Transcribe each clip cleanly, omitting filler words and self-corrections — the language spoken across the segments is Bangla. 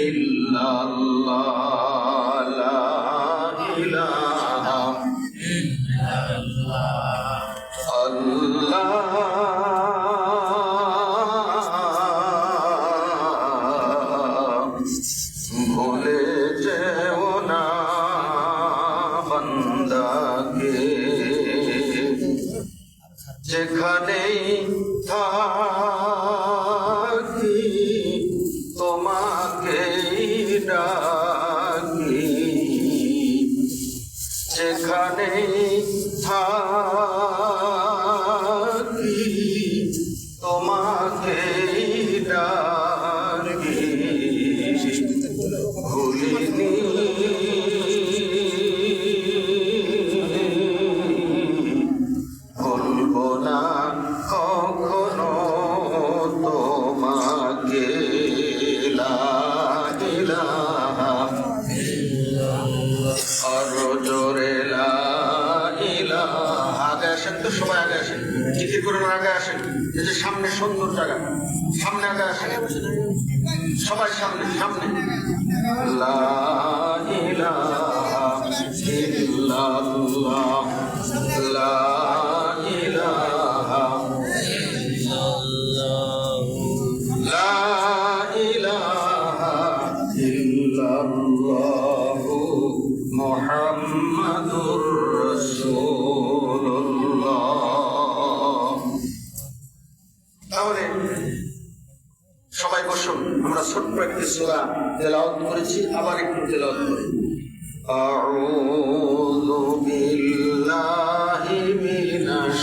ইল্লাল্লাহ লা ইলাহা ইল্লাল্লাহ আল্লাহ ভুলে যেও না বান্দাকে যেখানেই থাকি তোমাকেই ডাকি যেখানেই থাকি তোমাকেই ডাকি ভুলিনি ভুলবো না কখনো তোমাকে লা ইলাহা আরো জোরে লা ইলাহা। আগে আসেন তো, সবাই আগে আসেন, জিকির করে আগে আসেন। এই যে সামনে সুন্দর জায়গা, সামনে আগে আসেন সবাই, সামনে সামনে। লা ইলাহা ইল্লাল্লাহ লা ইলাহা ইল্লাল্লাহ লা ইলাহা ইল্লাল্লাহ মুহাম্মাদুর রাসূলুল্লাহ। তাহলে সবাই বসুন, আমরা ছোট্ট একটি সূরা তেলাওয়াত করেছি, আবার একটু তেলাওয়াত করি। আউযু বিল্লাহি মিনাশ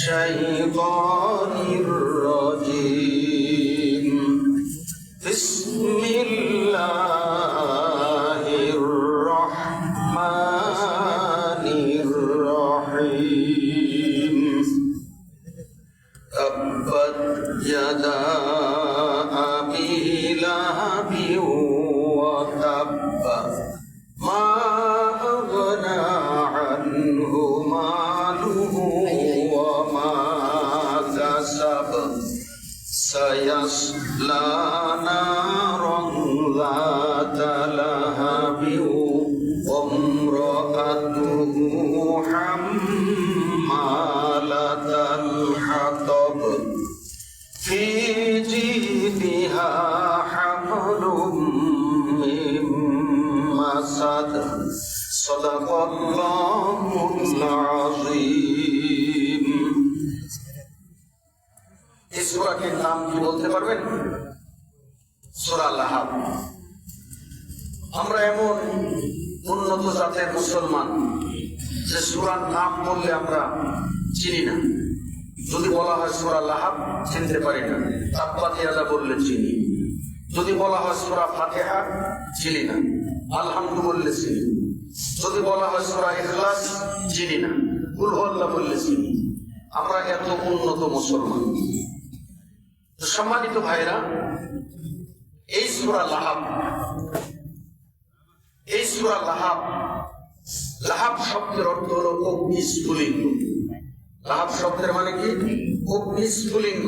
শাইতানির রাজীম। বিসমিল্লাহির রাহমানির রাহিম। তাব্বাত ইয়াদা আবি লাহাবিন ওয়া তাব্বা মা আগনা আনহু মালুহু ওয়া মা কাসাব সায়াসলা নারান যাতা লাহাবিন ওয়া ইমরাআতুহু হাম্মালাতাল হাতাব ফি জিদিহা হাবলুম মিন মাসাদ। সাদাকাল্লাহুল আযীম। এই সূরাটির নাম কি বলতে পারবেন? সূরা লাহাব। আমরা এমন উন্নত জাতের মুসলমান যে সূরার নাম বললে আমরা চিনি না। যদি বলা হয় সূরা লাহাব, চিনতে পারি না। তাব্বাত ইয়াদা বললে চিনি। যদি বলা হয় সূরা ফাতিহা, চিনি না। আলহামদু বললে চিনি। যদি বলা হয় সূরা ইখলাস, চিনি না। কুল হুয়াল্লাহ বললে চিনি। আমরা এত উন্নত মুসলমান। সম্মানিত ভাইরা, এই সূরা লাহাব, এই সূরা লাহাব, লাহাব শব্দের অর্থ হলো অগ্নিস্ফুলিঙ্গ। লাহাব শব্দের মানে কি? অগ্নিস্ফুলিঙ্গ,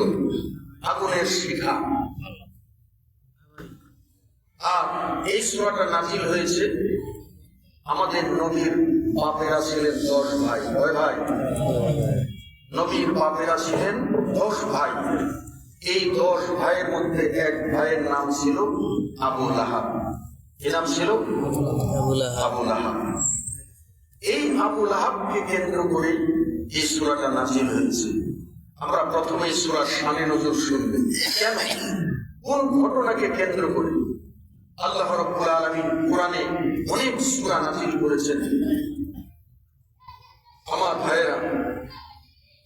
আগুনের শিখা। আর এই সূরাটা নাযিল হয়েছে আমাদের নবীর বাপেরা ছিলেন 10 ভাই। কয় ভাই? নবীর বাপেরা ছিলেন 10 ভাই। এই 10 ভাইয়ের মধ্যে এক ভাইয়ের নাম ছিল আবু লাহাব। কি নাম ছিল? আবু লাহাব। এই আবু লাহাবকে কেন্দ্র করে এই সূরাটা নাযিল হয়েছে। আমরা প্রথমে এই সূরার শানে নজর শুনব। কেন? কোন ঘটনাকে কেন্দ্র করে? আল্লাহ রাব্বুল আলামিন কোরআনে অনেক সূরা নাযিল করেছেন। আমার ভাইয়েরা,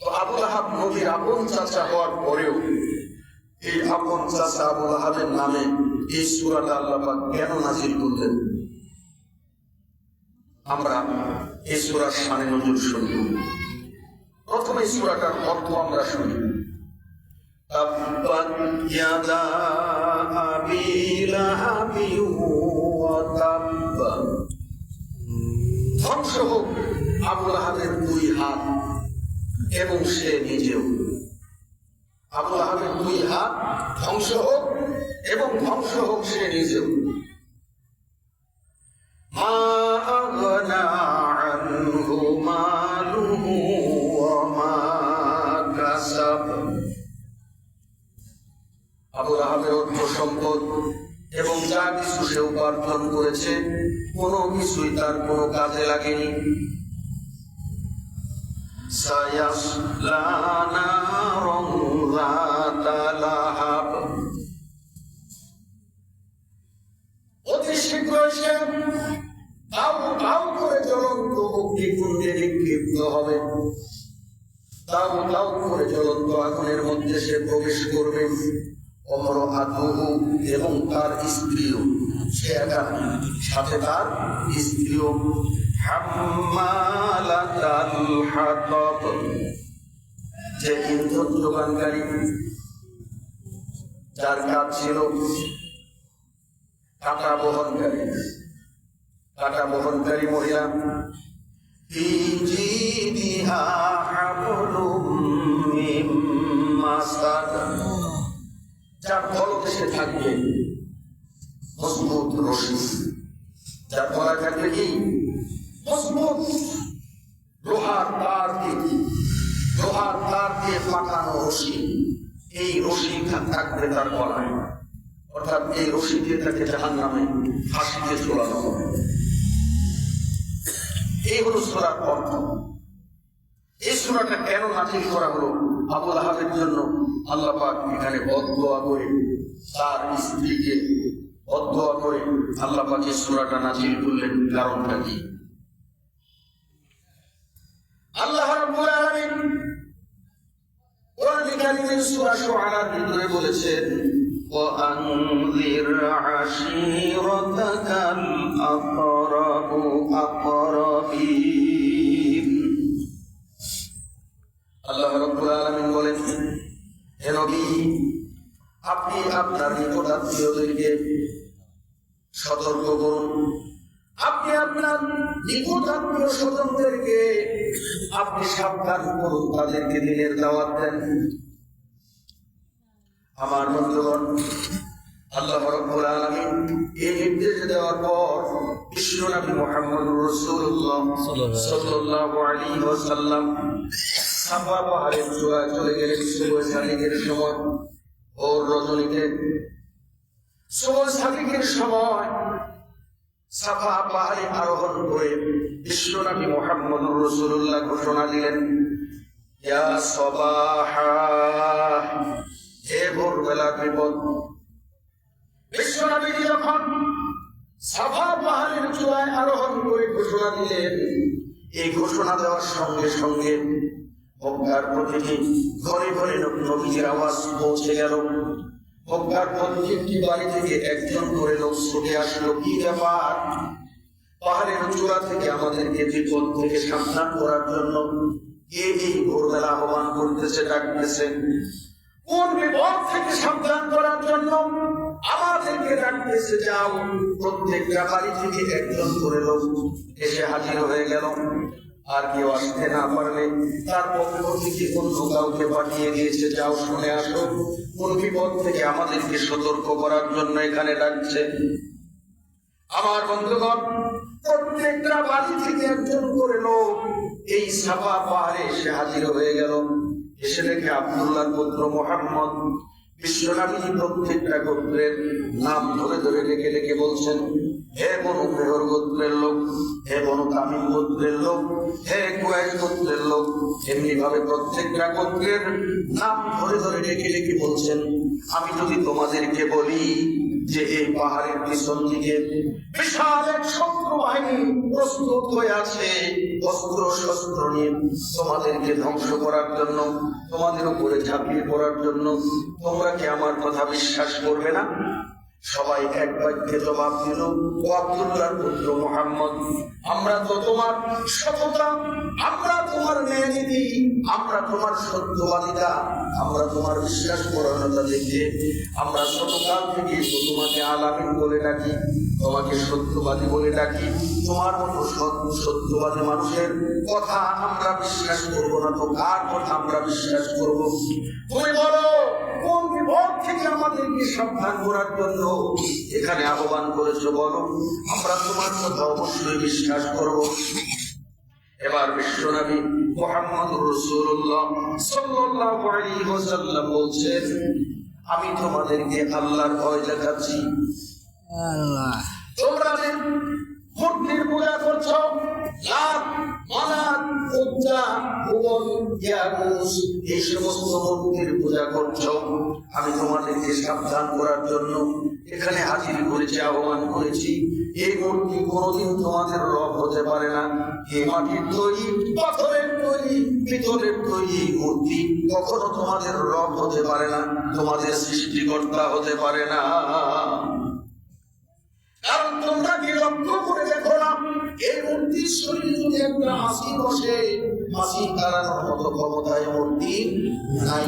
তো আবু লাহাব নবীর আপন চাচা হওয়ার পরেও এই আপন চাচা আবু লাহাবের নামে এই সূরাটা আল্লাহ পাক কেন নাযিল করলেন? আমরা এই সূরার শানে নজর শুনব। প্রথমে এই সূরাটার অর্থ আমরা শুনি। তাব্বাত ইয়াদা আবি লাহাবিন ওয়া তাব্বা। ধ্বংস হোক আবু লাহাবের 2 হাত এবং সে নিজেও। আবু লাহাবের 2 হাত ধ্বংস হোক এবং ধ্বংস হোক আমাদের অর্থ সম্পদ এবং যা কিছু সে উপার্জন করেছে কোনো কিছুই তার কোনো কাজে লাগেনি। সায়াসলা নারন যাতা লাহাব, অতি শীঘ্রই সে দাউ দাউ করে জ্বলন্ত অগ্নিকুণ্ডে নিক্ষিপ্ত হবে। দাউ দাউ করে জ্বলন্ত আগুনের মধ্যে সে প্রবেশ করবে। অমরআতুহু, এবং তার স্ত্রীও, সে একা সাথে তার স্ত্রীও। হাম্মালাতাল হাতাব, যে ইন্ধন যোগানকারী, যার কাজ ছিল কাঁটা বহনকারী, কাঁটা বহনকারী মহিলা। ফি জিদিহা হাবলুম মিন মাসাদ, যার তলদেশে থাকবে মজবুত রশি, যার তলায় থাকবে কি মজবুত লোহার তার দিয়ে পাকানো রশি। এই রশি থাকবে তার গলায়, অর্থাৎ এই রশি দিয়ে তাকে জাহান্নামে ফাঁসিতে ঝোলানো হবে। এই হলো সূরার অর্থ। এই সূরাটা কেন নাযিল করা হলো? আবু লাহাবের জন্য আল্লাহ পাক এখানে বদদোয়া করে, তার স্ত্রীকে বদদোয়া করে আল্লাহ পাক এই সূরাটা নাযিল করলেন। কারণটা কি? আল্লাহ রাব্বুল আলামিন কোরআন কারীমের সূরা শুআরার ভিতরে বলেছেন, وأنذر عشيرتك الأقربين। আল্লাহ রাব্বুল আলামিন বলেন, হে নবী, আপনি আপনার নিকটাত্মীয়দেরকে সতর্ক করুন, আপনি আপনার নিকটাত্মীয় স্বজনদেরকে আপনি সাবধান করুন, তাদেরকে দিনের দাওয়াত দেন। আমার বন্ধুগণ, আল্লাহ রাব্বুল আলামিন এই নির্দেশ দেওয়ার পর বিশ্বনবী মুহাম্মদুর রাসূলুল্লাহ সাল্লাল্লাহু আলাইহি ওয়াসাল্লাম সাফা পাহাড়ের চূড়ায় চলে গেলেন। সুবহ সাদিকের সময়, ভোর রজনীতে সুবহ সাদিকের সময় সাফা পাহাড়ে আরোহণ করে বিশ্বনবী মুহাম্মদুর রাসূলুল্লাহ ঘোষণা দিলেন, ইয়া সাবাহা, হে ভোরবেলার বিপদ। বিশ্বনবী যখন সাফা পাহাড়ের চূড়ায় আরোহণ করে ঘোষণা দিলেন, এই ঘোষণা দেওয়ার সঙ্গে সঙ্গে মক্কার প্রতিটি ঘরে ঘরে নবীজির আওয়াজ পৌঁছে গেল। মক্কার প্রত্যেকটি বাড়ি থেকে একজন করে লোক ছুটে আসলো। কি ব্যাপার? পাহাড়ের চূড়া থেকে আমাদেরকে বিপদ থেকে সাবধান করার জন্য কে এই ভোরবেলা আহ্বান করতেছে, ডাকতেছে? কোন বিপদ থেকে সাবধান করার জন্য আমাদেরকে ডাকতেছে? যাও, প্রত্যেকটা বাড়ি থেকে একজন করে লোক এসে হাজির হয়ে গেল। আর কেউ আসতে না পারলে তার পক্ষ থেকে অন্য কাউকে পাঠিয়ে দিয়েছে, যাও শুনে আসো, কোন বিপদ থেকে আমাদেরকে সতর্ক করার জন্য এখানে ডাকছে। আমার বন্ধুগণ, প্রত্যেকটা বাড়ি থেকে একজন করে লোক এই সাফা পাহাড়ে এসে হাজির হয়ে গেল। এসে দেখে আব্দুল্লাহর পুত্র মুহাম্মদ। বিশ্বনবী প্রত্যেকটা গোত্রের নাম ধরে ধরে ডেকে ডেকে বলছেন, হে বনু ফেহর গোত্রের লোক, হে বনু তামিম গোত্রের লোক, হে কুরাইশ গোত্রের লোক। এমনি ভাবে প্রত্যেকটা গোত্রের নাম ধরে ধরে ডেকে ডেকে বলছেন, আমি যদি তোমাদেরকে বলি যে এই পাহাড়ের পিছন দিকে বিশাল এক শত্রু বাহিনী প্রস্তুত হয়ে আছে, অস্ত্র শস্ত্র নিয়ে তোমাদেরকে ধ্বংস করার জন্য, তোমাদের উপরে ঝাঁপিয়ে পড়ার জন্য, তোমরা কি আমার কথা বিশ্বাস করবে না? সবাই এক বাক্যে জবাব দিল, ও আব্দুল্লাহর পুত্র মুহাম্মদ, আমরা তো তোমার সততা, আমরা তোমার ন্যায়নীতি, আমরা তোমার সত্যবাদিতা, আমরা তোমার বিশ্বাস পরায়ণতা দেখে আমরা ছোটকাল থেকে তোমাকে আলামিন বলে ডাকি, তোমাকে সত্যবাদী বলে ডাকি। তোমার মতো সত্যবাদী মানুষের কথা আমরা বিশ্বাস করবো না, তো কার কথা আমরা বিশ্বাস করবো? তুমি বলো, কোন বিপদ থেকে আমাদেরকে সাবধান করার জন্য এখানে আহ্বান করেছো? বলো, আমরা তোমার কথা অবশ্যই বিশ্বাস করবো। এবার বিশ্বনবী মুহাম্মদুর রাসূলুল্লাহ সাল্লাল্লাহু আলাইহি ওয়াসাল্লাম বলছেন, আমি তোমাদেরকে আল্লাহর ভয় দেখাচ্ছি। তোমরা যে মূর্তির পূজা করছো, লাত, মানাত, উজ্জা, হুবল, ইয়াগুস, এই সমস্ত মূর্তির পূজা করছো, আমি তোমাদেরকে সাবধান করার জন্য এখানে হাজির করেছি, আহ্বান করেছি। এই মূর্তি কোনোদিন তোমাদের রব হতে পারে না। এই মাটির তৈরি, পাথরের তৈরি, পিতলের তৈরি মূর্তি কখনো তোমাদের রব হতে পারে না, তোমাদের সৃষ্টিকর্তা হতে পারে না। কারণ তোমরা কি লক্ষ্য করে দেখো না, এই মূর্তির শরীরে যদি একটা মাছি বসে, মাছি তাড়ানোর মতো ক্ষমতায় মূর্তি নাই।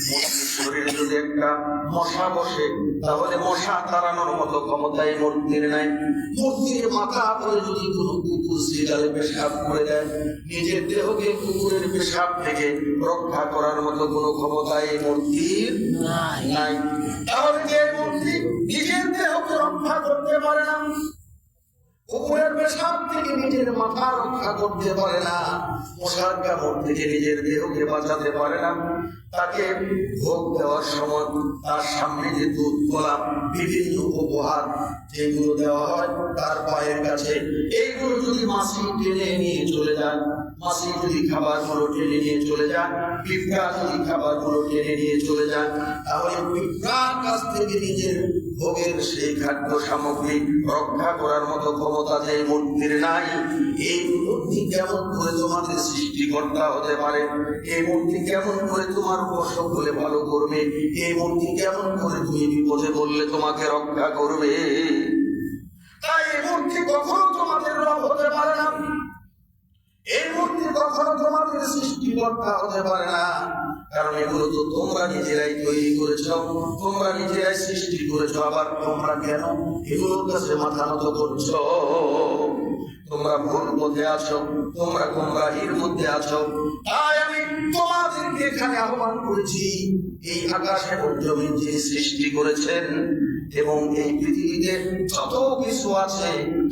মূর্তির শরীরে যদি একটা মশা বসে, তাহলে মশা তাড়ানোর মতো ক্ষমতায় মূর্তির নাই। মূর্তির মাথা করে যদি কোনো কুকুর সিগালে পেশাব করে দেয়, নিজের দেহকে কুকুরের পেশাব থেকে রক্ষা করার মতো কোনো ক্ষমতায় মূর্তির নাই। তাহলে যে মূর্তি নিজের দেহকে রক্ষা করতে পারে না, কুকুরের পেশাব থেকে নিজের মাথা রক্ষা করতে পারে না, মশার কামড় থেকে নিজের দেহকে বাঁচাতে পারে না, তাকে ভোগ দেওয়ার সময় তার সামনে যে দুধ গোলাপ, বিভিন্ন উপহার যেগুলো দেওয়া হয় তার পায়ের কাছে, এইগুলো যদি মাছি টেনে নিয়ে চলে যায়, মাছি যদি খাবারগুলো টেনে নিয়ে চলে যায়, পিঁপড়া যদি খাবারগুলো টেনে নিয়ে চলে যায়, তাহলে পিঁপড়ার কাছ থেকে নিজের ভোগের সেই খাদ্য সামগ্রী রক্ষা করার মতো ক্ষমতা যে মূর্তির নাই। এই মূর্তি কেমন করে তোমাদের সৃষ্টিকর্তা হতে পারে? এই মূর্তি কেমন করে তোমার উপাসক হলে ভালো করবে? এই মূর্তি কেমন করে তুমি বিপদে পড়লে তোমাকে রক্ষা করবে? তাই এই মূর্তি কখনো তোমাদের রব হতে পারে না, এই মূর্তি কখনো তোমাদের সৃষ্টিকর্তা হতে পারে না। কারণ এগুলো তো তোমরা নিজেরাই তৈরি করেছো, তোমরা নিজেরাই সৃষ্টি করেছো। আবার তোমরা কেন এগুলোর কাছে মাথা নত করছো? তোমরা ভুল মধ্যে আছো, তোমরা গুমরাহির মধ্যে আছো। তাই আমি তোমাদেরকে এখানে আহ্বান করেছি, এই আকাশ এবং জমিন যিনি সৃষ্টি করেছেন এবং এই পৃথিবীতে যত কিছু আছে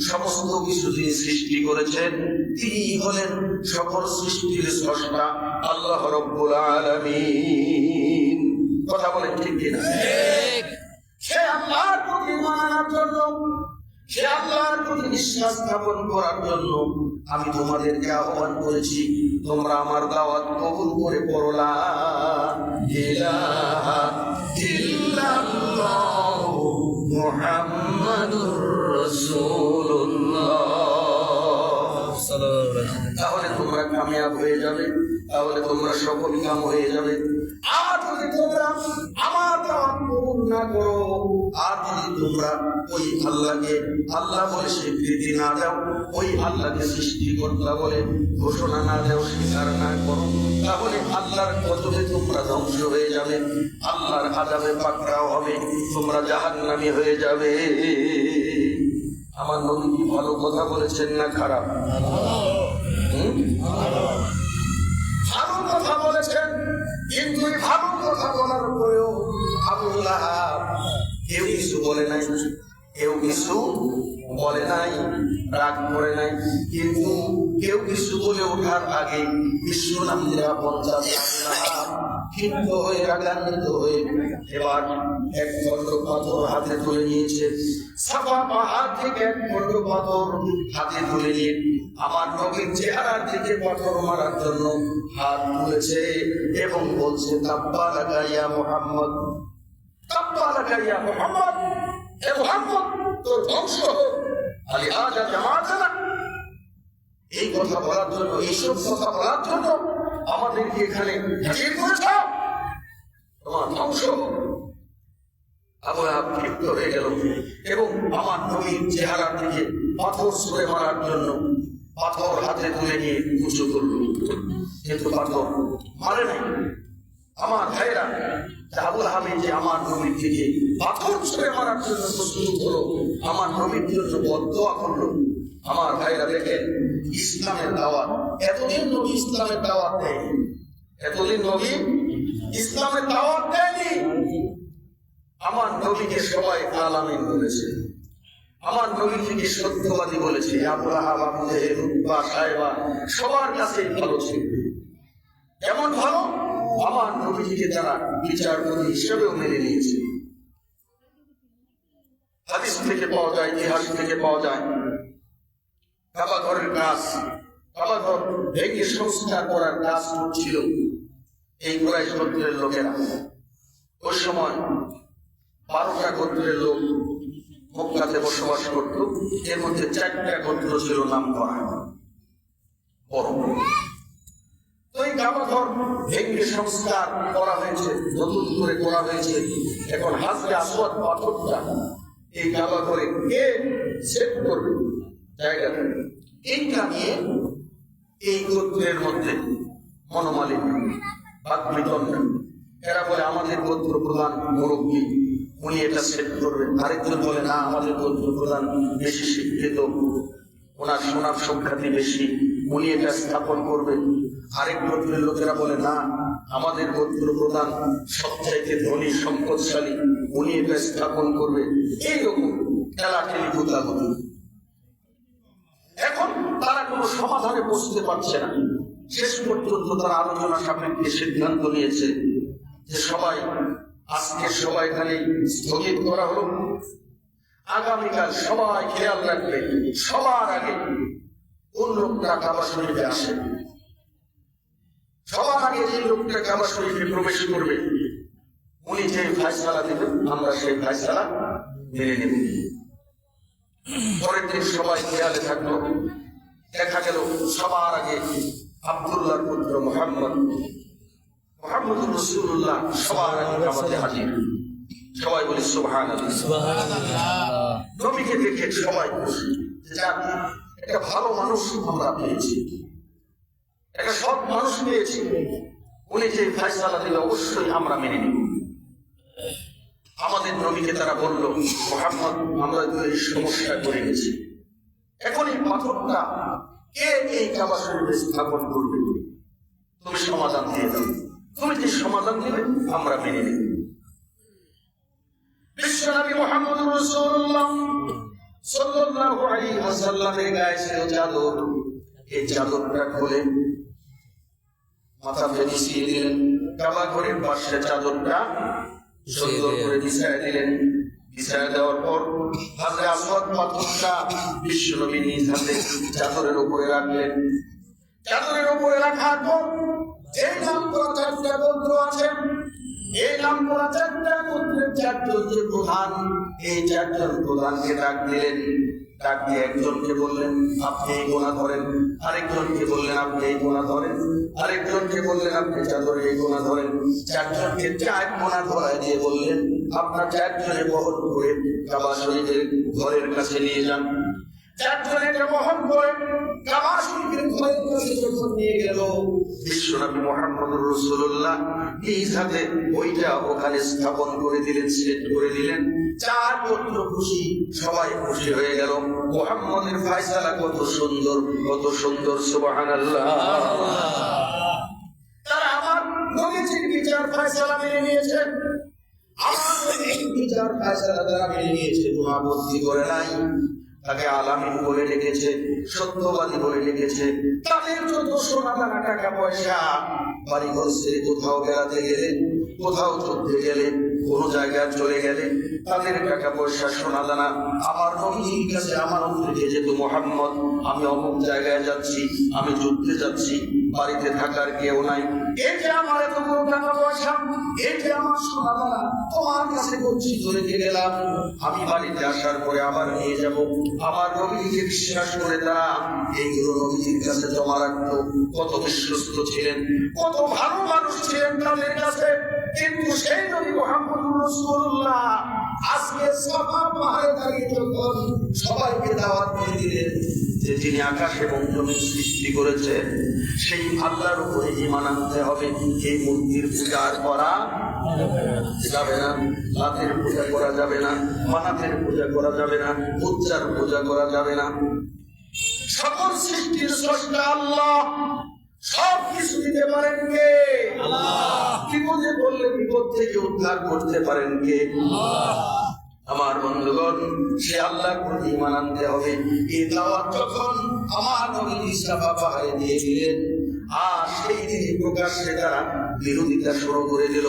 সমস্ত কিছু যিনি সৃষ্টি করেছেন, তিনি হলেন সকল সৃষ্টির স্রষ্টা আল্লাহ রাব্বুল আলামিন। কথা বলেন ঠিক কিনা? সে আল্লাহর প্রতি মানার জন্য, সে আল্লাহর প্রতি বিশ্বাস স্থাপন করার জন্য আমি তোমাদেরকে আহ্বান করেছি। তোমরা আমার দাওয়াত কবুল করে পড়ো লা ইলাহা ইল্লাল্লাহু মুহাম্মাদুর রাসূলুল্লাহ। তাহলে তোমরা কামিয়াব হয়ে যাবে, তাহলে তোমরা সফল কাম হয়ে যাবে। আর যদি তোমরা আমার দাওয়াত কবুল না করো, আর যদি তোমরা ওই আল্লাহকে আল্লাহ বলে স্বীকৃতি না দাও, ওই আল্লাহকে সৃষ্টিকর্তা বলে ঘোষণা না দাও, স্বীকার না করো, তাহলে আল্লাহর গজবে তোমরা ধ্বংস হয়ে যাবে, আল্লাহর আযাবে পাকড়াও হবে, তোমরা জাহান্নামী হয়ে যাবে। আমার নবী কি ভালো কথা বলেছেন না খারাপ? ভালো কথা বলেছেন, কিন্তু এই ভালো কথা বলার পরেও আবু লাহাব কেউ কিছু বলে নাই, কেউ কিছু বলে নাই, রাগ করে নাই। কিন্তু কেউ কিছু বলে ওঠার আগে বিশ্ব নামীরা 50 ক্ষিপ্ত হয়ে রাগান্বিত হয়ে এবার এক খণ্ড পাথর হাতে তুলে নিয়েছে। সাফা পাহাড় থেকে এক খণ্ড পাথর হাতে তুলে নিয়ে আমার নবীর চেহারার দিকে পাথর মারার জন্য হাত তুলেছে এবং বলছে তাব্বালাকা ইয়া মুহাম্মদ, তাব্বালাকা ইয়া মুহাম্মদ, হে মুহাম্মদ তোর ধ্বংস হোক, আলিহাজা জামাআতানা। এই কথা বলার জন্য, এইসব কথা বলার জন্য আমাদেরকে এখানে হাজির করেছ, তোমার ধ্বংস হোক। আবু লাহাব ক্ষিপ্ত হয়ে গেল এবং আমার নবীর চেহারার দিকে পাথর ছুঁড়ে মারার জন্য পাথর হাতে তুলে নিয়ে উঁচু করল, কিন্তু পাথর মারে নাই। আমার ভাইরা, আবু লাহাব যে আমার নবীর দিকে পাথর ছুঁড়ে মারার জন্য প্রস্তুত হলো, আমার নবীর জন্য বদদোয়া করলো। আমার ভাইরা দেখেন, ইসলামের দাওয়াত, এতদিন নবী ইসলামের দাওয়াত দেয়নি, এতদিন নবী ইসলামের দাওয়াত দেয়নি। আমার নবীকে সবাই আলামিন বলেছে, আমার নবীকে সত্যবাদী বলেছে। আবু লাহাব, আবু জেহেল, উতবা, সায়বা সবার কাছেই ভালো ছিল। কেমন ভালো? আমার নবীজিকে তারা বিচারপতি হিসেবেও মেনে নিয়েছে। হাদিস থেকে পাওয়া যায়, ইতিহাস থেকে পাওয়া যায়, কাবা ঘরের কাজ, কাবা ঘর ভেঙে সংস্কার করার কাজ করছিল এই কুরাইশ গোত্রের লোকেরা। ওই সময় 12টা গোত্রের লোক মক্কাতে বসবাস করত। এর মধ্যে 4টা গোত্র ছিল নাম করা বড়। তো এই কাবা ঘর ভেঙে সংস্কার করা হয়েছে, নতুন করে করা হয়েছে। এখন হাজরে আসওয়াদ পাথরটা এই কাবা ঘরে কে সেট করবে জায়গাটা, এইটা নিয়ে এই গোত্রের মধ্যে মনোমালিন্য, বাকবিতণ্ড। এরা বলে আমাদের গোত্র প্রধান মুরব্বী, উনি এটা সেট করবেন। আরেকজন বলে না, আমাদের গোত্র প্রধান বেশি শিক্ষিত, ওনার সুনাম সংখ্যাতি বেশি, উনি এটা স্থাপন করবেন। আরেক গোত্রের লোকেরা বলে না, আমাদের গোত্র প্রধান সবচাইতে ধনী সম্পদশালী, উনি এটা স্থাপন করবে। এইরকম খেলাখেলি গুতাগুতি। এখন তারা কোনো সমাধানে পৌঁছতে পারছে না। শেষ পর্যন্ত তারা আলোচনা সাপেক্ষে সিদ্ধান্ত নিয়েছে যে আজকে সবাই খালি স্থগিত করা হলো, আগামীকাল সবাই খেয়াল রাখবে সবার আগে কোন লোকটা কাবা শরীফে আসে, সবার আগে যে লোকটা কাবা শরীফে প্রবেশ করবে উনি যে ফয়সালা দেবেন আমরা সেই ফয়সালা মেনে নেব। পরের দিন সবাই খেয়ালে থাকলো, দেখা গেল সবার আগে আব্দুল্লাহর পুত্র মুহাম্মদুর রাসূলুল্লাহ সবার আগে কাবাতে হাজির। সবাই বলি সুবহানাল্লাহ। নবীকে দেখে সবাই খুশি, একটা ভালো মানুষ আমরা পেয়েছি, একটা সৎ মানুষ পেয়েছি, উনি যে ফয়সালা দিলে অবশ্যই আমরা মেনে নিব। আমাদের নবীকে তারা বলল, মুহাম্মদ আমরা তো এই সমস্যা করে গেছি, এখন এই পাথরটা কে এই কাবা শরীফে স্থাপন করবে, তুমি সমাধান দিয়ে দাও। তুমি যে সমাধান দেবে আমরা মেনে নেব। বিশ্বনবী মুহাম্মদুর রাসূলুল্লাহ সাল্লাল্লাহু আলাইহি ওয়াসাল্লামের গায়ে ছিল চাদর। এই চাদরটা খুলে মাথা বিছিয়ে দিলেন, কাবা ঘরের পাশে চাদরটা সুন্দর করে বিছায় দিলেন। বিছায় দেওয়ার পর হাজরে আসওয়াদ পাথরটা বিশ্বনবী নিজ হাতে চাদরের উপরে রাখলেন। চাদরের উপরে রাখার পর এই নাম করা 4টা গোত্র আছে, এই নাম করা 4টা গোত্রের 4জন যে প্রধান, এই 4জন প্রধানকে ডাক দিলেন। ডাক দিয়ে একজনকে বললেন আপনি এই গোনা ধরেন, আরেকজনকে বললেন আপনি এই গোনা ধরেন, আরেকজনকে বললেন আপনি চাদরে এই গোনা ধরেন। 4জনকে 4 গোনা ধরায় দিয়ে বললেন আপনার 4জনে বহন করে কাবা শরীফের ঘরের কাছে নিয়ে যান। 4জনে বহন করে কাবা শরীফের ঘরের কাছে যখন নিয়ে গেল, বিশ্বনবী মুহাম্মদুর রাসূলুল্লাহ নিজ হাতে ওইটা ওখানে স্থাপন করে দিলেন, সেট করে দিলেন। 4 গোত্র খুশি, সবাই খুশি হয়ে গেল। মুহাম্মদের ফয়সালা কত সুন্দর, কত সুন্দর, সুবহানাল্লাহ। তারা আমার নবীজির বিচার ফয়সালা মেনে নিয়েছে, আমার বিচার ফয়সালা তারা মেনে নিয়েছে, কোনো আপত্তি করে নাই। তাকে আলামিন বলে ডেকেছে, সত্যবাদী বলে ডেকেছে। তাদের যত সোনা দানা টাকা পয়সা, বাড়ি ঘর ছেড়ে কোথাও বেড়াতে গেলে, কোথাও চলতে গেলে, কোন জায়গায় চলে গেলে তাদের টাকা পয়সা সোনা দানা আমার নবীর কাছে আমানত রেখে যেত, মুহাম্মদ আমি অমুক জায়গায় যাচ্ছি, আমি যুদ্ধে যাচ্ছি, বাড়িতে থাকার কেউ নাই, এই যে আমার এতগুলো টাকা পয়সা, এই যে আমার সোনা দানা তোমার কাছে গচ্ছিত রেখে গেলাম, আমি বাড়িতে আসার পরে আবার নিয়ে যাব। আমার নবীকে বিশ্বাস করে তারা এইগুলো নবীজির কাছে জমা রাখতো। কত বিশ্বস্ত ছিলেন, কত ভালো মানুষ ছিলেন তাদের কাছে। কিন্তু সেই নবী মুহাম্মদুর রাসূলুল্লাহ আজকে সাফা পাহাড়ে দাঁড়িয়ে যখন সবাইকে দাওয়াত দিয়ে দিলেন যে যিনি আকাশ এবং জমিন সৃষ্টি করেছে সেই আল্লাহর উপরে ঈমান আনতে হবে, এই মূর্তির পূজা করা যাবে না, লাতের পূজা করা যাবে না, মানাতের পূজা করা যাবে না, উচ্চার পূজা করা যাবে না। সকল সৃষ্টির স্রষ্টা আল্লাহ, সব কিছু দিতে পারেন কে? আল্লাহ। বিপদে পড়লে বিপদ থেকে উদ্ধার করতে পারেন কে? আল্লাহ। আমার বন্ধুগণ, সে আল্লাহর প্রতি ঈমান আনতে হবে। এই দাওয়াত যখন আমার নবী সাফা পাহাড়ে দিয়ে দিলেন, আর সেই দিনে প্রকাশ্যে তারা বিরোধিতা শুরু করে দিল।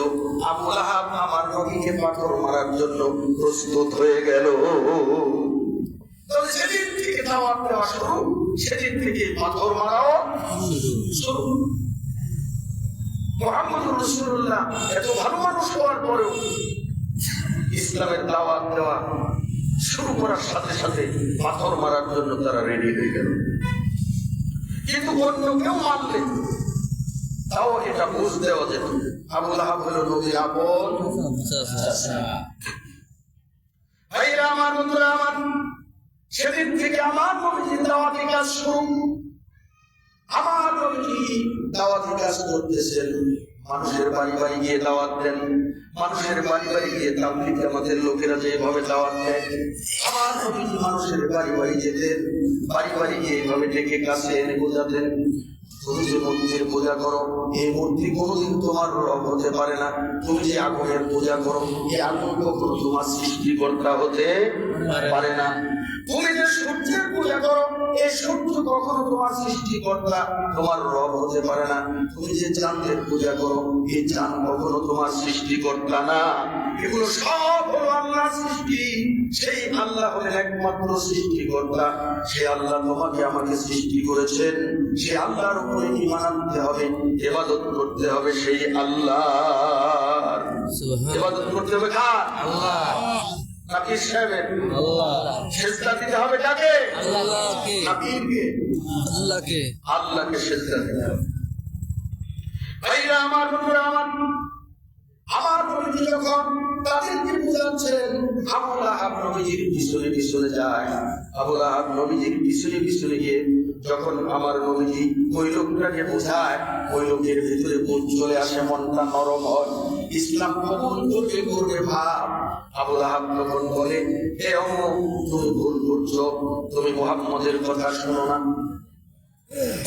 আবু লাহাব আমার নবীকে পাথর মারার জন্য প্রস্তুত হয়ে গেল। তবে সেদিন থেকে দাওয়াত দেওয়া শুরু, সেদিন থেকে পাথর মারাও শুরু। মুহাম্মদুর রাসূলুল্লাহ এত ভালো মানুষ হওয়ার পরেও ইসলামের দাওয়াত দেওয়া শুরু করার সাথে সাথে পাথর মারার জন্য তারা রেডি হয়ে গেল। কিন্তু অন্য কেউ মানলে তাও এটা বুঝ দেওয়া যেত আবু লাহাব হলো নবীর আপন চাচা। ভাইরা আমার, বন্ধুরা আমার, সেদিন থেকে আমার নবীর দাওয়াতি কাজ শুরু। আমার নবী দাওয়াতি কাজ করতেছেন, মানুষের বাড়ি বাড়ি গিয়ে দাওয়াত দেন, মানুষের বাড়ি বাড়ি গিয়ে তাবলীগ জামাতের লোকেরা যেভাবে দাওয়াত দেয়, আমার নবী মানুষের বাড়ি বাড়ি যেতেন, বাড়ি বাড়ি গিয়ে এইভাবে ডেকে কাছে এনে বোঝাতেন, তুমি যে মূর্তির পূজা করো, এই মূর্তি কোনোদিন তোমার রব হতে পারে না। তুমি যে আগুনের পূজা করো, এই আগুন কখনো তোমার সৃষ্টিকর্তা হতে পারে না। তুমি যে সূর্যের পূজা করো, এই সূর্য কখনো তোমার সৃষ্টিকর্তা, তোমার রব হতে পারে না। তুমি যে চাঁদের পূজা করো, এই চাঁদ কখনো তোমার সৃষ্টিকর্তা না। এগুলো সব হলো আল্লাহর সৃষ্টি। সেই আল্লাহ হলেন একমাত্র সৃষ্টিকর্তা। সে আল্লাহ তোমাকে আমাকে সৃষ্টি করেছেন। সে আল্লাহর উপরে ঈমান আনতে হবে, ইবাদত করতে হবে সেই আল্লাহর। ইবাদত করতে হবে কার? আল্লাহ। নাকি সাহেবের? আল্লাহ। সিজদা দিতে হবে কাকে? আল্লাহকে। নাকিরকে? আল্লাহকে। আল্লাহকে সিজদা দিতে হবে। ভাইরা আমার, বন্ধুরা আমার, আমার নবী যখন তাদেরকে বুঝাচ্ছেন, আবু লাহাব নবীজির পিছনে পিছনে যায়। আবু লাহাব নবীজির পিছনে পিছনে গিয়ে যখন আমার নবীজি ওই লোকটাকে বোঝায়, ওই লোকের ভিতরে বুঝ চলে আসে, মনটা নরম হয়, ইসলাম কবুল করবে করবে ভাব। আবু লাহাব তখন বলে, হে অমুক, তুমি ভুল করছো, তুমি মুহাম্মদের কথা শোনো না,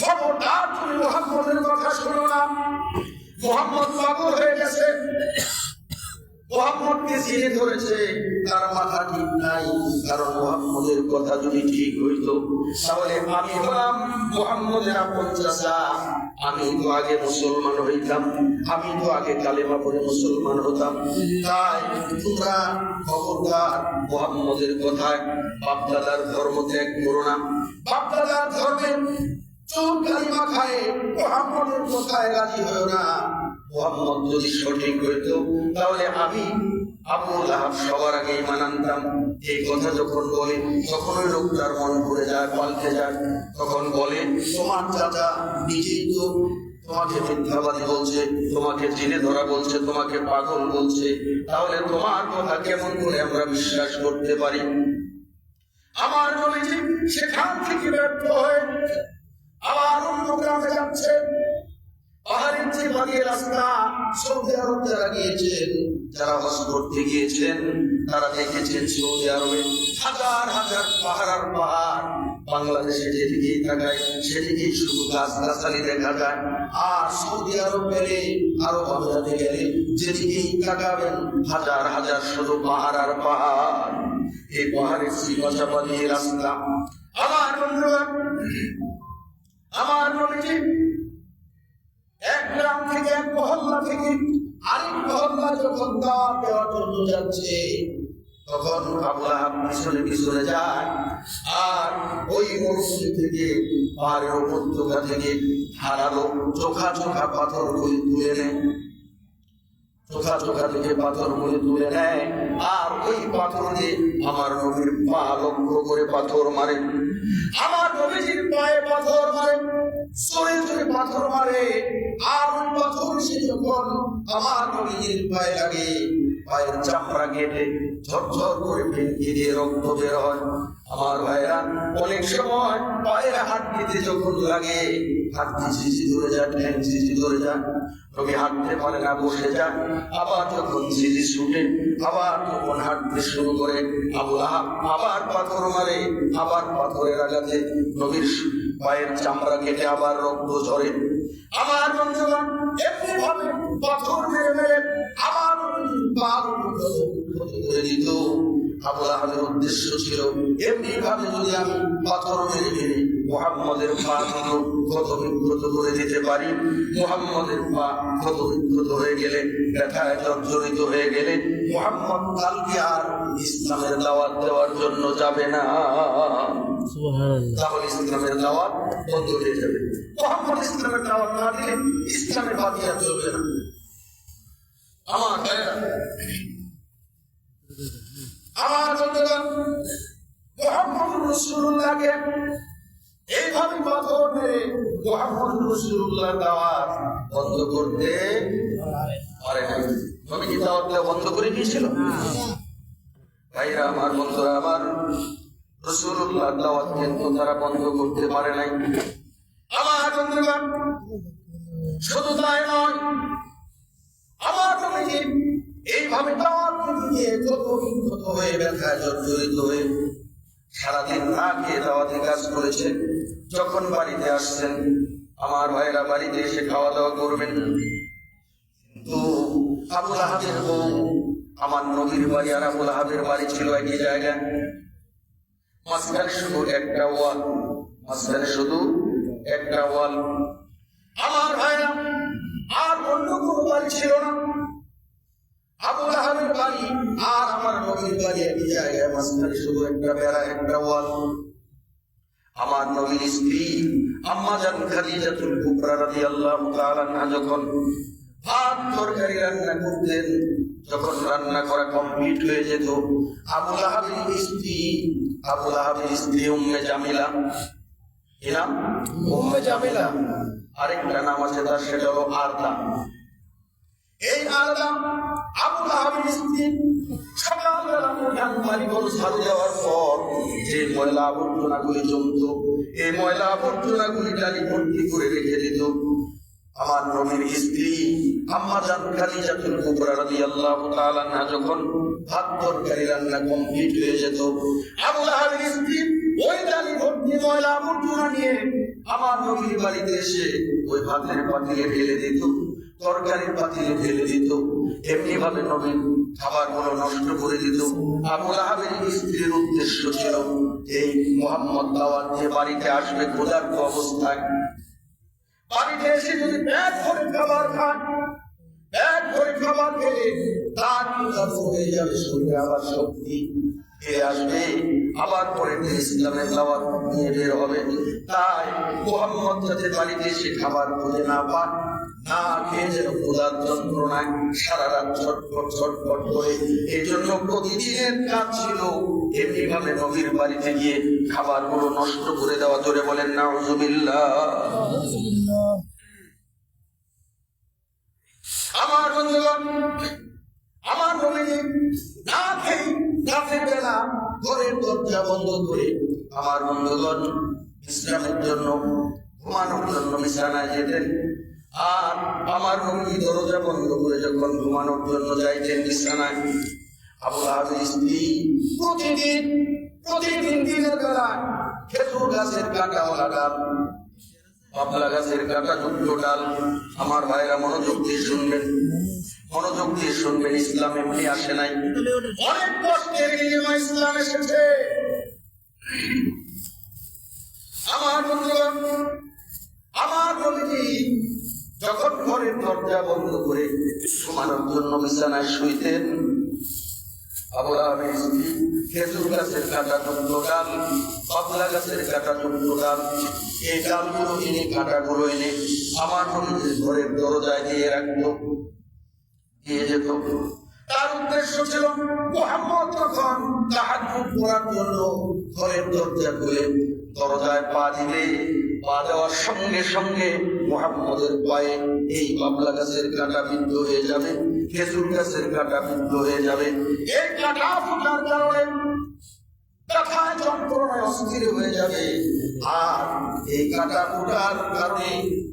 খবরদার তুমি মুহাম্মদের কথা শোনো না। মুহাম্মদ পাগল হয়ে গেছে, মুহাম্মদকে জিনে ধরেছে, তার মাথা ঠিক নাই। কারণ মুহাম্মদের কথা যদি ঠিক হইতো তাহলে আমি হলাম মুহাম্মদের আপন চাচা, আমি তো আগে মুসলমান হইতাম, আমি তো আগে কালেমা পড়ে মুসলমান হতাম। তাই তোমরা খবরদার মুহাম্মদের কথায় বাপদাদার ধর্ম ত্যাগ করো না, বাপদাদার ধর্মে চোর কালিমা খায় মুহাম্মদের কথায় রাজি হয় না। মুহাম্মদ যদি সঠিক হইতো তাহলে আমি আবু লাহাব সবার আগে ঈমান আনতাম। এই কথা যখন বলে তখন ওই লোকটার মন ঘুরে যায়, পাল্টে যায়। তখন বলে, তোমার চাচা নিজেই তো তোমাকে মিথ্যাবাদী বলছে, তোমাকে জিনে ধরা বলছে, তোমাকে পাগল বলছে, তাহলে তোমার কথা কেমন করে আমরা বিশ্বাস করতে পারি? আমার নবীজি সেখান থেকে ব্যর্থ হয়ে আবার অন্য গ্রামে যাচ্ছে। পাহাড়ের যে বাগিয়ে রাস্তা, সৌদি আরব যারা গিয়েছেন, যারা হজ করতে গিয়েছেন, তারা দেখেছেন সৌদি আরবে হাজার হাজার পাহাড় আর পাহাড়। বাংলাদেশে যেদিকেই তাকায় সেদিকেই শুধু গাছগাছালি দেখা যায়। আর সৌদি আরব গেলে, আরব আমিরাতে গেলে যেদিকেই তাকাবেন হাজার হাজার শুধু পাহাড় আর পাহাড়। এই পাহাড়ের চিপাচাপা দিয়ে রাস্তা। আমার বন্ধুরা, আমার নবীজি এক গ্রাম থেকে, এক মহল্লা থেকে আরেক মহল্লা যখন দাওয়াত দেওয়ার জন্য যাচ্ছে, তখন আবু লাহাব পিছনে পিছনে যায়। আর ওই মরুভূমি থেকে, পাহাড়ের উপত্যকা থেকে ধারালো চোখা চোখা পাথরগুলি তুলে নেয়, চোখা চোখা থেকে পাথরগুলি তুলে নেয়। আর ওই পাথর দিয়ে আমার নবীর পা লক্ষ্য করে পাথর মারে, আমার নবীজির পায়ে পাথর মারে, জোরে জোরে পাথর মারে। আর ওই পাথর সে যখন আমার নবীজির পায়ে লাগে, পায়ের চামড়া কেটে ঝরঝর করে ভেঙে দিয়ে রক্ত বের হয়। আমার ভাইরা, অনেক সময় পায়ের হাড্ডিতে যখন লাগে, হাড্ডি ঝিঝি ধরে যায়, ঠ্যাং ঝিঝি ধরে যায়, নবী হাঁটতে পারে না, বসে যায়। আবার যখন ঝিঝি ছুটে, আবার যখন হাঁটতে শুরু করে, আবু লাহাব আবার পাথর মারে। আবার পাথরের আঘাতে নবীর পায়ের চামড়া কেটে আবার রক্ত ঝরে। আমার বন্ধুগণ, এমনি ভাবে পাথর মেরে মেরে আমার পা করে দিত। আবু লাহাবের উদ্দেশ্য ছিল এমনি ভাবে যদি আমি পাথর মেরে মেরে মুহাম্মদের পা দুটো ক্ষত বিক্ষত করে দিতে পারি, মুহাম্মদের পা ক্ষত বিক্ষত হয়ে গেলে, ব্যথায় জর্জরিত হয়ে গেলে মুহাম্মদ কালকে আর ইসলামের দাওয়াত দেওয়ার জন্য যাবে না, তাহলে ইসলামের দাওয়াত বন্ধ হয়ে যাবে। মুহাম্মদ ইসলামের দাওয়াত না দিলে ইসলামের বাতি আর চলবে না। আমার বন্ধুগণ, মুহাম্মদ রাসূলুল্লাহকে এইভাবে পাথর মেরে মুহাম্মদ রাসূলুল্লাহর দাওয়াত বন্ধ করতে পারে না। নবী কি দাওয়াত বন্ধ করে দিয়েছিল? ভাইরা আমার, বন্ধুরা আমার, রাসূলুল্লাহর দাওয়াত কিন্তু তারা বন্ধ করতে পারে নাই। আমার বন্ধুগণ, শুধু তাই নয়, আমার নবীজি এইভাবে দাওয়াত দিয়ে কত বিক্ষত হয়ে ব্যথায় জর্জরিত হয়ে সারাদিন না খেয়ে দাওয়াতে কাজ করেছেন। যখন বাড়িতে আসছেন, আমার ভাইরা বাড়িতে এসে খাওয়া দাওয়া করবেন, কিন্তু আবু লাহাবের বউ, আমার নবীর বাড়ি আর আবু লাহাবের বাড়ি ছিল একই জায়গায়, মাঝখানে শুধু একটা ওয়াল, মাঝখানে শুধু একটা ওয়াল। আমার ভাইরা আর অন্য কোনো বাড়ি ছিল না। আবু লাহাবের বাড়ি আর আমার নবীর বাড়ি একই জায়গায়, মাঝখানে শুধু একটা বেড়া, একটা ওয়াল। আমার নবীর স্ত্রী আম্মা জান খাদিজাতুল কুবরা রাদিয়াল্লাহু তাআলা আনহা যখন ভাত তরকারি রান্না করতেন, যখন রান্না করা কমপ্লিট হয়ে যেত, আবু লাহাবের স্ত্রী উম্মে জামিলা, কি নাম? উম্মে জামিলা। আরেকটা নাম আছে তার, সেটা হলো আরদা। এই আরদা আবু লাহাবের স্ত্রী সকালবেলা উঠান বাড়ি ঘর ঝাড়ু দেওয়ার পর যে ময়লা আবর্জনাগুলি জমত, এই ময়লা আবর্জনাগুলি ডালি ভর্তি করে রেখে দিত। আমার নবীর স্ত্রী আম্মা জান খাদিজাতুল কুবরা রাদিয়াল্লাহু তাআলা আনহা যখন ভাত তরকারি রান্না কমপ্লিট হয়ে যেত, আবু লাহাবের স্ত্রী ওই ডালি ভর্তি ময়লা আবর্জনা নিয়ে আমার নবীর বাড়িতে এসে ওই ভাতের পাতিলে ঢেলে দিত, তরকারির পাতিলে ঢেলে দিত। এমনি ভাবে নবীর খাবারগুলো নষ্ট করে দিত। আবু লাহাবের স্ত্রীর উদ্দেশ্য ছিল এই মুহাম্মদ দাওয়াত যে বাড়িতে আসবে ক্ষুধার্ত অবস্থায়, বাড়িতে এসে যদি পেট ভরে খাবার খান, পেট ভরে খাবার খেলে তার ক্ষুধার্ত হয়ে যাবে, শরীরে আবার শক্তি ফিরে আসবে, আবার পরে ইসলামের দাওয়াত নিয়ে বের হবে। তাই মুহাম্মদ যাতে বাড়িতে এসে খাবার খুঁজে না পান, না খেয়ে যেন ক্ষুধার যন্ত্রণায় সারা রাত ছটফট করে, এই জন্য প্রতিদিনের কাজ ছিল এমনি ভাবে নবীর বাড়িতে গিয়ে খাবারগুলো নষ্ট করে দেওয়া। জোরে বলেন নাউযুবিল্লাহ। আমার বন্ধুগণ, আমার নবীজি না খেয়ে রাতের বেলা ঘরের দরজা বন্ধ করে আমার বন্ধুগণ বিশ্রামের জন্য, ঘুমানোর জন্য বিছানায় যেতেন। আর আমার নবী দরজা বন্ধ করে যখন ঘুমানোর জন্য যাইতেন বিছানায়, আবু লাহাবের স্ত্রী প্রতিদিন দিনের বেলা খেজুর গাছের কাঁটাওয়ালা ডাল, পাবলা গাছের কাঁটা যুক্ত ডাল, আমার ভাইরা মনোযোগ দিয়ে শুনবেন, মনোযোগ দিয়ে শুনবেন। ইসলাম এমনি আসে নাই, অনেক কষ্টের বিনিময়ে ইসলাম এসেছে। আমার বন্ধুগণ, আমার নবীজি যখন ঘরের দরজা বন্ধ করে ঘুমানোর জন্য বিছানায় শুইতেন, আবু লাহাবের স্ত্রী খেজুর গাছের কাঁটা যুক্ত ডাল, পাবলা গাছের কাঁটা যুক্ত ডাল, এই ডালগুলো এনে, কাঁটাগুলো এনে আমার নবীজির ঘরের দরজায় দিয়ে রাখত, দিয়ে যেত। তার উদ্দেশ্য ছিল মুহাম্মদ যখন তাহাজ্জুদ করার জন্য ঘরের দরজা খুলে দরজায় পা দিবে, পা দেওয়ার সঙ্গে সঙ্গে মুহাম্মদের পায়ে এই পাবলা গাছের কাঁটা বিদ্ধ হয়ে যাবে, খেজুর গাছের কাঁটা বিদ্ধ হয়ে যাবে। এই কাঁটা ফুটার কারণে ব্যথায় যন্ত্রণায় অস্থির হয়ে যাবে, আর এই কাঁটা ফুটার কারণে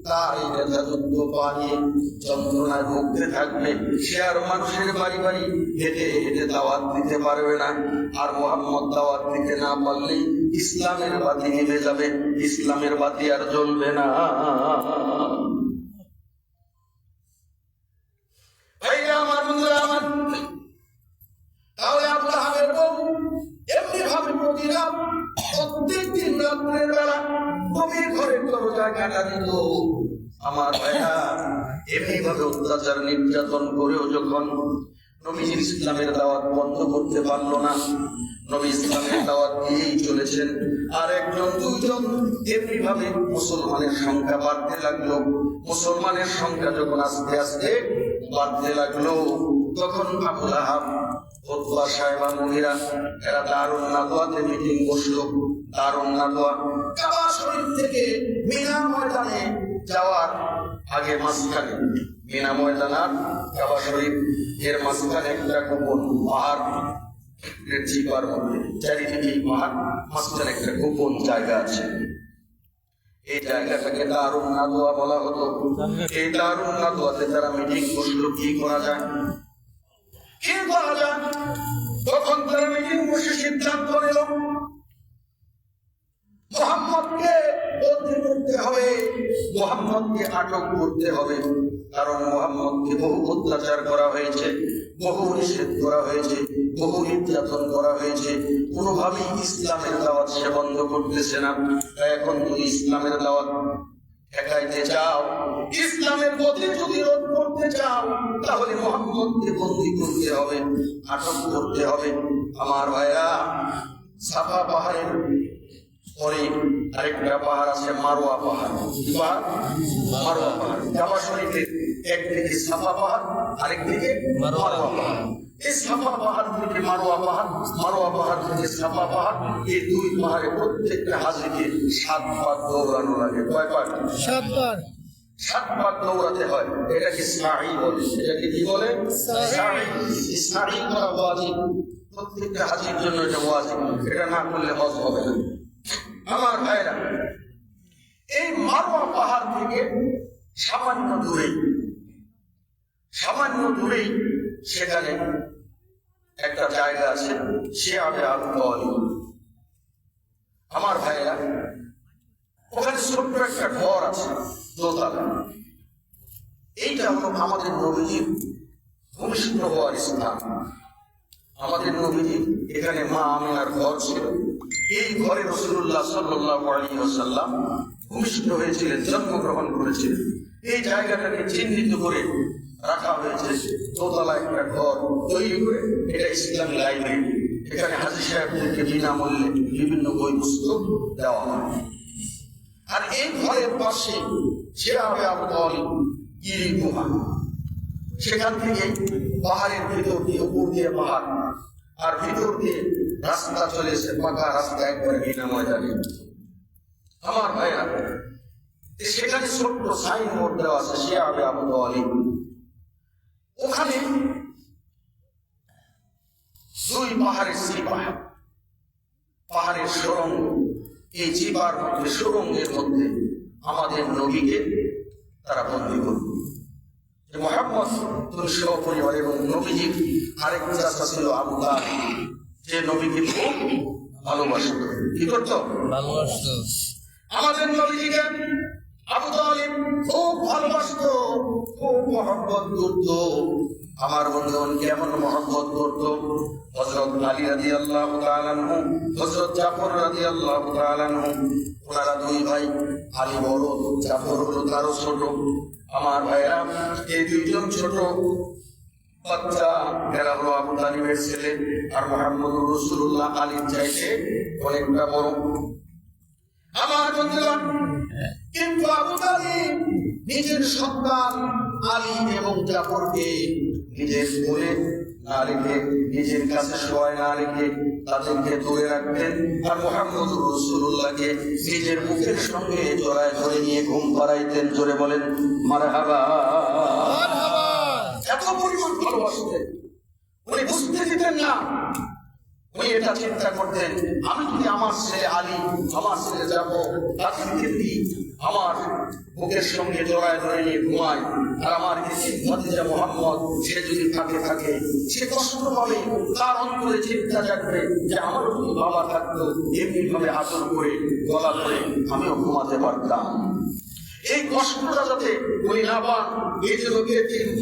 তার এই ব্যথাযুক্ত পা নিয়ে যন্ত্রণায় ভুগতে থাকবে। সে আর মানুষের বাড়ি বাড়ি হেঁটে হেঁটে দাওয়াত দিতে পারবে না। আর মুহাম্মদ দাওয়াত দিতে না পারলেই ইসলামের বাতি নিভে যাবে, ইসলামের বাতি আর জ্বলবে না। ভাইরা আমার, বন্ধুরা আমার, তাহলে আবু লাহাবের বউ নবীরা প্রত্যেকদিন রাত্রের বেলা নবীর ঘরের দরজায় কাটা দিত। আমার ভাইরা এমনি ভাবে অত্যাচার নির্যাতন করেও যখন নবীজির ইসলামের দাওয়াত বন্ধ করতে পারলো না, নবী ইসলামের দাওয়াত দিয়েই চলেছেন, আর একজন দুইজন এমনি ভাবে মুসলমানের সংখ্যা বাড়তে লাগলো। মুসলমানের সংখ্যা যখন আস্তে আস্তে বাড়তে লাগলো, তখন আবু লাহাব, উতবা, সায়বা, মুগীরা এরা দারুন নাদওয়াতে মিটিং বসলো। দারুন নাদওয়া কাবা শরীফ থেকে মিনা ময়দানে যাওয়ার আগে মাঝখানে, মিনা ময়দান আর কাবা শরীফ এর মাঝখানে একটা গোপন পাহাড়, চিপার মধ্যে চারিদিকে পাহাড়, মাঝখানে একটা গোপন জায়গা আছে। এই জায়গাটাকে দারুন নাদওয়া বলা হতো। এই দারুন নাদওয়াতে তারা মিটিং বসলো, কি করা যায়, কি করা যায়। তখন তারা মিটিং বসে সিদ্ধান্ত নিল মুহাম্মদকে বন্দী করতে হবে, মুহাম্মদকে আটক করতে হবে। কারণ মুহাম্মদকে বহু অত্যাচার করা হয়েছে, বহু নিষেধ করা হয়েছে, বহু নির্যাতন করা হয়েছে। কোনোভাবেই ইসলামের দাওয়াত সে বন্ধ করতেছে না। তাই এখন তুমি ইসলামের দাওয়াত ঠেকাইতে চাও, ইসলামের গতি যদি রোধ করতে চাও, তাহলে মুহাম্মদকে বন্দী করতে হবে, আটক করতে হবে। আমার ভাইরা, সাফা পাহাড়ের পরে আরেকটা পাহাড় আছে মারওয়া পাহাড়। মারওয়া পাহাড় কাবা শরীফের একদিকে সাফা পাহাড়, আরেকদিকে মারওয়া পাহাড়। এই সাফা পাহাড় থেকে মারওয়া পাহাড়, মারওয়া পাহাড় থেকে সাফা পাহাড়, এই দুই পাহাড়ে প্রত্যেকটা হাজিকে 7 বার দৌড়ানো লাগে। কয় বার? 7 বার। 7 বার দৌড়াতে হয়। এটাকে সাই বলে। এটাকে কি বলে? সাই। সাই করা ওয়াজিব, প্রত্যেকটা হাজির জন্য এটা ওয়াজিব। এটা না করলে হজ হবে না। আমার ভাইরা, এই মারওয়া পাহাড় থেকে সামান্য দূরেই সেখানে একটা জায়গা আছে, শিয়াবে আবু তালিব। আমার ভাইরা, ওখানে ছোট্ট একটা ঘর আছে, দোতলা। এইটা হলো আমাদের নবীজির ভূমিষ্ঠ হওয়ার স্থান। আমাদের নবীজি এখানে মা আমিনার ঘর ছিল। এই ঘরে রাসূলুল্লাহ সাল্লাল্লাহু আলাইহি ওয়াসাল্লাম ভূমিষ্ঠ হয়েছিলেন, জন্মগ্রহণ করেছিলেন। এই জায়গাটাকে চিহ্নিত করে রাখা হয়েছে দোতলা একটা ঘর তৈরি করে। এটা ইসলামী লাইব্রেরি। এখানে হাজী সাহেবদেরকে বিনামূল্যে বিভিন্ন বই পুস্তক দেওয়া হয়। আর এই ঘরের পাশে শিয়াবে আবু তালিব গিরি গুহা। সেখান থেকে পাহাড়ের ভিতর দিয়ে, উপর দিয়ে পাহাড়, আর ভিতর দিয়ে রাস্তা চলেছে, পাকা রাস্তা, একবারে বিনা ময়দানে। আমার ভাইরা, সেখানে ছোট্ট সাইনবোর্ড দেওয়া আছে, শিয়াবে আবু তালিব। ওখানে 2 পাহাড়ের চিপা, পাহাড়ের সুড়ঙ্গ। এই চিপার মধ্যে, সুড়ঙ্গের মধ্যে আমাদের নবীকে তারা বন্দী করল। মুহাম্মদ সপরিবার এবং নবীজির আরেক চাচা ছিল আবু তালিব, যে নবীকে খুব ভালোবাসত। কি করত? ভালোবাসত। আমাদের নবীজিকে আবু তালিব খুব ভালোবাসত, খুব মহব্বত করত। আমার বন্ধুগণ, কেমন মহব্বত করত? হযরত আলী রাদিয়াল্লাহু তাআলা আনহু, হযরত জাফর রাদিয়াল্লাহু তাআলা আনহু, ওনারা 2 ভাই। আলী বড়, জাফর হলো তারও ছোট। আমার ভাইরা, এই 2 জন ছোট বাচ্চা, এরা হলো আবু তালিবের ছেলে। আর মুহাম্মদুর রাসূলুল্লাহ আলীর চাইতে অনেকটা বড়। আমার বন্ধুগণ, কিন্তু আবু তালিব নিজের সন্তান আলী এবং জাফরকে নিজের কোলে না রেখে, নিজের কাছে শোয় না রেখে তাদেরকে দূরে রাখতেন। আর মুহাম্মদুর রাসূলুল্লাহকে নিজের মুখের সঙ্গে জড়ায় ধরে নিয়ে ঘুম পাড়াইতেন। জোরে বলেন মারহাবা। এত পরিমাণ ভালোবাসতেন, উনি বুঝতে দিতেন না। উনি এটা চিন্তা করতেন, আমি যদি আমার ছেলে আলী, আমার ছেলে জাফর, তাদেরকে আমার বুকের সঙ্গে জড়ায় ধরে নিয়ে ঘুমাই, আর আমার ভাতিজা মুহাম্মদ সে যদি থাকে, সে কষ্ট পাবে। তার অন্তরে চিন্তা জাগবে যে আমারও যদি বাবা থাকতো, এমনি ভাবে আদর করে, গলা ধরে আমিও ঘুমাতে পারতাম। এই কষ্টটা যাতে উনি না পান, এই জন্য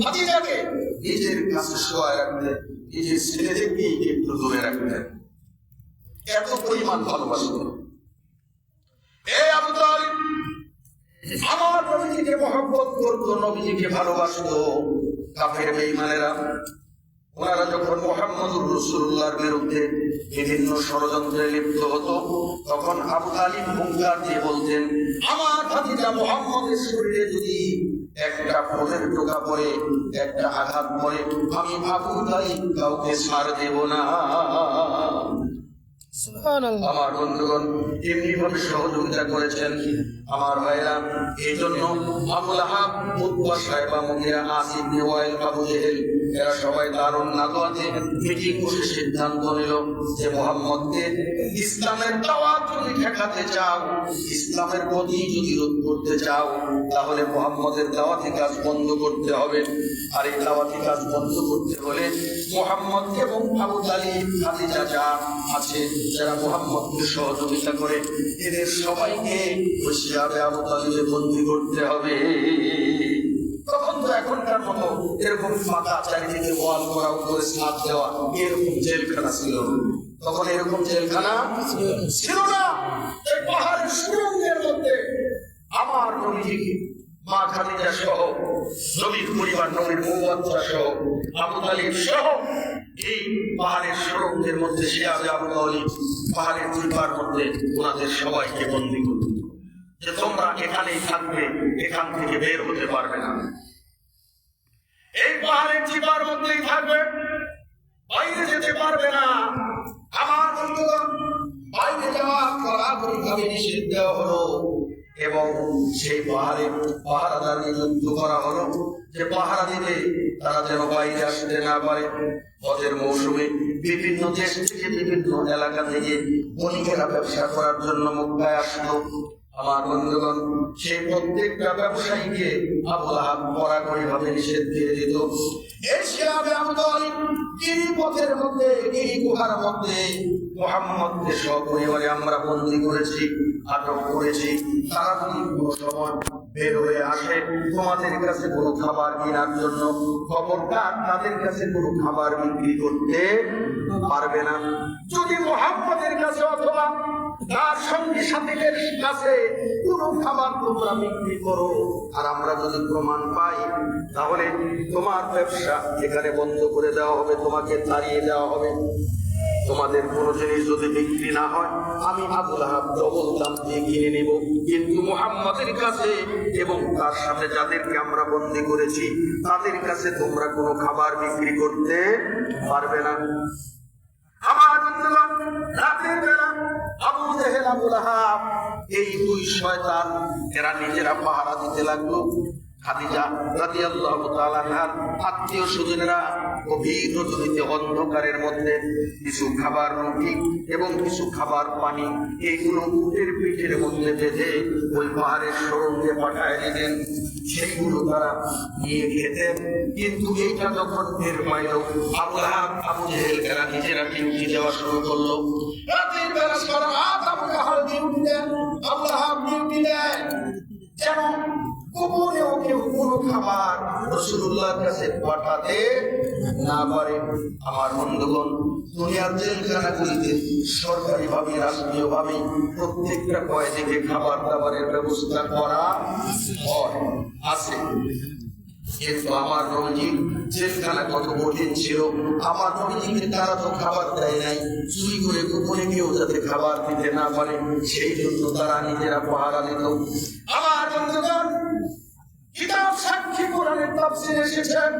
ভাতিজাকে নিজের কাছে শোয়ায় রাখতেন, নিজের ছেলেদেরকে একটু দূরে রাখতেন। এত পরিমাণ ভালোবাসত। এই আবু তালিব আমার নবীজিকে মহব্বত করতো, নবীজিকে ভালোবাসতো। কাফের বেঈমানেরা ওনারা যখন মুহাম্মদুর রাসূলুল্লাহর বিরুদ্ধে বিভিন্ন ষড়যন্ত্রে লিপ্ত হতো, তখন আবু তালিব হুঙ্কার দিয়ে বলতেন, আমার ভাতিজা মুহাম্মদের শরীরে যদি একটা ফোঁটের টোকা পড়ে, একটা আঘাত পড়ে, আমি আবু তালিব কাউকে ছাড় দেব না। আমার বন্ধুগণ এমনি ভাবে সহযোগিতা করেছেন আমার ভাইরা। এই জন্য আবু লাহাব, উতবা, সাইবা, মুগিরা, আসিফ ইবনে ওয়াইল, আবু জেহেল এরা সবাই দারুন নাদওয়াতে মিটিং করে সিদ্ধান্ত নিল যে মুহাম্মদকে ইসলামের দাওয়াত যদি ঠেকাতে চাও, ইসলামের গতি যদি রোধ করতে চাও, তাহলে মুহাম্মদের দাওয়াতি কাজ বন্ধ করতে হবে। আর এই দাওয়াতি কাজ বন্ধ করতে হলে মুহাম্মদ এবং আবু তালিব, খাদিজা যা আছে যারা মুহাম্মদকে সহযোগিতা করে, এদের সবাইকে বসিয়াবে আবু তালিবে বন্দী করতে হবে। তখন তো এখনকার মতো এরকম ফাঁকা চারিদিকে ওয়াল করা, উপরে ছাদ দেওয়া, এরকম জেলখানা ছিল। তখন এরকম জেলখানা ছিল না। এই পাহাড়ের সুড়ঙ্গের মধ্যে আমার নবীজিকে মা খাদিজা সহ, নবীর পরিবার, নবীর বউ-বাচ্চা সহ, আবু তালিব সহ এই পাহাড়ের সুড়ঙ্গের মধ্যে শিয়াবে আবু তালিব পাহাড়ের চিপার মধ্যে ওনাদের সবাইকে বন্দী করত যে তোমরা এখানেই থাকবে, এখান থেকে বের হতে পারবে না, এই পাহাড়ের চিপার মধ্যেই থাকবে, বাইরে যেতে পারবে না। আমার বন্ধুগণ, বাইরে যাওয়া কড়াকড়িভাবে নিষেধ দেওয়া হলো এবং সেই পাহাড়ে পাহারাদার নিযুক্ত করা হলো যে পাহারা দিতে তারা যেন বাইরে আসতে না পারে। হজের মৌসুমে বিভিন্ন দেশ থেকে, বিভিন্ন এলাকা থেকে বণিকেরা ব্যবসা করার জন্য মক্কায় আসলো। আমার বন্ধুগণ, সেই প্রত্যেকটা ব্যবসায়ীকে আবু লাহাব কড়াকড়িভাবে নিষেধ দিয়ে দিত। এই শিয়াবে আবু তালিব গিরিপথের মধ্যে, গিরি গুহার মধ্যে মুহাম্মদকে সপরিবারে আমরা বন্দী করেছি, আটক করেছি। তারা যদি কোনো সময় বের হয়ে আসে তোমাদের কাছে কোনো খাবার কেনার জন্য, খবরদার তাদের কাছে কোনো খাবার বিক্রি করতে পারবে না। যদি মুহাম্মদের কাছে অথবা তার সঙ্গী সাথীদের কাছে কোনো খাবার তোমরা বিক্রি করো, আর আমরা যদি প্রমাণ পাই, তাহলে তোমার ব্যবসা এখানে বন্ধ করে দেওয়া হবে, তোমাকে তাড়িয়ে দেওয়া হবে। তোমাদের কোনো জিনিস যদি বিক্রি না হয়, আমি আবু লাহাব ডবল দাম দিয়ে কিনে নেব, কিন্তু মুহাম্মদের কাছে এবং তার সাথে যাদেরকে আমরা বন্দী করেছি তাদের কাছে তোমরা কোনো খাবার বিক্রি করতে পারবে না। আমার বন্ধুগণ, রাতের বেলা আবু জেহেল, আবু লাহাব এই দুই শয়তান এরা নিজেরা পাহারা দিতে লাগলো। খাদিজা রাদিয়াল্লাহু তাআলা আনহার আত্মীয় স্বজনেরা গভীর রজনীতে অন্ধকারের মধ্যে কিছু খাবার, রুটি এবং কিছু খাবার, পানি এইগুলো উটের পিঠের মধ্যে বেঁধে ওই পাহাড়ের সুড়ঙ্গে পাঠায় দিলেন। সেইগুলো তারা নিয়ে খেতেন। কিন্তু এইটা যখন টের পাইল আবু লাহাব, আবু জেহেল এরা নিজেরা ডিউটি দেওয়া শুরু করলো। রাতের বেলা সারা রাত আবু লাহাব ডিউটি দেন, আবু লাহাব ডিউটি দেন যেন গোপনেও কেউ কোনো খাবার রাসূলুল্লাহর কাছে পাঠাতে না পারে। আমার বন্ধুগণ, দুনিয়ার জেলখানাগুলিতে সরকারি ভাবে, রাষ্ট্রীয় ভাবে প্রত্যেকটা কয়েদিকে খাবার দাবারের ব্যবস্থা করা হয়, আছে। কিন্তু আমার নবীজির জেলখানা কত কঠিন ছিল। আমার নবীজিকে তারা তো খাবার দেয় নাই, চুরি করে গোপনে কেউ যাতে খাবার দিতে না পারে সেই জন্য তারা নিজেরা পাহারা দিত। আমার বন্ধুগণ, কিতাব সাক্ষী কোরআনের তাফসীরে এসেছেন,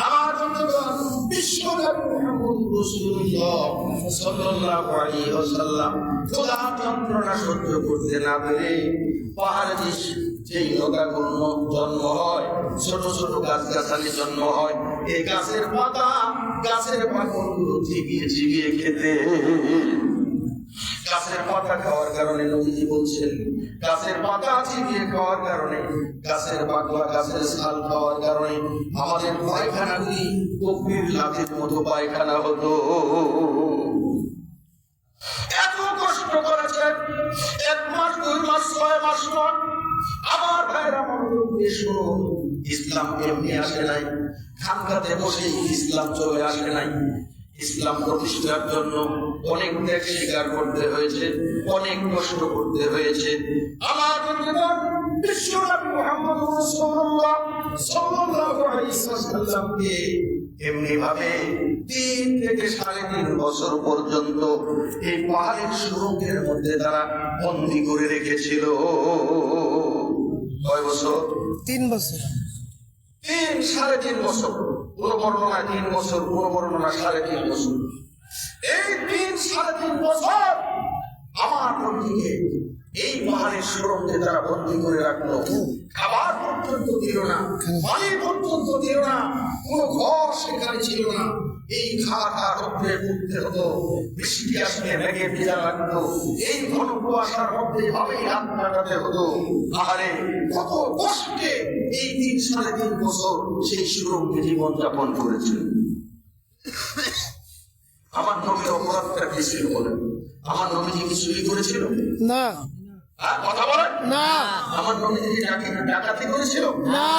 আমার বন্ধুগণ, বিশ্বনবী মুহাম্মদ রাসূলুল্লাহ সাল্লাল্লাহু আলাইহি ওয়াসাল্লাম ক্ষুধা যন্ত্রণা সহ্য করতে না পেরে পাহাড়ে যেই লতাগুলো জন্ম হয়, ছোট ছোট গাছগাছালি জন্ম হয়, এই গাছের পাতা, গাছের পাতাগুলো চিবিয়ে চিবিয়ে খেতে। গাছের পাতা খাওয়ার কারণে নবীজি বলছেন, গাছের পাতা চিবিয়ে খাওয়ার কারণে, গাছের পাকলা, গাছের ছাল খাওয়ার কারণে আমাদের পায়খানাগুলি গভীর লাঠির মতো পায়খানা হতো। এত কষ্ট করেছেন, 1 মাস, 2 মাস, 6 মাস নয়। আমার ভাইরা মনোযোগ দিয়ে শুনুন, ইসলাম এমনি আসে নাই, খানকাতে বসে ইসলাম চলে আসে নাই। ইসলাম প্রতিষ্ঠার জন্য অনেক ত্যাগ স্বীকার করতে হয়েছে, অনেক কষ্ট করতে হয়েছে। আমার বিশ্বনবী মুহাম্মদ রাসূলুল্লাহ সাল্লাল্লাহু আলাইহি ওয়াসাল্লামকে এমনি ভাবে 3 থেকে 3.5 বছর পর্যন্ত এই পাহাড়ের সুরঙ্গের মধ্যে তারা বন্দী করে রেখেছিল। কয় বছর? 3 বছর। 3-3.5 বছর। কোন বর্ণনায় 3 বছর, কোন বর্ণনায় 3.5 বছর। এই 3-3.5 বছর আমার নবীকে এই পাহাড়ের সুরঙ্গে তারা বন্দী করে রাখলো। খাবার পর্যন্ত দিল না, পানি পর্যন্ত দিল না, কোন ঘর সেখানে ছিল না। এই খাওয়া রোদ্রে উঠতে হতো, বৃষ্টি আসলে মেঘে ভিজা লাগতো, এই ঘন কুয়াশার মধ্যে ভাবেই রাত কাটাতে হতো। আহারে কত কষ্টে এই 3-3.5 বছর সেই সুরঙ্গে জীবন যাপন করেছিল। আমার নবীর অপরাধটা কি ছিল বলেন? আমার নবীজি কি চুরি করেছিল? না। কথা বলেন না। আমার নবীজি কি ডাকাতি করেছিল? না।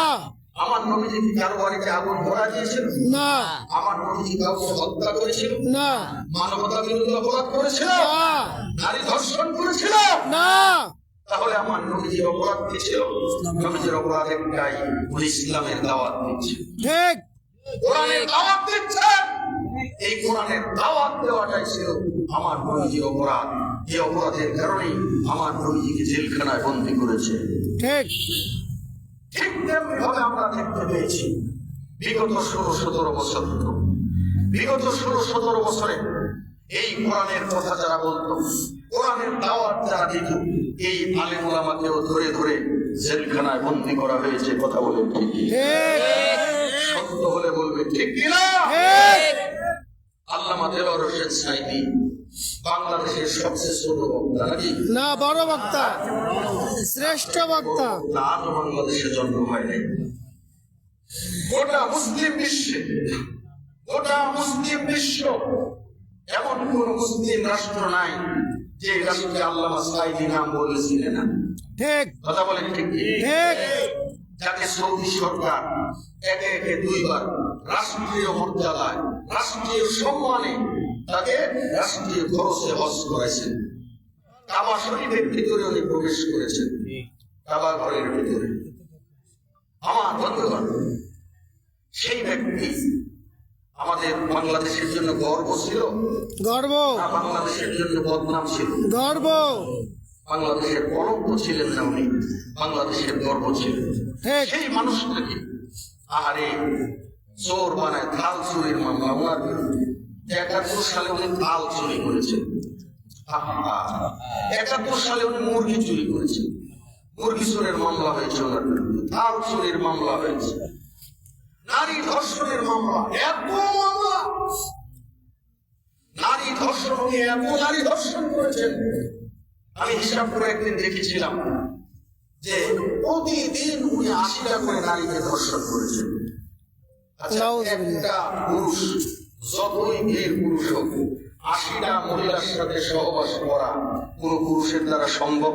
আমার নবীজি কি কারো বাড়িতে আগুন ধরা দিয়েছিল? না। আমার নবীজি কাউকে হত্যা করেছিল? না। মানবতা বিরোধী অপরাধ করেছিল? না। নারী ধর্ষণ করেছিল? না। তাহলে আমার নবীজির অপরাধ কি ছিল? নবীজির অপরাধ একটাই, উনি ইসলামের দাওয়াত দিচ্ছেন, ঠিক। কোরআনের দাওয়াত দিচ্ছেন। এই কোরআনের দাওয়াত দেওয়াটাই ছিল আমার নবীজির অপরাধ। এই অপরাধের কারণে আমার নবীজিকে জেলখানায় বন্দী করেছে। ঠিক। ঠিক তেমনি ভাবে আমরা দেখতে পেয়েছি বিগত 16-17 বছর, বিগত 16-17 বছরে এই কোরআনের কথা যারা বলতো, কোরআনের দাওয়াত যারা দিত, এই আলেম ওলামাকেও ধরে ধরে জেলখানায় বন্দী করা হয়েছে। কথা বলে ঠিক? সত্য হলে বলবে ঠিক কিনা? আল্লামা দেলোয়ার হোসেন সাঈদী বাংলাদেশের সবচেয়ে ছোট বক্তা নাকি? না, বড় বক্তা, শ্রেষ্ঠ বক্তা। না, আজও বাংলাদেশে জন্ম হয় নাই। গোটা মুসলিম বিশ্বে, গোটা মুসলিম বিশ্ব এমন কোন মুসলিম রাষ্ট্র নাই যে রাষ্ট্রে আল্লামা সাঈদী নাম বলেছিলেন না। ঠিক। কথা বলেন ঠিক? ঠিক। যাকে সৌদি সরকার একে একে 2 বার রাষ্ট্রীয় মর্যাদায়, রাষ্ট্রীয় সম্মানে তাকে রাষ্ট্রীয় খরচে হজ করেছেন। কাবা শরীফের ভিতরে উনি প্রবেশ করেছেন, কাবা ঘরের ভিতরে। আমার বন্ধুগণ, সেই ব্যক্তি আমাদের বাংলাদেশের জন্য গর্ব ছিল, গর্ব। না বাংলাদেশের জন্য বদনাম ছিল? গর্ব। বাংলাদেশের কলঙ্ক ছিলেন না উনি, বাংলাদেশের গর্ব ছিল। সেই মানুষটাকে আহারে চোর বানায়, থাল চুরির মামলা ওনার বিরুদ্ধে। 71 সালে উনি থাল চুরি করেছেন। 71 সালে উনি মুরগি চুরি করেছেন, মুরগি চোরের মামলা হয়েছে ওনার বিরুদ্ধে, থাল চুরির মামলা হয়েছে, নারী ধর্ষণের মামলা, এত মামলা, নারী ধর্ষণ, উনি এত নারী ধর্ষণ করেছেন। আমি হিসাব করে একদিন দেখেছিলাম যে প্রতিদিন উনি 80টা করে নারীকে ধর্ষণ করেছেন। আচ্ছা, একটা পুরুষ যতই বীর পুরুষ হোক, 80টা মহিলার সাথে সহবাস করা কোন পুরুষের দ্বারা সম্ভব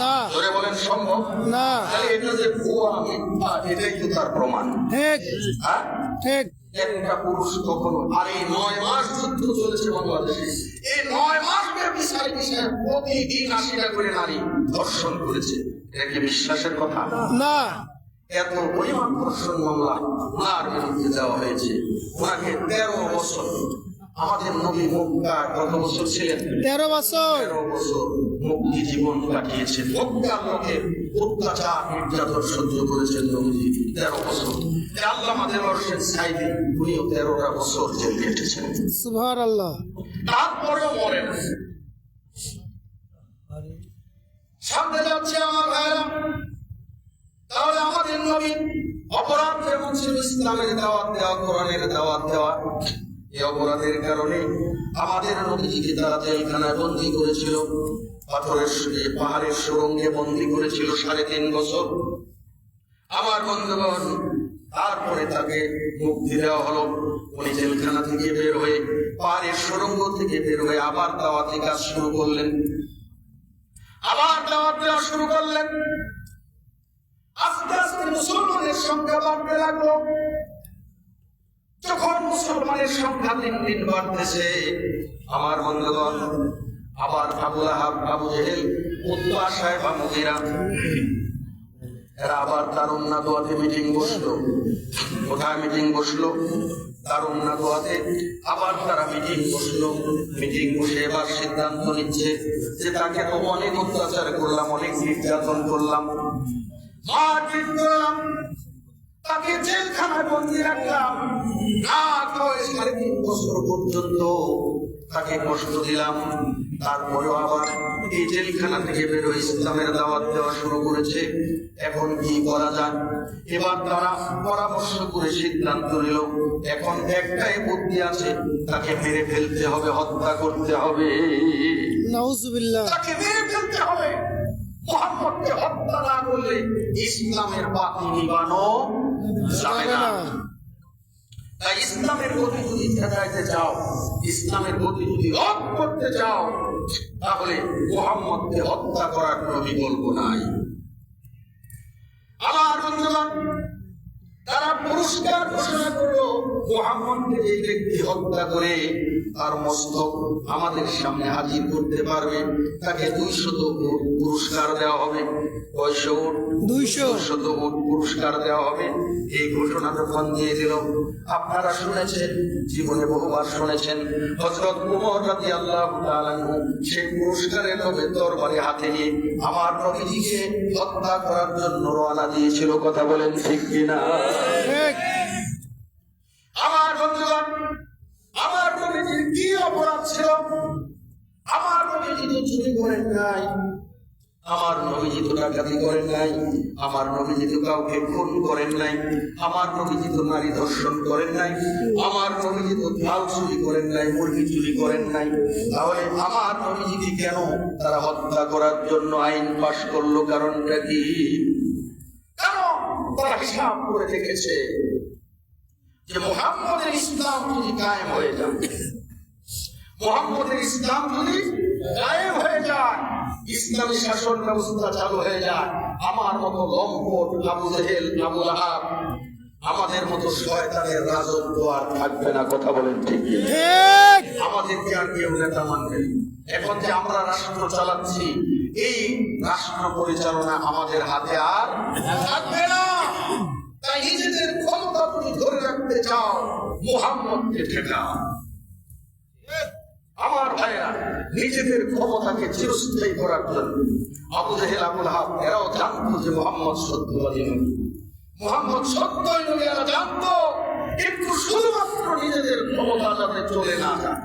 না। ধরে বলেন সম্ভব না। তাহলে এটা যে ভুয়া মিথ্যা, এটাই তো তার প্রমাণ। ঠিক। হ্যাঁ, ঠিক। একটা পুরুষ কখনো, আর এই 9 মাস যুদ্ধ চলেছে বাংলাদেশে, এই 9 মাস ব্যাপী প্রতিদিন 80টা করে নারী ধর্ষণ করেছে। এটা কি বিশ্বাসের কথা? না। এত পরিমাণ ধর্ষণ মামলা ওনার বিরুদ্ধে দেওয়া হয়েছে। ওনাকে 13 বছর, আমাদের নবী মক্কায় কত বছর ছিলেন? 13 বছর। 13 বছর মুক্তি জীবন কাটিয়েছেন। মক্কার লোকের অত্যাচার নির্যাতন সহ্য করেছেন নবীজি 13 বছর। আল্লামা দেলোয়ার হোসেন সাঈদী উনিও 13টা বছর জেল কেটেছেন। সুবহানাল্লাহ। তারপরেও মরে না। সামনে যাচ্ছে আমার ভাইরা। তাহলে আমাদের নবী অপরাধ যেমন ছিল ইসলামের দাওয়াত দেওয়া, কোরআনের দাওয়াত দেওয়া, এই অপরাধের কারণে আমাদের নবীজিকে তারা জেলখানায় বন্দী করেছিল, পাহাড়ের সুরঙ্গে বন্দী করেছিল 3.5 বছর। আমার বন্ধুগণ, তারপরে তাকে মুক্তি দেওয়া হলো। উনি জেলখানা থেকে বের হয়ে, পাহাড়ের সুরঙ্গ থেকে বের হয়ে আবার দাওয়াতি কাজ শুরু করলেন, আবার দাওয়াত দেওয়া শুরু করলেন। আস্তে আস্তে মুসলমানের সংখ্যা বাড়তে লাগলো। যখন মুসলমানের সংখ্যা দিন দিন বাড়তেছে, আমার বন্ধুগণ, আবার আবু লাহাব, আবু জেহেল, উতবা, সাইবা, মুগীরা এরা আবার দারুন নাদওয়াতে মিটিং বসলো। কোথায় মিটিং বসলো? দারুন নাদওয়াতে আবার তারা মিটিং বসলো। মিটিং বসে এবার সিদ্ধান্ত নিচ্ছে যে তাকে তো অনেক অত্যাচার করলাম, অনেক নির্যাতন করলাম, মারপিট করলাম, তাকে জেলখানায় বন্দি রাখলাম, রাত হয় 3.5 বছর পর্যন্ত তাকে কষ্ট দিলাম। তারপরেও আবার এই জেলখানা থেকে বেরো ইসলামের দাওয়াত দেওয়া শুরু করেছে। এখন কি করা যায়? এবার তারা পরামর্শ করে সিদ্ধান্ত নিল, এখন একটাই বুদ্ধি আছে, তাকে মেরে ফেলতে হবে, হত্যা করতে হবে, নাউজুবিল্লাহ। তাকে মেরে ফেলতে হবে। মুহাম্মদকে হত্যা না করলে ইসলামের বাতি নিবানো যাবে না। তাই ইসলামের গতি যদি ঠেকাইতে চাও, ইসলামের গতি যদি রদ করতে চাও, তাহলে মুহাম্মদকে হত্যা করার কোনো বিকল্প নাই। আমার বন্ধুগণ, তারা পুরস্কার ঘোষণা করলো, মুহাম্মদকে যে ব্যক্তি হত্যা করে তার মস্তক আমাদের সামনে হাজির করতে পারবে তাকে 200 উট পুরস্কার দেওয়া হবে। 200 উট পুরস্কার দেওয়া হবে। এই ঘোষণা যখন দিয়ে দিল, আপনারা শুনেছেন, জীবনে বহুবার শুনেছেন, হযরত ওমর রাদিয়াল্লাহু তাআলা সেই পুরস্কারের লোভে তরবারি হাতে নিয়ে আমার নবীজিকে হত্যা করার জন্য রওনা দিয়েছিল। কথা বলেন ঠিক কিনা? আমার বন্ধুগণ, আমার নবীজির কি অপরাধ ছিল? আমার নবীজি তো চুরি করেন নাই, আমার নবীজি তো ডাকাতি করেন নাই, আমার নবীজি তো কাউকে খুন করেন নাই, আমার নবীজি তো নারী ধর্ষণ করেন নাই, আমার নবীজি তো ধাল চুরি করেন নাই, মুরগি চুরি করেন নাই। তাহলে আমার নবীজিকে কেন তারা হত্যা করার জন্য আইন পাশ করলো? কারণটা কি? কেন? তারা হিসাব করে দেখেছে যে মুহাম্মদের ইসলাম যদি কায়েম হয়ে যায়, মুহাম্মদের ইসলাম যদি কায়েম হয়ে যায়, ইসলামী শাসন ব্যবস্থা চালু হয়ে যায়, আমার মতো লম্পট আবু জেহেল, আবু লাহাব, আমাদের মতো শয়তানের রাজত্ব আর থাকবে না। কথা বলেন ঠিক কি? আমাদেরকে আর কেউ নেতা মানবে। এখন যে আমরা রাষ্ট্র চালাচ্ছি, এই রাষ্ট্র পরিচালনা আমাদের হাতে আর থাকবে না। তাই নিজেদের ক্ষমতা তুমি ধরে রাখতে চাও, মুহাম্মদকে ঠেকাও। আমার ভাইরা, নিজেদের ক্ষমতাকে চিরস্থায়ী করার জন্য আবু জেহেল, আবু লাহাব এরাও জানতো যে মুহাম্মদ সত্যবাদী নবী, মুহাম্মদ সত্যই নবী, এরা জানতো। কিন্তু শুধুমাত্র নিজেদের ক্ষমতা যাতে চলে না যায়,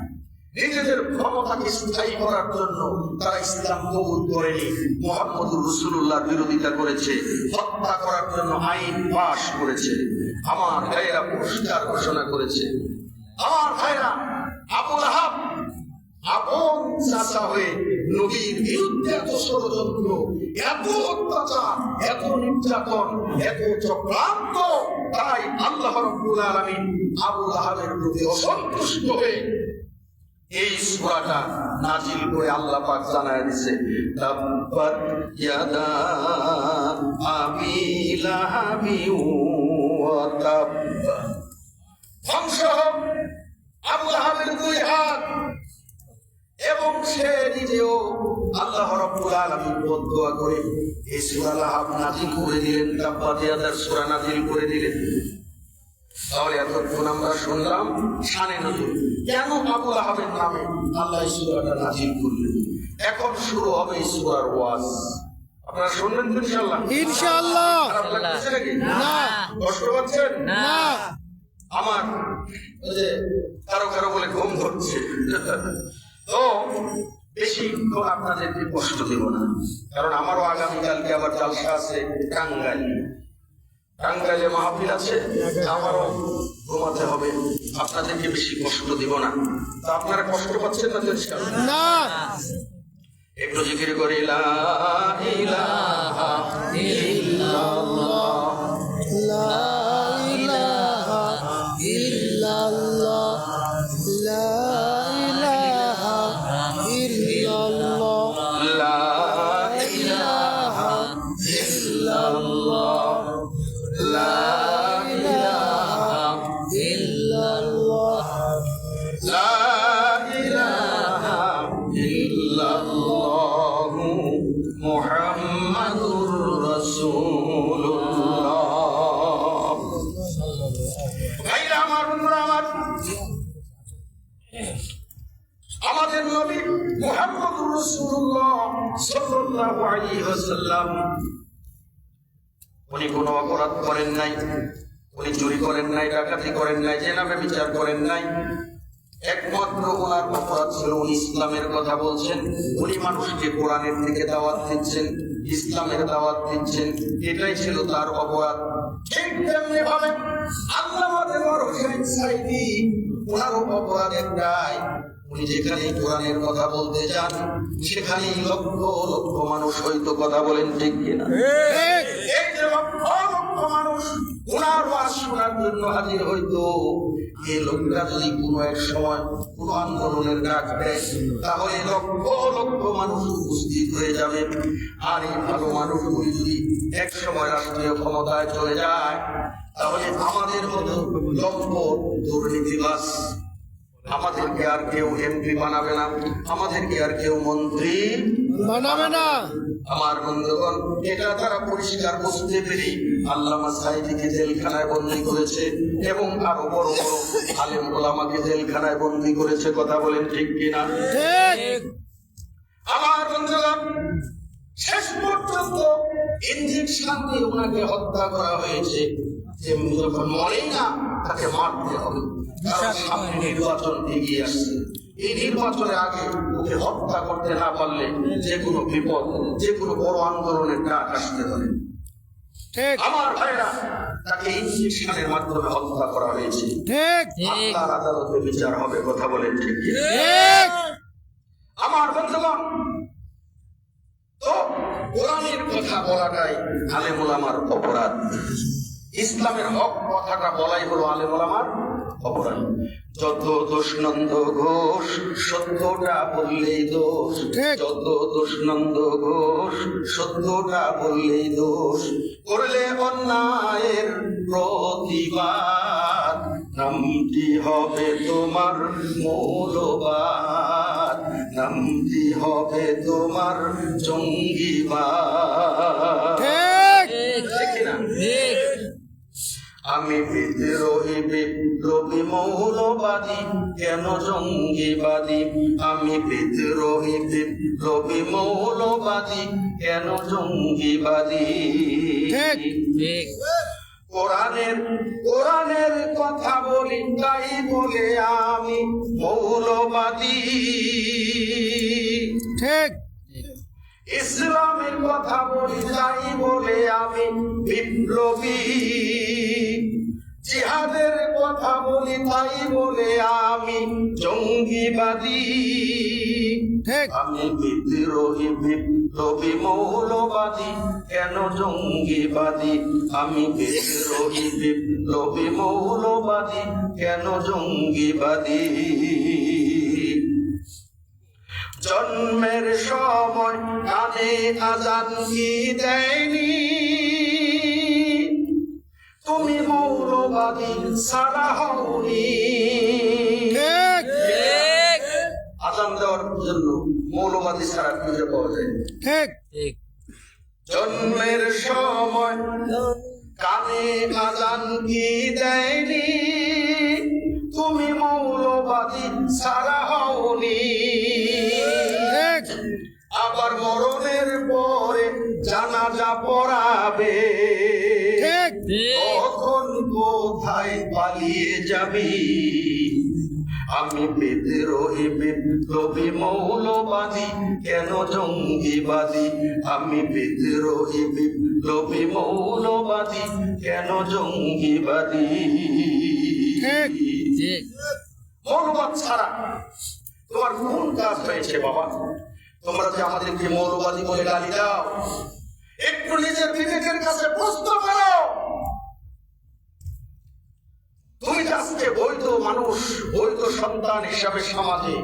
নিজেদের ক্ষমতাকে স্থায়ী করার জন্য তারা ইসলাম কবুল করেনি, মুহাম্মদুর রাসূলুল্লাহর বিরোধিতা করেছে, হত্যা করার জন্য আইন পাশ করেছে। আমার ভাইয়েরা পুরস্কার ঘোষণা করেছে। আমার ভাইয়েরা, আবু লাহাব আপন চাচা হয়ে নবীর বিরুদ্ধে এত ষড়যন্ত্র, এত অত্যাচার, এত নির্যাতন, এত চক্রান্ত, তাই আল্লাহ রাব্বুল আলামিন আবু লাহাবের প্রতি অসন্তুষ্ট হয়ে এই সূরাটা নাজিল করে আল্লাহ পাক জানায় দিয়েছে, তাব্বাত ইয়াদা আবি লাহাবি ওয়া তাব। ধ্বংস হোক আবু লাহাবের 2 হাত, এবং সে নিজেও। আল্লাহ রাব্বুল আলামিন বদদুয়া করে এই সূরা লাহাব নাজিল করে দিলেন, তাব্বাত ইয়াদার সূরা নাজিল করে দিলেন। তাহলে এতক্ষণ আমরা শুনলাম শানে নজুল, কেন আবু লাহাবের নামে আল্লাহ এই সূরাটা নাজিল করলেন। এখন শুরু হবে এই সূরার ওয়াজ। আপনারা শুনবেন তো ইনশাআল্লাহ? ইনশাআল্লাহ। খারাপ লাগছে নাকি? না। কষ্ট পাচ্ছেন? না। আমার ওই যে কারো কারো বলে ঘুম ধরছে, তো বেশিক্ষণ আপনাদেরকে কষ্ট দেব না, কারণ আমারও আগামীকালকে আবার জালসা আছে টাঙ্গাইলে মাহফিল আছে, আমারও ঘুমাতে হবে। আপনাদেরকে বেশি কষ্ট দিব না। তা আপনারা কষ্ট পাচ্ছেন না? না। একটু জিকির করি, লা ইলাহা ইল্লাল্লাহ, লা ইলাহা ইল্লাল্লাহ, লা ইলাহা ইল্লাল্লাহ, লা ইলাহা ইল্লাল্লাহ, লা ইলাহা ইল্লাল্লাহ। ইল্লাল্লাহু মুহাম্মাদুর রাসূলুল্লাহ। ভাইরা আমার, বন্ধুরা আমার, আমাদের নবী মুহাম্মদুর রাসূলুল্লাহ সাল্লাল্লাহু আলাইহি ওয়াসাল্লাম উনি কোনো অপরাধ করেন নাই, উনি চুরি করেন নাই, ডাকাতি করেন নাই, জেনা ব্যভিচার করেন নাই। একমাত্র ওনার অপরাধ ছিল উনি ইসলামের কথা বলছেন, উনি মানুষকে কোরআনের দিকে দাওয়াত দিচ্ছেন, ইসলামের দাওয়াত দিচ্ছেন, এটাই ছিল তার অপরাধ। ঠিক তেমনি ভাবে আল্লামা দেওয়ার হোসেন সাইদি, ওনারও অপরাধ একটাই, উনি যেখানে কোরআনের কথা বলতে যান সেখানেই লক্ষ লক্ষ মানুষ হয়তো কথা বলেন, ঠিক কিনা? এই যে লক্ষ লক্ষ মানুষ ওনার ওয়াজ শোনার জন্য হাজির হইতো, এই লোকটা যদি কোনো এক সময় কোন আন্দোলনের ডাক দেয় তাহলে লক্ষ লক্ষ মানুষ উপস্থিত হয়ে যাবে। আর এই ভালো মানুষগুলি যদি এক সময় রাষ্ট্রীয় ক্ষমতায় চলে যায় তাহলে আমাদের মতো লক্ষ দুর্নীতিবাজ, আমাদেরকে আর কেউ এমপি বানাবে না, আমাদেরকে আর কেউ মন্ত্রী বানাবে না। আমার বন্ধুগণ, এটা তারা পরিষ্কার বুঝতে পেরে আল্লামা সাইদিকে জেলখানায় বন্দী করেছে এবং আরো বড় বড় আলেম ওলামাকে জেলখানায় বন্দী করেছে। কথা বলেন ঠিক কিনা? আমার বন্ধুগণ, শেষ পর্যন্ত ইঞ্জেকশন দিয়ে ওনাকে হত্যা করা হয়েছে, যে যখন মরেই না তাকে মারতে হবে, কারণ সামনে নির্বাচন এগিয়ে আসছে। এই নির্বাচনের আগে ওকে হত্যা করতে না পারলে যে কোনো বিপদ, যে কোনো বড় আন্দোলনের ডাক আসতে পারে। আমার ভাইরা, তাকে ইঞ্জেকশনের মাধ্যমে হত্যা করা হয়েছে। আল্লাহর আদালতে বিচার হবে। কথা বলেন ঠিক কিনা? আমার বন্ধুগণ, তো কোরআনের কথা বলাটাই আলেম ওলামার অপরাধ, ইসলামের হক কথাটা বলাই হলো আলেম ওলামার অপরাধ। যত দোষ নন্দ ঘোষ সত্যটা বললেই দোষ, যত দোষ নন্দ ঘোষ সত্যটা বললেই দোষ, করলে অন্যায়ের প্রতিবাদ নামটি হবে তোমার মৌলবাদ, নামটি হবে তোমার জঙ্গিবাদ। ঠিক না? আমি বিদ্রোহী বিপ্লবী মৌলবাদী, কেন জঙ্গিবাদী? আমি বিদ্রোহী বিপ্লবী মৌলবাদী, কেন জঙ্গিবাদী? কোরআনের কথা বলি তাই বলে আমি মৌলবাদী, ঠিক। ইসলামের কথা বলি তাই বলে আমি বিপ্লবী, জিহাদের কথা বলি তাই বলে আমি জঙ্গিবাদী। আমি বিদ্রোহী বিপ্লবী মৌলবাদী, কেন জঙ্গিবাদী? আমি বিদ্রোহী বিপ্লবী মৌলবাদী, কেন জঙ্গিবাদী? জন্মের সময় কানে আজান কি দেয়নি, তুমি মৌলবাদী সারা হওনি। আজান দেওয়ার জন্য মৌলবাদী ছাড়া খুঁজে পাওয়া যায়। ঠিক। জন্মের সময় কানে আজান কি দেয়নি, তুমি মৌলবাদী ছাড়া হওনি। আবার মরণের পরে জানাজা পড়াবে, তখন কোথায় পালিয়ে যাবি? আমি বিদ্রোহী বিপ্লবী মৌলবাদী, কেন জঙ্গিবাদী? আমি বিদ্রোহী বিপ্লবী মৌলবাদী, কেন জঙ্গিবাদী? মৌলবাদ ছাড়া তোমার কোন কাজ হয়েছে বাবা? তোমরা যে আমাদেরকে মৌলবাদী বলে গালি দাও, একটু নিজের বিবেকের কাছে প্রশ্ন করো। তুমি আজকে বৈধ মানুষ, বৈধ সন্তান হিসাবে সমাজে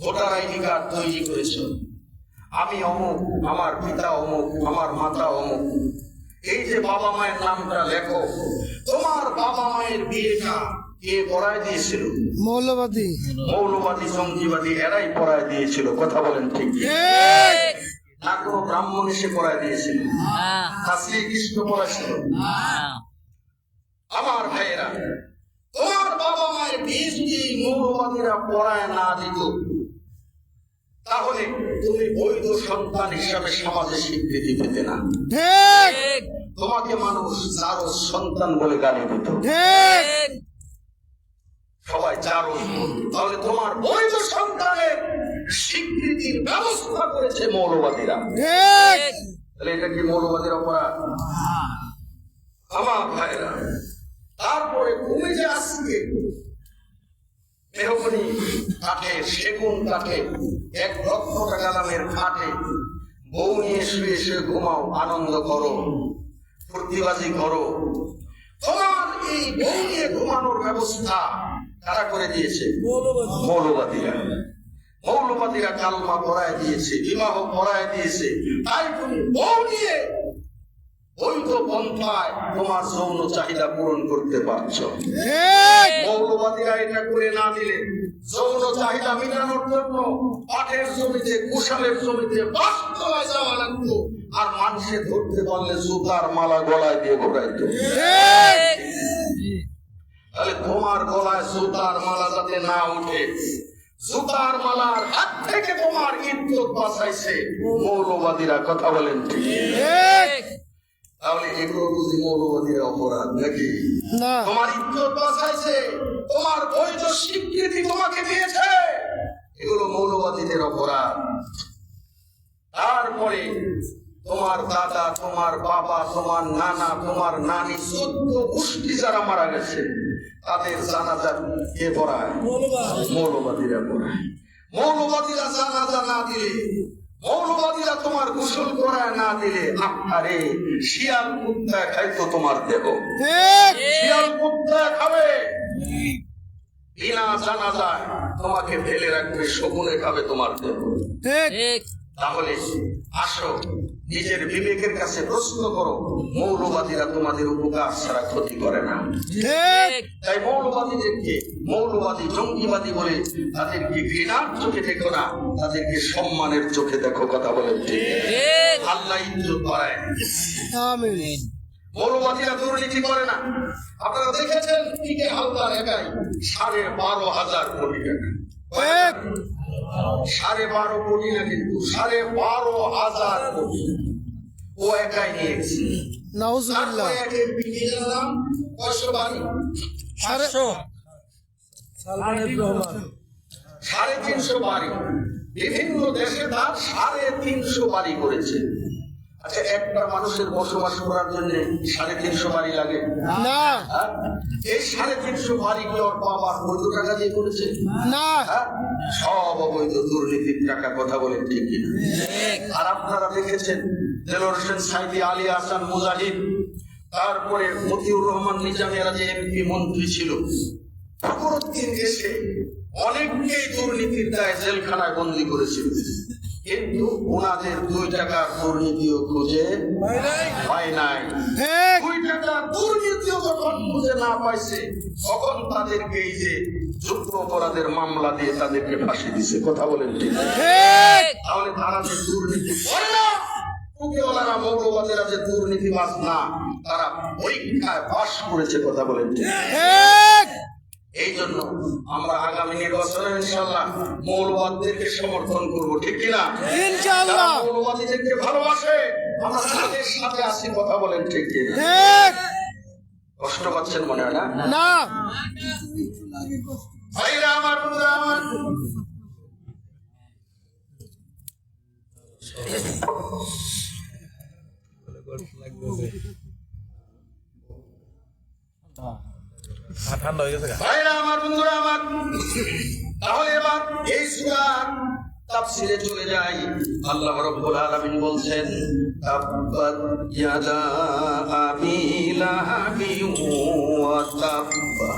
ভোটার আইডি কার্ড তৈরি করেছ, আমি অমুক, আমার পিতা অমুক, আমার মাতা অমুক, এই যে বাবা মায়ের নামটা লেখো, তোমার বাবা মায়ের বিয়েটা কে পড়ায় দিয়েছিল? মৌলবাদী। মৌলবাদী, জঙ্গিবাদী এরাই পড়ায় দিয়েছিল। কথা বলেন ঠিক? ঠিক। না কোনো ব্রাহ্মণ এসে পড়ায় দিয়েছিল, না শ্রীকৃষ্ণ পড়াইছিল। আমার ভাইয়েরা, তোমার বাবা মায়ের বীজ যদি মৌলবাদীরা পড়ায় না দিত, তাহলে তুমি বৈধ সন্তান হিসাবে সমাজে স্বীকৃতি পেতে না। ঠিক। তোমাকে মানুষ চারো সন্তান বলে গালি দিত। ঠিক। সবাই চারো। তাহলে তোমার বৈধ সন্তানের স্বীকৃতির ব্যবস্থা করেছে মৌলবাদীরা। ঠিক। তাহলে এটা কি মৌলবাদীর অপরাধ? আমার ভাইরা, তারপরে তুমি যে আজকে মেহগনি কাঠে, সেগুন কাঠে, 1 লক্ষ টাকা দামের খাটে বউ নিয়ে শুয়ে শুয়ে ঘুমাও, আনন্দ করো, ফুর্তিবাজি করো, তোমার এই বউ নিয়ে ঘুমানোর ব্যবস্থা কারা করে দিয়েছে? মৌলবাদীরা। মৌলবাদীরা কালমা পড়ায় দিয়েছে, বিবাহ পড়ায় দিয়েছে। তাই তুমি বউ নিয়ে বৈধ পন্থায় তোমার যৌন চাহিদা পূরণ করতে পারছো। ঠিক। মৌলবাদীরা এটা করে না দিলে যৌন চাহিদা মেটানোর জন্য পাটের জমিতে, কুশালের জমিতে বাসতলায় যাওয়া লাগতো, আর মানুষে ধরতে পারলে জুতার মালা গলায় দিয়ে ঘোরাইতো। ঠিক। তাহলে তোমার গলায় জুতার মালা যাতে না উঠে, জুতার মালার হাত থেকে তোমার ইজ্জত বাঁচাইছে মৌলবাদীরা। কথা বলেন ঠিক? ঠিক। তাহলে এগুলো বুঝি মৌলবাদীর অপরাধ নাকি? না। তোমার ইজ্জত বাঁচাইছে, তোমার বৈধ স্বীকৃতি তোমাকে দিয়েছে, এগুলো মৌলবাদীদের অপরাধ। তারপরে তোমার দাদা, তোমার বাবা, তোমার নানা, তোমার নানি, 14 গোষ্ঠী যারা মারা গেছে, তাদের জানাজা কে পড়ায়? মৌলবাদীরা পড়ায়। মৌলবাদীরা জানাজা না দিলে, মৌলবাদীরা তোমার গোসল করায় না দিলে, আরে শিয়াল কুত্তা খাইতো তোমার দেহ। ঠিক। শিয়াল কুত্তা খাবে, বিনা জানাজায় তোমাকে ফেলে রাখবে, শকুনে খাবে তোমার দেহ। ঠিক। তাহলে আসো, নিজের বিবেকের কাছে প্রশ্ন করো, মৌলবাদীরা তোমাদের উপকার ছাড়া ক্ষতি করে না। ঠিক। তাই মৌলবাদীদেরকে মৌলবাদী, জঙ্গিবাদী বলে তাদেরকে ঘৃণার চোখে দেখো না, তাদেরকে সম্মানের চোখে দেখো। কথা বলেন ঠিক? আল্লাহ ইজ্জত বাড়ায়। আমিন। মৌলবাদীরা দুর্নীতি করে না। আপনারা দেখেছেন টিকে হালদার একাই 12,500 কোটি টাকা। ঠিক। 12.5 কোটি না, কিন্তু 12,500 কোটি ও একাই নিয়েছে। নাউজুবিল্লাহ। তারপরে একের বিঘির দাম 500 বাড়ি, 350 বাড়ি। বিভিন্ন দেশে তার 350 বাড়ি করেছে। আচ্ছা, একটা মানুষের বসবাস করার জন্য 350 বাড়ি লাগে না। হ্যাঁ? এই 350 বাড়ি কি ওর বাবার বৈধ টাকা দিয়ে করেছে? না। হ্যাঁ? সব অবৈধ দুর্নীতির টাকা। কথা বলেন ঠিক কিনা? আর আপনারা দেখেছেন দেলোয়ার হোসেন সাইদি, আলী আহসান মুজাহিদ, তারপরে মতিউর রহমান নিজামী, এরা যে এমপি মন্ত্রী ছিল, ফখরুদ্দিন এসে অনেককেই দুর্নীতির দায়ে জেলখানায় বন্দী করেছিল, কিন্তু ওনাদের 2 টাকার দুর্নীতিও খুঁজে পায় নাই। ঠিক। 2 টাকার দুর্নীতিও যখন খুঁজে না পাইছে, তখন তাদেরকে এই যে যুদ্ধ অপরাধের মামলা দিয়ে তাদেরকে ফাঁসি দিছে। কথা বলেন ঠিক? ঠিক। তাহলে তারা যে দুর্নীতি করে না, টুপিওয়ালারা, মৌলবাদীরা যে দুর্নীতিবাজ না, তারা পরীক্ষায় পাশ করেছে। কথা বলেন ঠিক? ঠিক। এই জন্য আমরা আগামী নির্বাচনে ইনশাআল্লাহ মৌলবাদীদেরকে সমর্থন করব, ঠিক কিনা? ইনশাআল্লাহ। যারা মৌলবাদীদেরকে ভালোবাসে, আমরা তাদের সাথে আছি। কথা বলেন ঠিক কিনা? ঠিক। কষ্ট পাচ্ছেন মনে হয় না? না। ভাইরা আমার, বন্ধুরা আমার, ভাইরা আমার, বন্ধুরা আমার, তাহলে এবার এই সূরার তাফসীরে চলে যাই। আল্লাহ রাব্বুল আলামিন বলছেন, তাব্বাত ইয়াদা আবি লাহাবি ওয়া তাব্বা।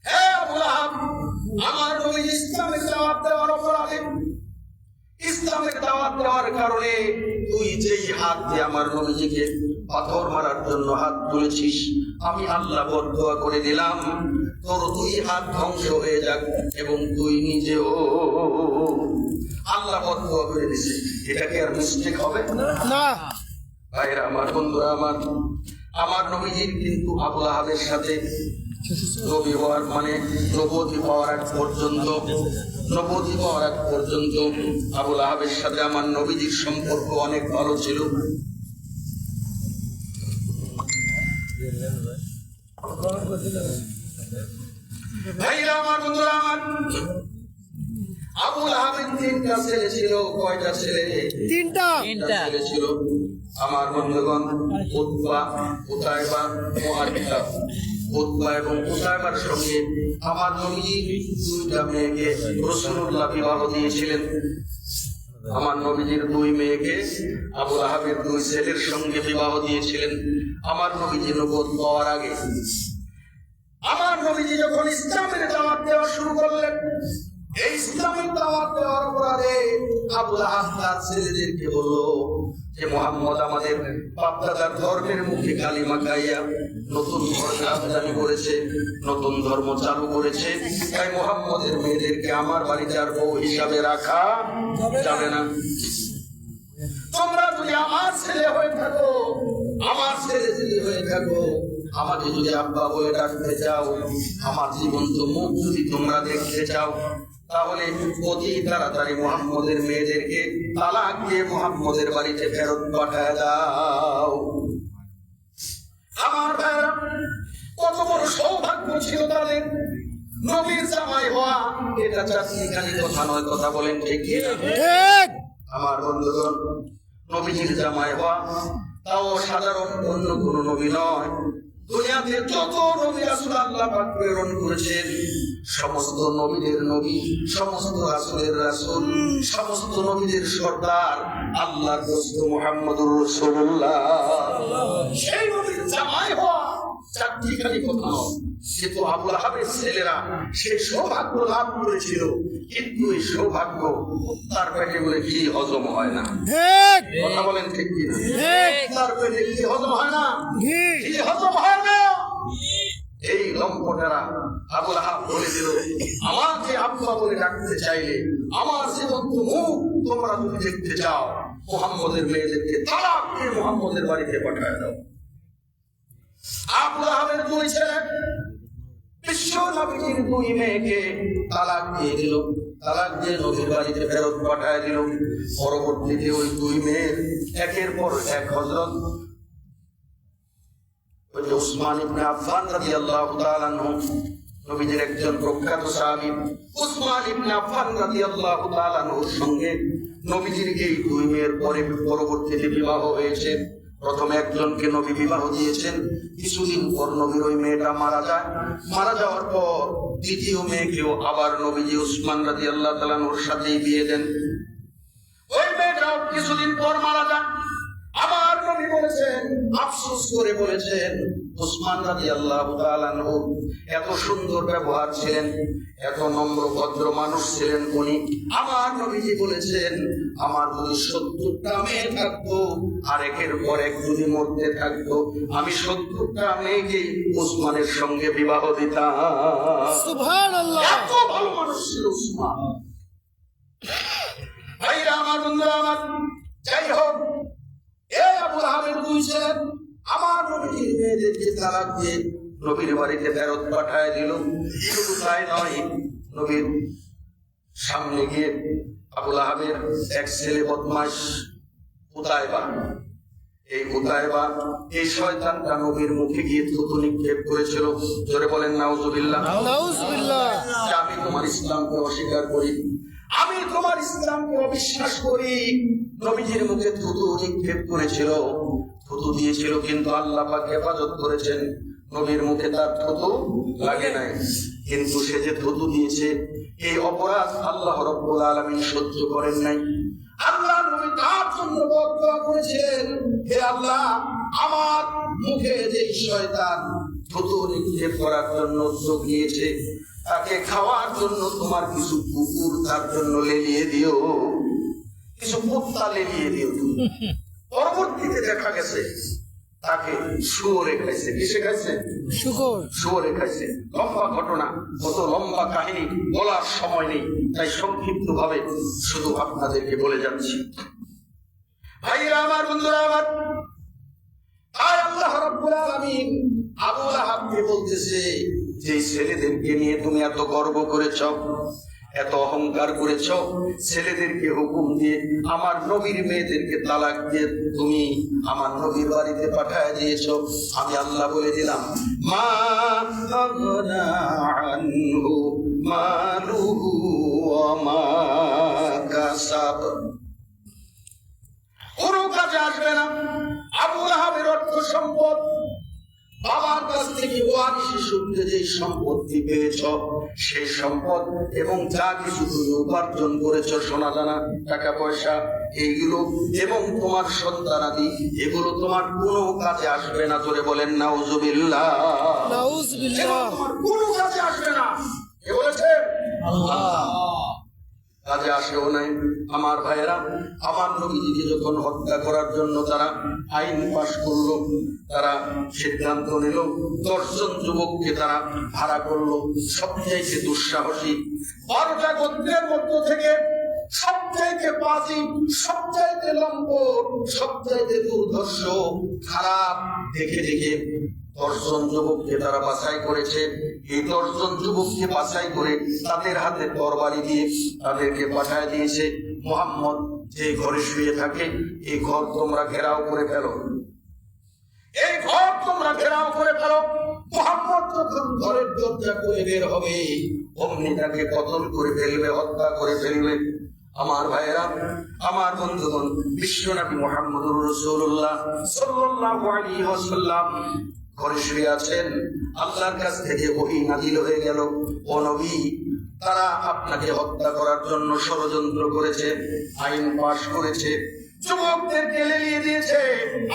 হে আবু লাহাব, আমার নবী ইসলামের দাওয়াত দেওয়ার অপরাধে, ইসলামের দাওয়াত দেওয়ার কারণে তুই যেই হাত দিয়ে আমার নবীজিকে পাথর মারার জন্য হাত তুলেছিস, আমি আল্লাহ বদদুয়া করে দিলাম তোর দুই হাত ধ্বংস হয়ে যাক এবং তুই নিজেও। আল্লাহ বদদুয়া করে দিছে, এটা কি আর মিস্টেক হবে? না। ভাইরা আমার, বন্ধুরা আমার, আমার নবীজির কিন্তু আবু লাহাবের সাথে নবী হওয়ার মানে নবুয়তি পাওয়ার আগ পর্যন্ত আবু লাহাবের সাথে আমার নবীজির সম্পর্ক অনেক ভালো ছিল। ভাইরা আমার, বন্ধুরা আমার, আবু লাহাবের 3টা ছেলে ছিল। কয়টা ছেলে? 3টা ছেলে ছিল আমার বন্ধুগণ। উতবা, উতাইবা, মুআত্তা। উতবা এবং উতাইবার সঙ্গে আমার নবী 2টা মেয়েকে রাসূলুল্লাহ বিবাহ দিয়েছিলেন। আমার নবীজির 2 মেয়েকে আবু লাহাবের 2 ছেলের সঙ্গে বিবাহ দিয়েছিলেন আমার নবীজি নবুয়ত পাওয়ার আগে। আমার নবীজি যখন ইসলামের দাওয়াত দেওয়া শুরু করলেন, এই ইসলামের দাওয়াত দেওয়ার পরে আবু লাহাব তার ছেলেদেরকে বলল যে মুহাম্মদ আমাদের বাপ-দাদার ধর্মের মুখে কালিমা খাইয়া নতুন ধর্মে আমদানি করেছে, নতুন ধর্ম চালু করেছে, তাই মুহাম্মদের মেয়েদেরকে আমার বাড়িতে আর বউ হিসাবে রাখা যাবে না। তোমরা যদি আমার ছেলে হয়ে থাকো, আমার ছেলে যদি হয়ে থাকো, আমাকে যদি আব্বা বলে ডাকতে চাও, আমার জীবন্ত মুখ যদি তোমরা দেখতে চাও, তাহলে অতি তাড়াতাড়ি মুহাম্মদের মেয়েদেরকে তালাক দিয়ে মুহাম্মদের বাড়িতে ফেরত পাঠায় দাও। আমার ভাইরা, কত বড় সৌভাগ্য ছিল তাদের নবীর জামাই হওয়া। এটা চাকরিখানি কথা নয়, কথা বলেন ঠিক কি না? ঠিক। আমার বন্ধুগণ, নবীজির জামাই হওয়া, তাও সাধারণ অন্য কোন নবী নয়। দুনিয়াতে যত নবী রাসূল আল্লাহ পাক প্রেরণ করেছেন, সমস্ত নবীদের নবী, সমস্ত রাসূলের রাসূল, সমস্ত নবীদের সর্দার আল্লাহর দোস্ত মুহাম্মদুর রাসূলুল্লাহ। সেই নবীর জামাই হওয়া চাকরিখানি কথা নয়। কিন্তু আবু লাহাবের ছেলেরা সেই সৌভাগ্য লাভ করেছিল, কিন্তু এই সৌভাগ্য তার পেটে বলে কি হজম হয় না। ঠিক। কথা বলেন ঠিক কিনা? ঠিক। তার পেটে কি হজম হয় না? ঠিক। কি হজম হয় না? এই লম্পটেরা আবু লাহাব বলে দিল, আমাকে আব্বা বলে ডাকতে চাইলে, আমার জীবন্ত মুখ তোমরা যদি দেখতে চাও, মুহাম্মদের মেয়েদেরকে তালাক দিয়ে মুহাম্মদের বাড়িতে পাঠায় দাও। আবু লাহাবের 2 ছেলে বিশ্ব নবীর 2 মেয়েকে তালাক দিয়ে দিল, তালাক দিয়ে নবীর বাড়িতে ফেরত পাঠায় দিল। পরবর্তীতে ওই 2 মেয়ের একের পর এক হযরত উসমান ইবনে আফফান রাদিয়াল্লাহু তাআলা আনহু, নবীজির একজন প্রখ্যাত সাহাবী উসমান ইবনে আফফান রাদিয়াল্লাহু তাআলা আনহুর সঙ্গে নবীজির এই 2 মেয়ের পরবর্তীতে বিবাহ হয়েছে। প্রথমে একজনকে নবী বিবাহ দিয়েছেন, কিছুদিন পর নবীর ওই মেয়েটা মারা যায়। মারা যাওয়ার পর দ্বিতীয় মেয়েকেও আবার নবীজি উসমান রাদিয়াল্লাহু তাআলা আনহুর সাথেই বিয়ে দেন। ওই মেয়েটাও কিছুদিন পর মারা যায়। আমার নবী বলেছেন, আফসোস করে বলেছেন, উসমান রাদিয়াল্লাহু তাআলা আনহু এত সুন্দর ব্যবহার ছিলেন, এত নম্র ভদ্র মানুষ ছিলেন উনি। আমার নবীজি বলেছেন, আমার যদি 70টা মেয়ে থাকতো আর একের পর এক যদি মরতে থাকতো, আমি 70টা মেয়েকে উসমানের সঙ্গে বিবাহ দিতাম। সুবহানাল্লাহ। এত ভালো মানুষ ছিল উসমান। ভাইরা আমার, বন্ধুরা আমার, যাই হোক, এই আবু লাহাবের 2 ছেলে আমার নবীজির মেয়েদেরকে তালাক দিয়ে নবীর বাড়িতে ফেরত পাঠায় দিল। শুধু তাই নয়, নবীর সামনে গিয়ে আবু লাহাবের এক ছেলে বদমাশ উতাইবা, এই উতাইবা, এই শয়তানটা নবীর মুখে গিয়ে থুতু নিক্ষেপ করেছিল। জোরে বলেন নাউজুবিল্লাহ। নাউজুবিল্লাহ। আমি তোমার ইসলামকে অস্বীকার করি, আমি তোমার ইসলামকে অবিশ্বাস করি। নবীজির মুখে থুতু নিক্ষেপ করেছিল, থুতু দিয়েছিল, কিন্তু আল্লাহ পাক হেফাজত করেছেন, নবীর মুখে তার থুতু লাগে নাই। কিন্তু সে যে থুতু দিয়েছে, এই অপরাধ আল্লাহ রাব্বুল আলামিন সহ্য করেন নাই। আল্লাহ নবী তার জন্য বদদুয়া করেছেন, হে আল্লাহ, আমার মুখে যে শয়তান থুতু নিক্ষেপ করার জন্য উদ্যোগ নিয়েছে, তাকে খাওয়ার জন্য তোমার কিছু কুকুর তার জন্য লেলিয়ে দিও, কিছু কুত্তা লেলিয়ে দিও। পরবর্তীতে দেখা গেছে তাকে শুয়োরে খাইছে। কিসে খাইছে? শুকর। শুয়োরে খাইছে। লম্বা ঘটনা, কত লম্বা কাহিনী, বলার সময় নেই, তাই সংক্ষিপ্ত ভাবে শুধু আপনাদেরকে বলে যাচ্ছি। ভাইরা আমার, বন্ধুরা আমার, আর আল্লাহ রাব্বুল আলামিন আবু লাহাবকে বলতেছে যে ছেলেদেরকে নিয়ে তুমি এত গর্ব করেছ, এত অহংকার করেছ, ছেলেদেরকে হুকুম দিয়ে আমার নবীর মেয়েদেরকে তালাক দিয়ে তুমি আমার নবীর বাড়িতে পাঠায় দিয়েছ। আমি আল্লাহ বলে দিলাম, মা আগনা আনহু মালুহু ওয়া মা কাসাব, কোনো কাজে আসবে না। আবু লাহাবের অর্থ সম্পদ, বাবার কাছ থেকে ওয়ারিশি সূত্রে যে সম্পত্তি পেয়েছ, সেই সম্পদ এবং যা কিছু তুমি উপার্জন করেছ, সোনা দানা, টাকা পয়সা, এইগুলো এবং তোমার সন্তানাদি, এগুলো তোমার কোনো কাজে আসবে না। জোরে বলেন নাউজুবিল্লাহ। নাউজুবিল্লাহ। তোমার কোনো কাজে আসবে না। কে বলেছে? আল্লাহ। কাজে আসেও নাই। আমার ভাইয়েরা, আমার নবীজিকে যখন হত্যা করার জন্য তারা আইন পাশ করলো, তারা সিদ্ধান্ত নিল, 10 জন যুবককে তারা ভাড়া করলো। সবচাইতে দুঃসাহসী 12টা গোত্রের মধ্য থেকে সবচাইতে বাজি, সবচাইতে লম্পট, সবচাইতে দুর্ধর্ষ, খারাপ দেখে দেখে 10 জন যুবককে তারা বাছাই করেছে। এই 10 জন যুবককে বাছাই করে তাদের হাতে তরবারি দিয়ে তাদেরকে পাঠায় দিয়েছে, মুহাম্মদ যে ঘরে শুয়ে থাকে এই ঘর তোমরা ঘেরাও করে ফেলো, এই ঘর তোমরা ঘেরাও করে ফেলো। মুহাম্মদ যখন ঘরের দরজা করে বের হবে, অমনি তাকে কতল করে ফেলবে, হত্যা করে ফেলবে। আমার ভাইয়েরা, আমার বন্ধুগণ, বিশ্বনবী মুহাম্মদুর রাসূলুল্লাহ সাল্লাল্লাহু আলাইহি ওয়াসাল্লাম ঘরে শুয়ে আছেন। আল্লাহর কাছ থেকে ওহী নাযিল হয়ে গেল, ও নবী, তারা আপনাকে হত্যা করার জন্য ষড়যন্ত্র করেছে, আইন পাশ করেছে, যুবকদেরকে লেলিয়ে দিয়েছে,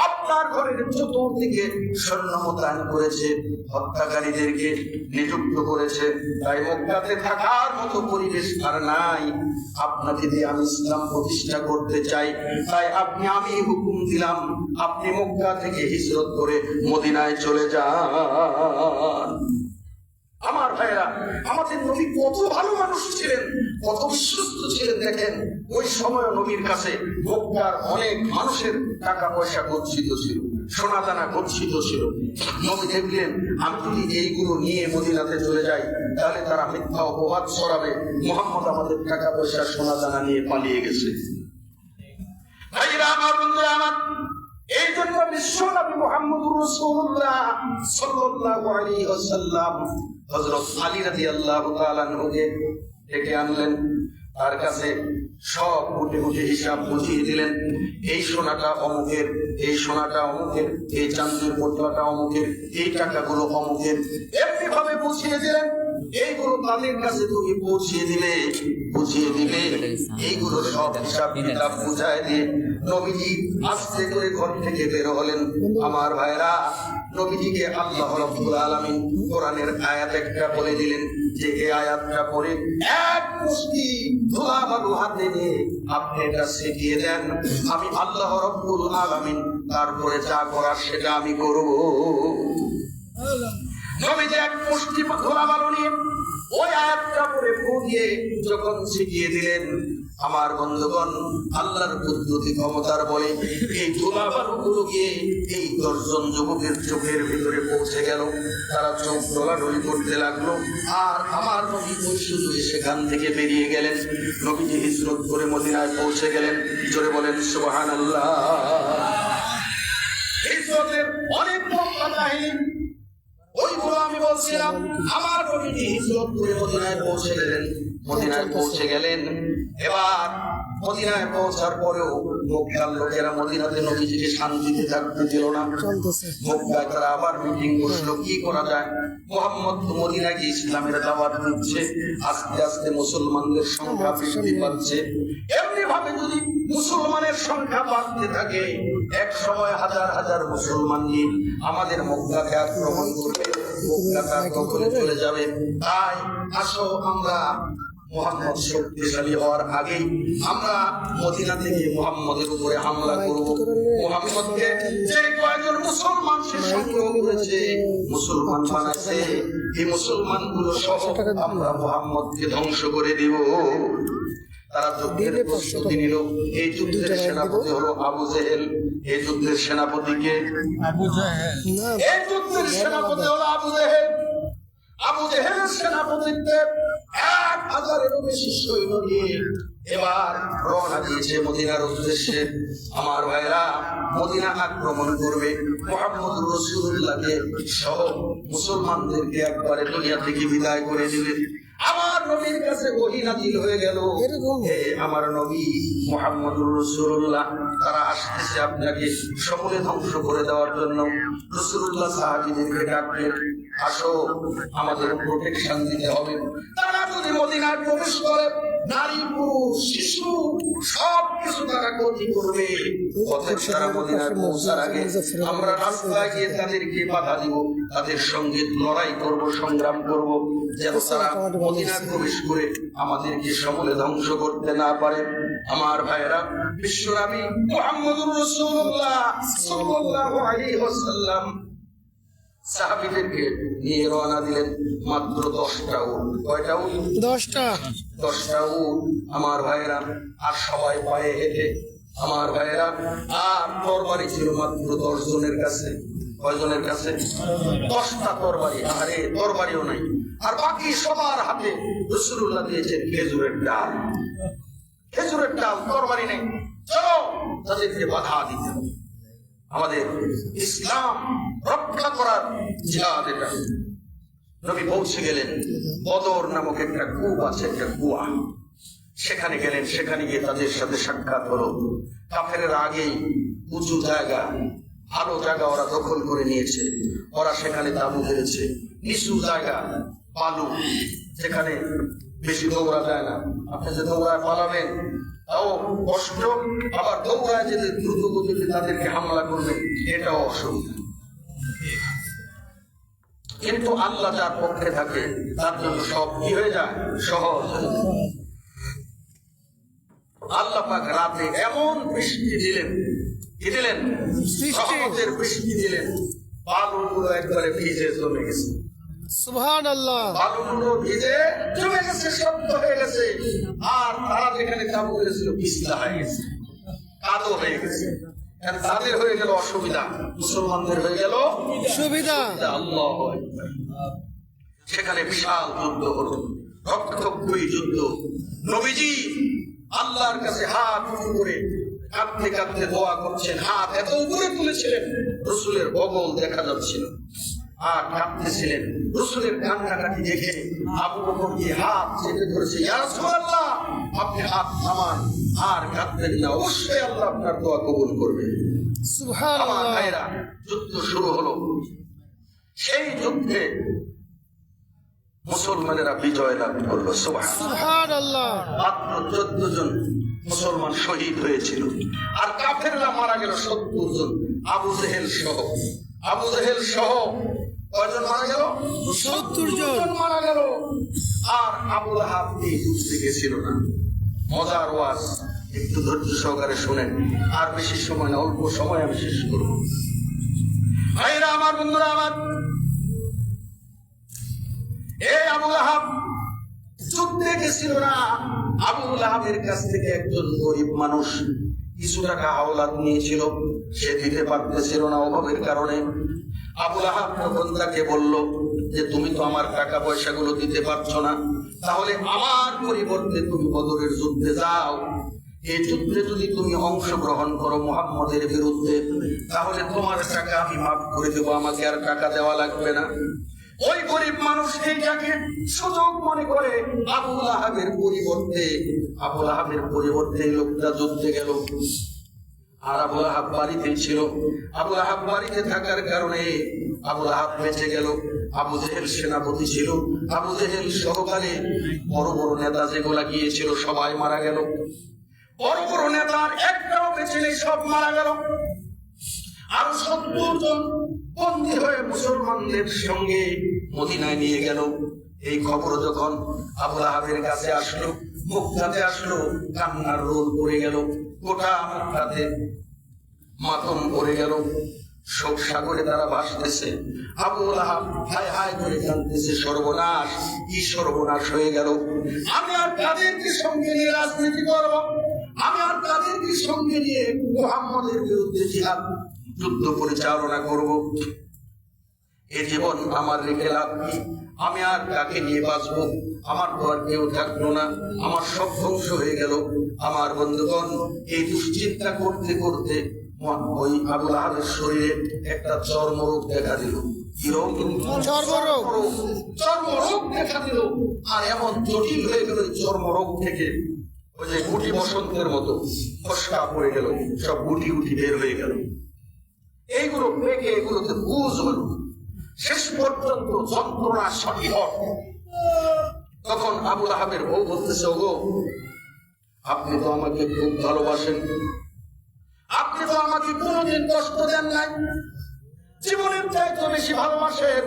আপনার ঘরের চতুর্দিকে সৈন্য মোতায়েন করেছে, হত্যাকারীদেরকে নিযুক্ত করেছে। তাই মক্কাতে থাকার মতো পরিবেশ আর নাই। আপনাকে দিয়ে আমি ইসলাম প্রতিষ্ঠা করতে চাই, তাই আমি হুকুম দিলাম আপনি মক্কা থেকে হিজরত করে মদিনায় চলে যান। আমার ভাইরা, আমাদের নবী কত ভালো মানুষ ছিলেন, কত বিশ্বস্ত ছিলেন। দেখেন, ওই সময় নবীর কাছে মক্কার অনেক মানুষের টাকা পয়সা গচ্ছিত ছিল, সোনা দানা গচ্ছিত ছিল। নবী দেখলেন আমি যদি এইগুলো নিয়ে মদিনাতে চলে যাই, তাহলে তারা মিথ্যা অপবাদ ছড়াবে, মুহাম্মদ আমাদের টাকা পয়সা সোনা দানা নিয়ে পালিয়ে গেছে। ভাইরা আমার, বন্ধুরা আমার, এই জন্য বিশ্বনবী মুহাম্মদুর রাসূলুল্লাহ সাল্লাল্লাহু আলাইহি ওয়াসাল্লাম হযরত আলী রাদিয়াল্লাহু তাআলা আনহুকে ডেকে আনলেন। তার কাছে সব গুটে গুটে হিসাব বুঝিয়ে দিলেন। এই সোনাটা অমুকের, এই সোনাটা অমুকের, এই চাঁদের পোটলাটা অমুকের, এই টাকাগুলো অমুকের, এমনি ভাবে বুঝিয়ে দিলেন। এইগুলো তাদের কাছে তুমি বুঝিয়ে দিলে, এইগুলো সব হিসাব কিতাব বুঝায় দিয়ে নবীজি আস্তে করে ঘর থেকে বের হলেন। আমার ভাইরা, নবীজিকে আল্লাহ রাব্বুল আলামিন কোরআনের আয়াত একটা বলে দিলেন যে এই আয়াতটা পড়ে এক মুষ্টি ধোয়া বালু হাতে নিয়ে আপনি এটা ছিটিয়ে দেন, আমি আল্লাহ রাব্বুল আলামিন তারপরে যা করার সেটা আমি করব। নবীজি এক মুষ্টি ধোয়া বালু নিয়ে ওই আয়াতটা পড়ে ফু দিয়ে যখন ছিটিয়ে দিলেন, আমার বন্ধুগণ, আল্লাহর কুদরতি ক্ষমতার বলে এই ধুলা বালুগুলো গিয়ে এই 10 জন যুবকের চোখের ভিতরে পৌঁছে গেল। তারা চোখ দোলাদলি করতে লাগলো, আর আমার নবী ওই সুযোগে সেখান থেকে বেরিয়ে গেলেন। নবীজি হিজরত করে মদিনায় পৌঁছে গেলেন। জোরে বলেন সুবহানাল্লাহ। হিজরতের অনেক কাহিনী, ওইগুলো আমি বলছিলাম। আমার নবীজি হিজরত করে মদিনায় পৌঁছে গেলেন। এবার মদিনায় পৌঁছার পরেও মক্কার লোকেরা মদিনাতে নবীজিকে শান্তিতে থাকতে দিল না। মক্কায় তারা আবার মিটিং বসলো, কি করা যায়। মুহাম্মদ মদিনায় গিয়ে ইসলামের দাওয়াত দিচ্ছে, আস্তে আস্তে মুসলমানদের সংখ্যা বৃদ্ধি পাচ্ছে। এমনি ভাবে যদি মুসলমানের সংখ্যা বাড়তে থাকে, এক সময় হাজার হাজার মুসলমান নিয়ে আমাদের মক্কাকে আক্রমণ করবে, মক্কাটা দখলে চলে যাবে। তাই আসো আমরা মুহাম্মদ শক্তিশালী হওয়ার আগেই আমরা মদিনা থেকে মুহাম্মদের উপরে হামলা করব। মুহাম্মদকে যে কয়েকজন মুসলমান সে সংগ্রহ করেছে, মুসলমান বানাইছে, এই মুসলমানগুলো সহ আমরা মুহাম্মদকে ধ্বংস করে দিব। তারা যুদ্ধের প্রস্তুতি নিল। এই যুদ্ধের সেনাপতি হলো আবু জেহেল। এই যুদ্ধের সেনাপতিকে এই যুদ্ধের সেনাপতি হলো আবু জেহেল। আবু জেহেলের সেনাপতিত্বে 1000-এরও বেশি সৈন্য নিয়ে এবার রওনা দিয়েছে মদিনার উদ্দেশ্যে। আমার ভাইরা মদিনা আক্রমণ করবে। মুহাম্মদুর রাসূলুল্লাহকে সহ মুসলমানদেরকে একবারে দুনিয়া থেকে বিদায় করে দিবে। আমার নবীর কাছে ওহী নাযিল হয়ে গেল, হে আমার নবী মুহাম্মদুর রাসূলুল্লাহ, তারা আসতেছে আপনাকে সমূলে ধ্বংস করে দেওয়ার জন্য। রাসূলুল্লাহ সাহাবীদেরকে ডাকলেন, আসো, আমাদের প্রোটেকশন দিতে হবে। তারা যদি মদিনায় প্রবেশ করে, নারী পুরুষ শিশু সব কিছু তারা ক্ষতি করবে। অতএব তারা মদিনায় পৌঁছার আগে আমরা রাস্তায় গিয়ে তাদেরকে বাধা দিব, তাদের সঙ্গে লড়াই করব, সংগ্রাম করব, যেন তারা মদিনায় প্রবেশ করে আমাদেরকে সমূলে ধ্বংস করতে না পারে। আমার ভাইয়েরা, বিশ্বনবী মুহাম্মদুর রাসূলুল্লাহ সাল্লাল্লাহু আলাইহি ওয়াসাল্লাম সাহাবীদেরকে নিয়ে রওনা দিলেন। মাত্র 10টা উট। কয়টা উট? 10টা উট। আমার ভাইয়েরা, আর সবাই পায়ে হেঁটে। আমার ভাইয়েরা, আর তরবারি ছিল মাত্র 10 জনের কাছে। কয়জনের কাছে? 10টা তরবারি। আরে তরবারিও নাই। আর বাকি সবার হাতে রাসূলুল্লাহ দিয়েছেন খেজুরের ডাল। খেজুরের ডাল, তরবারি নেই। চলো তাদেরকে বাধা দিতে হবে। আমাদের ইসলাম রক্ষা করার জিহাদ এটা। নবী পৌঁছে গেলেন বদর নামক একটা কূপ আছে, একটা কুয়া। সেখানে গেলেন। সেখানে গিয়ে তাদের সাথে সাক্ষাৎ হলো। কাফেরের আগেই উঁচু জায়গা, ভালো জায়গা ওরা দখল করে নিয়েছে। ওরা সেখানে তাঁবু ফেলেছে। নিচু জায়গা, বালু, যেখানে বেশি দৌড়া যায় না। আপনি যে দৌড়ায় পালাবেন তাও কষ্ট, আবার দৌড়ায় যেতে দ্রুত গতিতে তাদেরকে হামলা করবে, এটাও অসুবিধা। কিন্তু আল্লাহ যার পক্ষে থাকে তার জন্য সব কি হয়ে যায়? সহজ হয়ে যায়। আল্লাহ পাক রাতে এমন বৃষ্টি দিলেন, কি দিলেন? রহমতের বৃষ্টি দিলেন। বালুগুলো একবারে ভিজে জমে গেছে। সুবহানাল্লাহ। বালুগুলো ভিজে জমে গেছে, শক্ত হয়ে গেছে। আর তারা যেখানে তাঁবু করেছিল পিছলা হয়ে গেছে, কাদো হয়ে গেছে। তাদের হয়ে গেল অসুবিধা, মুসলমানদের হয়ে গেল সুবিধা। আল্লাহু আকবার। সেখানে বিশাল যুদ্ধ হলো, রক্তক্ষয়ী যুদ্ধ। নবীজি আল্লাহর কাছে হাত উঁচু করে কাঁদতে কাঁদতে দোয়া করছেন। হাত এত উপরে তুলেছিলেন, রাসূলের বগল দেখা যাচ্ছিল, আর কাঁদতেছিলেন। রাসূলের কান্নাকাটি দেখে আবু বকর কি হাত চেপে ধরেছে, ইয়া রাসূলুল্লাহ, আপনি হাত থামান, আর কাঁদবেন না, অবশ্যই আল্লাহ আপনার দোয়া কবুল করবে। সুবহানাল্লাহ। আমার ভাইরা, যুদ্ধ শুরু হলো। সেই যুদ্ধে মুসলমানেরা বিজয় লাভ করলো। সুবহানাল্লাহ। মাত্র 14 জন মুসলমান শহীদ হয়েছিল, আর কাফেররা মারা গেল 70 জন। আবু জেহেল সহ, আবু জেহেল সহ কয়জন মারা গেল? 70 জন মারা গেল। আর আবু লাহাব এই যুদ্ধে গেছিল না। মজার ওয়াজ, একটু ধৈর্য সহকারে শুনেন। আর বেশি সময় না, অল্প সময় আমি শেষ করব। ভাইরা আমার, বন্ধুরা আমার, এই আবু লাহাব যুদ্ধে গেছিল না। আবু লাহাবের কাছ থেকে একজন গরিব মানুষ কিছু টাকা হাওলাত নিয়েছিল, সে দিতে পারতেছিল না অভাবের কারণে। আবু লাহাব তখন তাকে বলল যে, তুমি তো আমার টাকা পয়সাগুলো দিতে পারছো না, তাহলে আমার পরিবর্তে তুমি বদরের যুদ্ধে যাও। এই যুদ্ধে যদি তুমি অংশগ্রহণ করো মুহাম্মদের বিরুদ্ধে, তাহলে তোমার টাকা আমি মাফ করে দেবো, আমাকে আর টাকা দেওয়া লাগবে না। ওই গরিব মানুষ এইটাকে সুযোগ মনে করে আবু লাহাবের পরিবর্তে লোকটা যুদ্ধে গেল। আর আবু লাহাব বাড়িতেই ছিল। আবু লাহাব বাড়িতে থাকার কারণে আবু লাহাব বেঁচে গেল। আবু জেহেল সেনাপতি ছিল। আবু জেহেল সহকারে বড় বড় নেতা যেগুলা গিয়েছিল সবাই মারা গেল। বড় বড় নেতার একটাও বেঁচে নেই, সব মারা গেল। আর 70 জন বন্দী হয়ে মুসলমানদের সঙ্গে মদিনায় নিয়ে গেল। এই খবর যখন আবু লাহাবের কাছে আসলো, মুখটাতে আসলো, কান্নার রোল পড়ে গেল, গোটা মুখটাতে মাতম পড়ে গেল, শোক সাগরে তারা ভাসতেছে। আবু লাহাব হায় হায় করে কাঁদতেছে, সর্বনাশ, কি সর্বনাশ হয়ে গেল, আমি আর কাদেরকে সঙ্গে নিয়ে রাজনীতি করব, আমি আর কাদেরকে সঙ্গে নিয়ে মুহাম্মদের বিরুদ্ধে জিহাদ যুদ্ধ পরিচালনা করব, এ জীবন আমার রেখে লাভ কি, আমি আর কাকে নিয়ে বাঁচবো, আমার তো আর কেউ থাকলো না, আমার সব ধ্বংস হয়ে গেল। আমার বন্ধুগণ, এই দুশ্চিন্তা করতে করতে ওই আবু লাহাবের শরীরে একটা চর্মরোগ দেখা দিল। কি রোগ? চর্মরোগ। চর্মরোগ দেখা দিল। আর এমন জটিল হয়ে গেল চর্মরোগ থেকে, ওই যে গুটি বসন্তের মতো ফসকা পড়ে গেল, সব গুটি গুটি বের হয়ে গেল, এইগুলো পেকে এগুলোতে বুঝ হলো, শেষ পর্যন্ত যন্ত্রণা সঠিক। তখন আবু লাহাবের বউ বলতেছে, ওগো, আপনি তো আমাকে খুব ভালোবাসেন, আপনি তো আমাকে কোনোদিন কষ্ট দেন নাই, জীবনের চাইতেও বেশি ভালোবাসেন,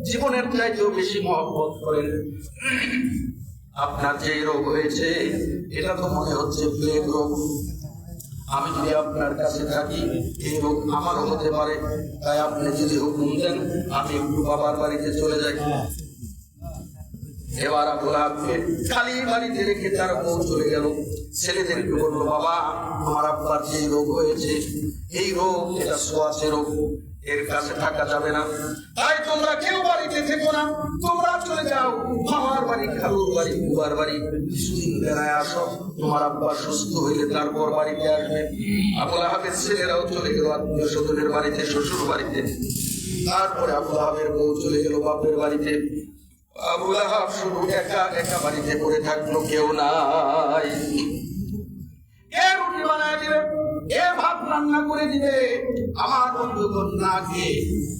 জীবনের চাইতেও বেশি মহব্বত করেন, আপনার যে রোগ হয়েছে এটা তো মনে হচ্ছে প্লেগ রোগ, আমি যদি আপনার কাছে থাকি এই রোগ আমারও হতে পারে, তাই আপনি যদি হুকুম দেন আমি একটু বাবার বাড়িতে চলে যাই। এবার আবু লাহাবকে খালি বাড়িতে রেখে তার বউ চলে গেল। ছেলেদেরকে বললো, বাবা, আমার আব্বার যে রোগ হয়েছে, এই রোগ এটা সোয়াশে রোগ, এর কাছে থাকা যাবে না, তাই তোমরা কেউ বাড়িতে থেকো না, তোমরা চলে যাও মামার বাড়ি, খালুর বাড়ি, বুবার বাড়ি, কিছুদিন বেড়ায় আসো, তোমার আব্বা সুস্থ হইলে তারপর বাড়িতে আসবে। আবু লাহাবের ছেলেরাও চলে গেল আত্মীয় স্বজনের বাড়িতে, শ্বশুর বাড়িতে। তারপরে আবু লাহাবের বউ চলে গেল বাপের বাড়িতে। আবু লাহাব শুধু একা একা বাড়িতে পড়ে থাকলো, কেউ নাই। কে রুটি বানায় দিবে, কে ভাত রান্না করে দিবে, আমার বন্ধুগণ না খেয়ে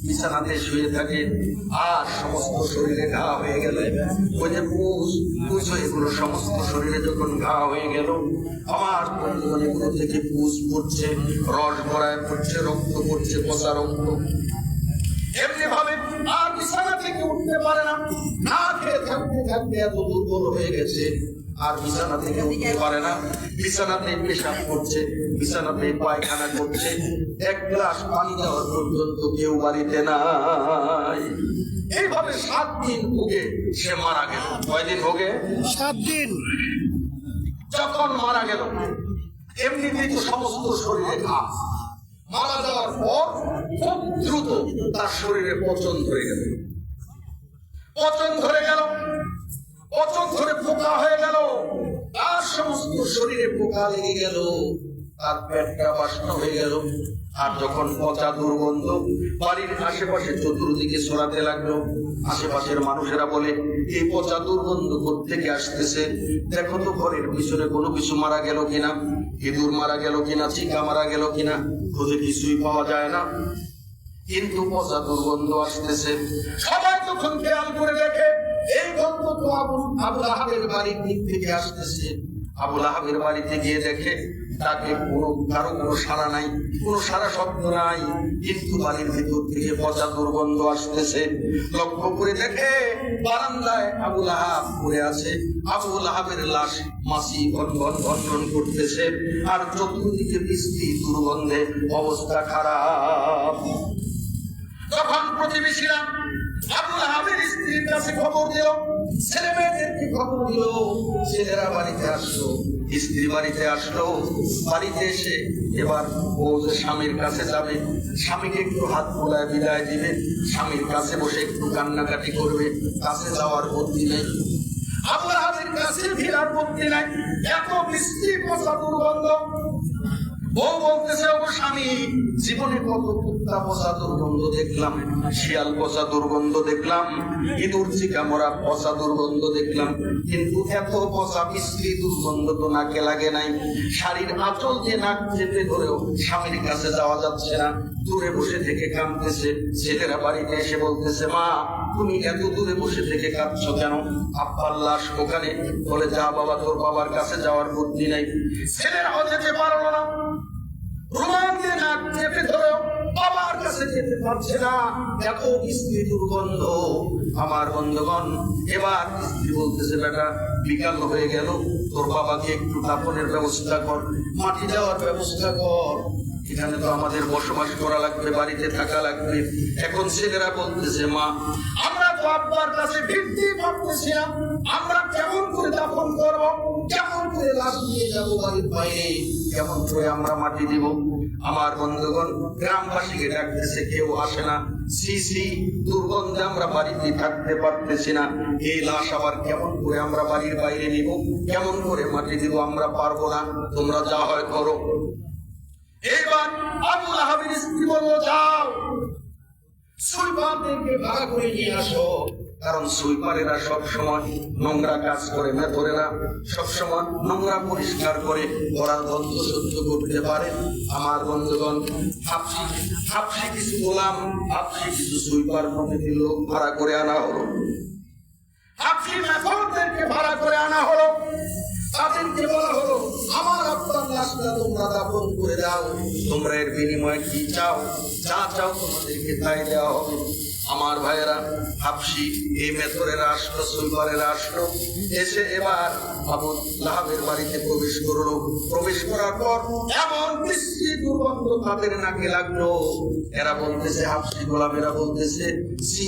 বিছানাতে শুয়ে থাকে, আর সমস্ত শরীরে ঘা হয়ে গেলে, ওই যে পুষ এগুলো সমস্ত শরীরে যখন ঘা হয়ে গেল, আমার বন্ধুগণ এগুলো থেকে পুষ পড়ছে, রস গড়ায় পড়ছে, রক্ত পড়ছে, পচা রক্ত, এমনি ভাবে আর বিছানা থেকে উঠতে পারে না, না খেয়ে থাকতে থাকতে এত দুর্বল হয়ে গেছে, আর বিছানা থেকে উঠতে পারে না, বিছানাতে পেশাব করছে, বিছানাতে পায়খানা করছে, এক গ্লাস পানি দেওয়ার পর্যন্ত কেউ বাড়িতে নাই। এইভাবে 7 দিন ভোগে সে মারা গেল। কয়দিন ভোগে? 7 দিন। যখন মারা গেল, এমনিতেই তো সমস্ত শরীরে ঘা, মারা যাওয়ার পর খুব দ্রুত তার শরীরে পচন ধরে গেল, পচন ধরে গেল, পচন ধরে পোকা হয়ে গেল, তার সমস্ত শরীরে পোকা লেগে গেল, তার পেটটা বাষ্প হয়ে গেল। আর যখন পচা দুর্গন্ধ বাড়ির আশেপাশে চতুর্দিকে ছড়াতে লাগলো, আশেপাশের মানুষেরা বলে, এই পচা দুর্গন্ধ কোত্থেকে আসতেছে, দেখো তো ঘরের পিছনে কোনো কিছু মারা গেল কিনা, ইঁদুর মারা গেল কিনা, চিকা মারা গেল কিনা, খুঁজে কিছুই পাওয়া যায় না, কিন্তু পচা দুর্গন্ধ আসতেছে। সবাই তখন খেয়াল করে দেখে, এই গন্ধ তো আবু লাহাবের বাড়ির দিক থেকে আসতেছে। আবু লাহাবের বাড়িতে গিয়ে দেখে তাকে কারো কোনো সাড়া নাই, কোনো সাড়া শব্দ নাই, কিন্তু বাড়ির ভিতর থেকে পচা দুর্গন্ধ আসতেছে। লক্ষ্য করে দেখে বারান্দায় আবু লাহাব পড়ে আছে, আবু লাহাবের লাশ মাছি গনগন গনগন করতেছে, আর চতুর্দিকে বৃষ্টি দুর্গন্ধে অবস্থা খারাপ। তখন প্রতিবেশীরা আবু লাহাবের স্ত্রীর কাছে খবর দিল, ছেলে মেয়েদেরকে খবর দিল, ছেলেরা বাড়িতে আসলো, স্ত্রী বাড়িতে আসলো। বাড়িতে এসে এবার ও যে স্বামীর কাছে যাবে, স্বামীকে একটু হাত বোলায় বিদায় দিবে, স্বামীর কাছে বসে একটু কান্নাকাটি করবে, কাছে যাওয়ার বুদ্ধি নেই, আবু লাহাবের কাছে ফেরার বুদ্ধি নাই, এত বৃষ্টি পচা দুর্গন্ধ। বউ বলতেছে, ও স্বামী, জীবনে কত কুত্তা পচা দুর্গন্ধ দেখলাম, শিয়াল পচা দুর্গন্ধ দেখলাম, ইঁদুর চিকা মরা পচা দুর্গন্ধ দেখলাম, কিন্তু এত পচা মিষ্টি দুর্গন্ধ তো নাকে লাগে নাই। শাড়ির আঁচল দিয়ে নাক চেপে ধরেও স্বামীর কাছে যাওয়া যাচ্ছে না, দূরে বসে থেকে কাঁদতেছে। ছেলেরা বাড়িতে এসে বলতেছে, মা, তুমি এত দূরে বসে থেকে কাঁদছো কেন, আব্বার লাশ ওখানে। বলে, যা বাবা, তোর বাবার কাছে যাওয়ার বুদ্ধি নাই। ছেলেরাও যেতে পারলো না, রুমাল দিয়ে নাক চেপে ধরেও বাবার কাছে যেতে পারছে না, এত স্ত্রী দুর্গন্ধ। আমার বন্ধুগণ, এবার স্ত্রী বলতেছে, বেটা বিকাল হয়ে গেল, তোর বাবাকে একটু দাফনের ব্যবস্থা কর, মাটি দেওয়ার ব্যবস্থা কর। এখানে তো আমাদের বসবাস করা লাগবে, বাড়িতে থাকা লাগবে। এখন ছেলেরা বলতেছে, মা আমরা তো আব্বার কাছে ভিড়তেই পারতেছি না, আমরা কেমন করে দাফন করব, কেমন করে লাশ নিয়ে যাবো বাড়ির বাইরে, কেমন করে আমরা মাটি দিব। আমার বন্ধুগণ, গ্রামবাসীকে ডাকতেছে, কেউ আসে না। সি দুর্গন্ধে আমরা বাড়িতে থাকতে পারতেছি না, এই লাশ আবার কেমন করে আমরা বাড়ির বাইরে নিব, কেমন করে মাটি দিব, আমরা পারবো না, তোমরা যা হয় করো। এবার আবু লাহাবের স্ত্রী বলল, যাও সুইপারদেরকে ভাড়া করে নিয়ে আসো, কারণ সুইপারেরা সবসময় নোংরা কাজ করে, মেথরেরা সবসময় নোংরা পরিষ্কার করে, ওরা গন্ধ সহ্য করতে পারে। আমার বন্ধুগণ, হাফসি কিছু গোলাম, হাফসি কিছু সুইপার প্রভৃতির লোক ভাড়া করে আনা হলো। হাফসি মেথরদেরকে ভাড়া করে আনা হলো। তাদেরকে বলা হলো, আমার আব্বার লাশটা তোমরা দাফন করে দাও, তোমরা এর বিনিময়ে কি চাও, যা চাও তোমাদেরকে তাই দেওয়া হবে। আমার ভাইয়েরা, হাফসি এই মেথরেরা আসলো, সুইপারেরা আসলো, এসে এবার আবু লাহাবের বাড়িতে প্রবেশ করলো। প্রবেশ করার পর এমন বৃষ্টি দুর্গন্ধ তাদের নাকে লাগলো। এরা বলতেছে, হাফসি গোলামেরা বলতেছে, সি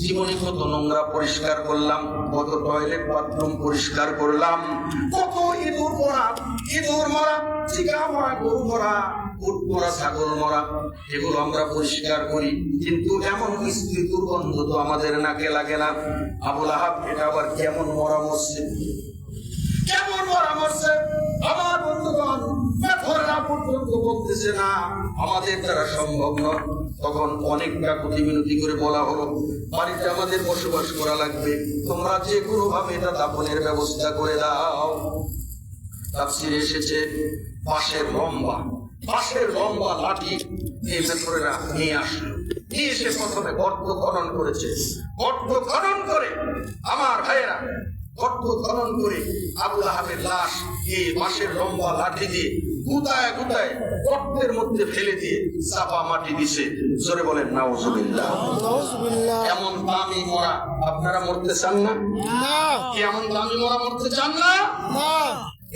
জীবনে কত নোংরা পরিষ্কার করলাম, কত টয়লেট বাথরুম পরিষ্কার করলাম, কত ইঁদুর মরা, চিকা মরা, গরু মরা, উট মরা, ছাগল মরা, এগুলো আমরা পরিষ্কার করি, কিন্তু এমন স্ত্রী দুর্গন্ধ তো আমাদের নাকে লাগে না। আবু লাহাব এটা আবার কেমন মরা মরছে, কেমন মরা মরছে। আমার বন্ধুগণ, মেথররা পর্যন্ত বলতেছে, না আমাদের দ্বারা সম্ভব নয়। তখন অনেকটা প্রতিমিনতি করে বলা হলো, বাড়িতে আমাদের বসবাস করা লাগবে, তোমরা যে কোনো ভাবে এটা দাফনের ব্যবস্থা করে দাও। তাফসিরে এসেছে, বাঁশের লম্বা লাঠি এই মেথরেরা নিয়ে আসলো। নিয়ে এসে প্রথমে গর্ত খনন করেছে। গর্ত খনন করে, আমার ভাইয়েরা, গর্ত খনন করে আবু লাহাবের লাশ এই বাঁশের লম্বা লাঠি দিয়ে গুতায় গর্তের মধ্যে ফেলে দিয়ে চাপা মাটি দিছে। জোরে বলেন নাউজুবিল্লাহ। এমন দামি মরা আপনারা মরতে চান না? এমন দামি মরা মরতে চান না?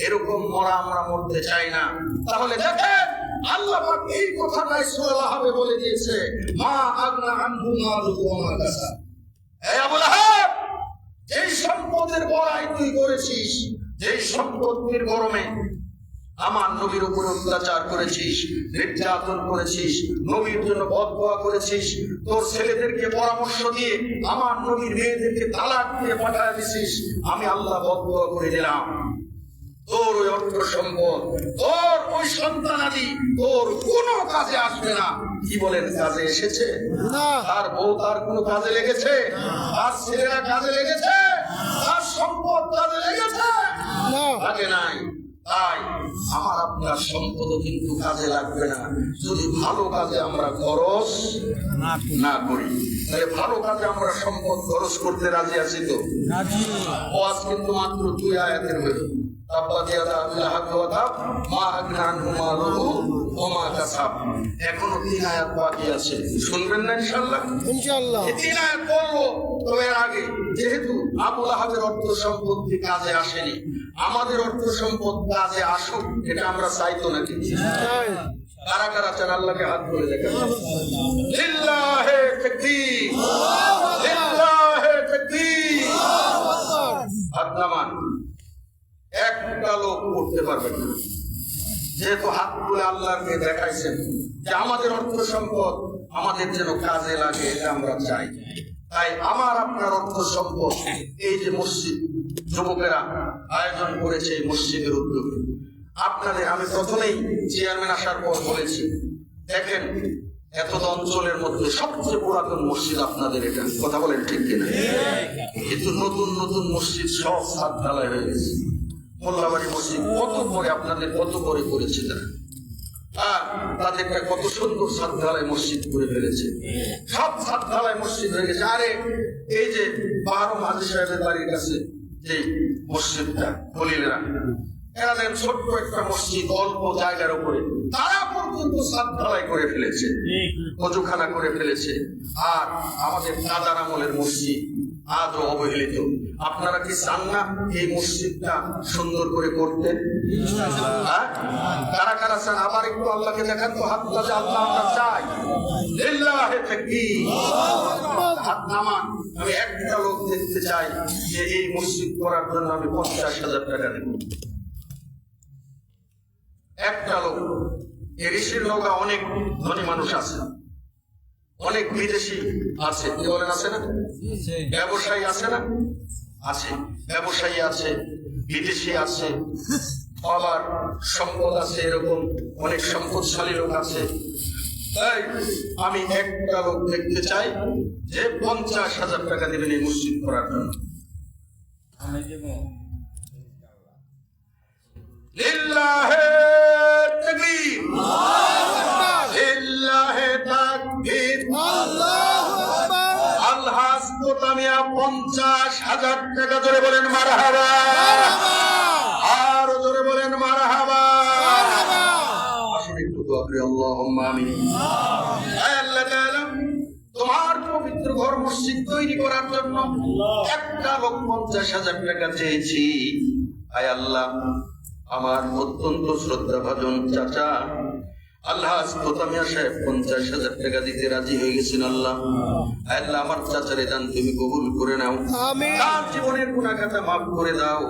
এরকম মরা আমরা মরতে চাই না। তাহলে দেখেন, আল্লাহ পাক এই কথাটাই সূরা লাহাবে বলে দিয়েছে, মা আগনা আনহু মালুহু ওয়া মা কাসাব। হে আবু লাহাব, যেই সম্পদের বড়াই তুই করেছিস, যেই সম্পত্তির গরমে আমার নবীর উপর অত্যাচার করেছিস, নির্যাতন করেছিস, নবীর জন্য বদদোয়া করেছিস, তোর ছেলেদেরকে পরামর্শ দিয়ে আমার নবীর মেয়েদেরকে তালাক দিয়ে পাঠিয়ে দিছিস, আমি আল্লাহ বদদোয়া করে দিলাম, তোর ওই অর্থ সম্পদ, তোর ওই সন্তানাদি তোর কোনো কাজে আসবে না। কি বলেন, কাজে এসেছে? তার বউ তার কোনো কাজে লেগেছে? তার ছেলেরা কাজে লেগেছে? তার সম্পদ কাজে লেগেছে? লাগে নাই। তাই আমার আপনার সম্পদও কিন্তু কাজে লাগবে না যদি ভালো কাজে আমরা খরচ না করি। তাহলে ভালো কাজে আমরা সম্পদ খরচ করতে রাজি আছি তো? ওয়াজ কিন্তু মাত্র 2 আয়াতের হলো। এখনো 3 আয়াত বাকি আছে, শুনবেন না ইনশাআল্লাহ? ইনশাআল্লাহ 3 আয়াত বলবো। তবে এর আগে যেহেতু আবু লাহাবের অর্থ সম্পত্তি কাজে আসেনি, আমাদের অর্থ সম্পদ কাজে আসুক, এটা আমরা চাইতো নাকি? কারা কারা চান? আল্লাহকে হাত তুলে দেখেন। লিল্লাহে তাকবীর, লিল্লাহে তাকবীর। হাত নামান। একটা লোক করতে পারবেন না, যেহেতু হাত তুলে আল্লাহকে দেখাইছেন যে আমাদের অর্থ সম্পদ আমাদের যেন কাজে লাগে, এটা আমরা চাই। তাই আমার আপনার অর্থ সম্পদ, এই যে মসজিদ যুবকেরা আয়োজন করেছে এই মসজিদের উদ্যোগে, আপনাদের আমি প্রথমেই চেয়ারম্যান আসার পর বলেছি, দেখেন এত অঞ্চলের মধ্যে সবচেয়ে পুরাতন মসজিদ আপনাদের এটা, কথা বলেন ঠিক কিনা? কিন্তু নতুন নতুন মসজিদ সব ছাদ ঢালাই হয়ে গেছে। মোল্লাবাড়ি মসজিদ কত পরে আপনাদের কত পরে করেছে তারা, আর তাদেরটা কত সুন্দর ছাদ ঢালাই মসজিদ করে ফেলেছে, সব ছাদ ঢালাই মসজিদ হয়ে গেছে। আরে এই যে বারো হাজি সাহেবের বাড়ির কাছে যে মসজিদটা খলিলেরা, এরা ছোট্ট একটা মসজিদ অল্প জায়গার উপরে, তারা পর্যন্ত ছাদ ঢালাই করে ফেলেছে, অজুখানা করে ফেলেছে। আর আমাদের দাদার আমলের মসজিদ আজও অবহেলিত। আপনারা কি চান না এই মসজিদটা সুন্দর করে করতে? হ্যাঁ? কারা কারা চান? আবার একটু আল্লাহকে দেখান তো, হাত তুলে, আল্লাহ আমরা চাই। লিল্লাহি তাকবীর। হাত নামান। আমি একটা লোক দেখতে চাই যে এই মসজিদ করার জন্য আমি 50,000 টাকা দেব। একটা লোক। এই ঋষির নৌকা অনেক ধনী মানুষ আছে, অনেক বিদেশি আছে, কি বলেন আছে না? ব্যবসায়ী আছে না? আছে, ব্যবসায়ী আছে, বিদেশি আছে, আবার সম্পদ আছে, এরকম অনেক সম্পদশালী লোক আছে। তাই আমি একটা লোক দেখতে চাই যে 50,000 টাকা দেবেন এই মসজিদ করার জন্য। লিল্লাহি তাকবীর, লিল্লাহি তাকবীর। আলহাজ কোতামিয়া 50,000 টাকা। জোরে বলেন মারহাবা, আরো জোরে বলেন মারহাবা। আসুন একটু দোয়া করি, আল্লাহুম্মা আমিন। আয় আল্লাহ তাআলা, তোমার পবিত্র ঘর মসজিদ তৈরি করার জন্য একটা লোক 50,000 টাকা চেয়েছি। আয় আল্লাহ, আমার অত্যন্ত শ্রদ্ধাভাজন চাচা আলহাজ কোতামিয়া সাহেব 50,000 টাকা দিতে রাজি হয়ে গেছেন। আল্লাহ, আল্লাহ আমার চাচার দান তুমি কবুল করে নাও, তার জীবনের গুনাহ খাতা মাফ করে দাও।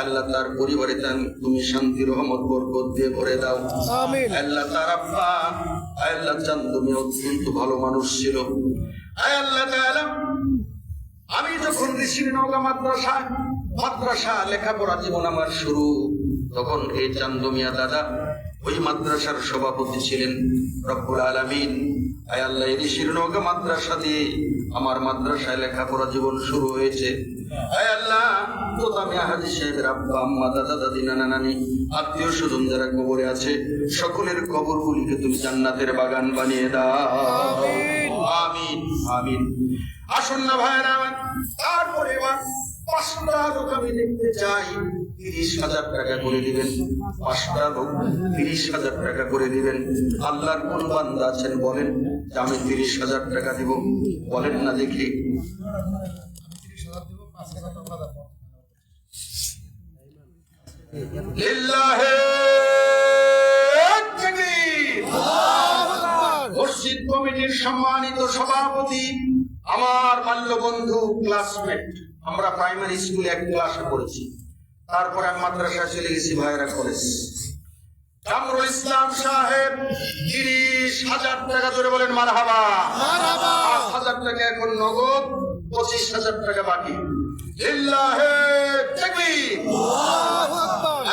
আল্লাহ তার পরিবারে দান তুমি শান্তি রহমত বরকত দিয়ে ভরে দাও। আল্লাহ তার আব্বা আল্লাহ চান তুমি অত্যন্ত ভালো মানুষ ছিল। আল্লাহ তাআলা, আমি যখন ঋষির নওগাঁ মাদ্রাসা লেখাপড়া জীবন আমার শুরু, তখন এই চান্দু মিয়া দাদা ওই মাদ্রাসার সভাপতি ছিলেন। রব্বুল আলামিন, আয় আল্লাহ, ঋষির নওগাঁ মাদ্রাসা দিয়ে আমার মাদ্রাসায় লেখাপড়া জীবন শুরু হয়েছে। আয় আল্লাহ, কোতামি হাজী সাহেবের আব্বা আম্মা দাদা দাদি নানা নানি আত্মীয় স্বজন যারা কবরে আছে সকলের কবরগুলিকে তুমি জান্নাতের বাগান বানিয়ে দাও। আমিন আমিন। আসুন না ভাইরা আমার, তারপরে এবার 5টা লোক আমি দেখতে চাই 30,000 টাকা করে দিবেন। 5টা লোক 30,000 টাকা করে দিবেন। আল্লাহর কোন বান্দা আছেন বলেন যে আমি 30,000 টাকা দিব? বলেন না দেখি। লিল্লাহি তাকবীর। মসজিদ কমিটির সম্মানিত সভাপতি, আমার বাল্য বন্ধু, ক্লাসমেট, আমরা প্রাইমারি স্কুলে এক ক্লাসে পড়েছি, তারপরে আমি মাদ্রাসায় চলে গেছি ভাইরা কলেজ। কামরুল ইসলাম সাহেব 30,000 টাকা। জোরে বলেন মারহাবা। 5,000 টাকা এখন নগদ, 25,000 টাকা বাকি। লিল্লাহি তাকবীর।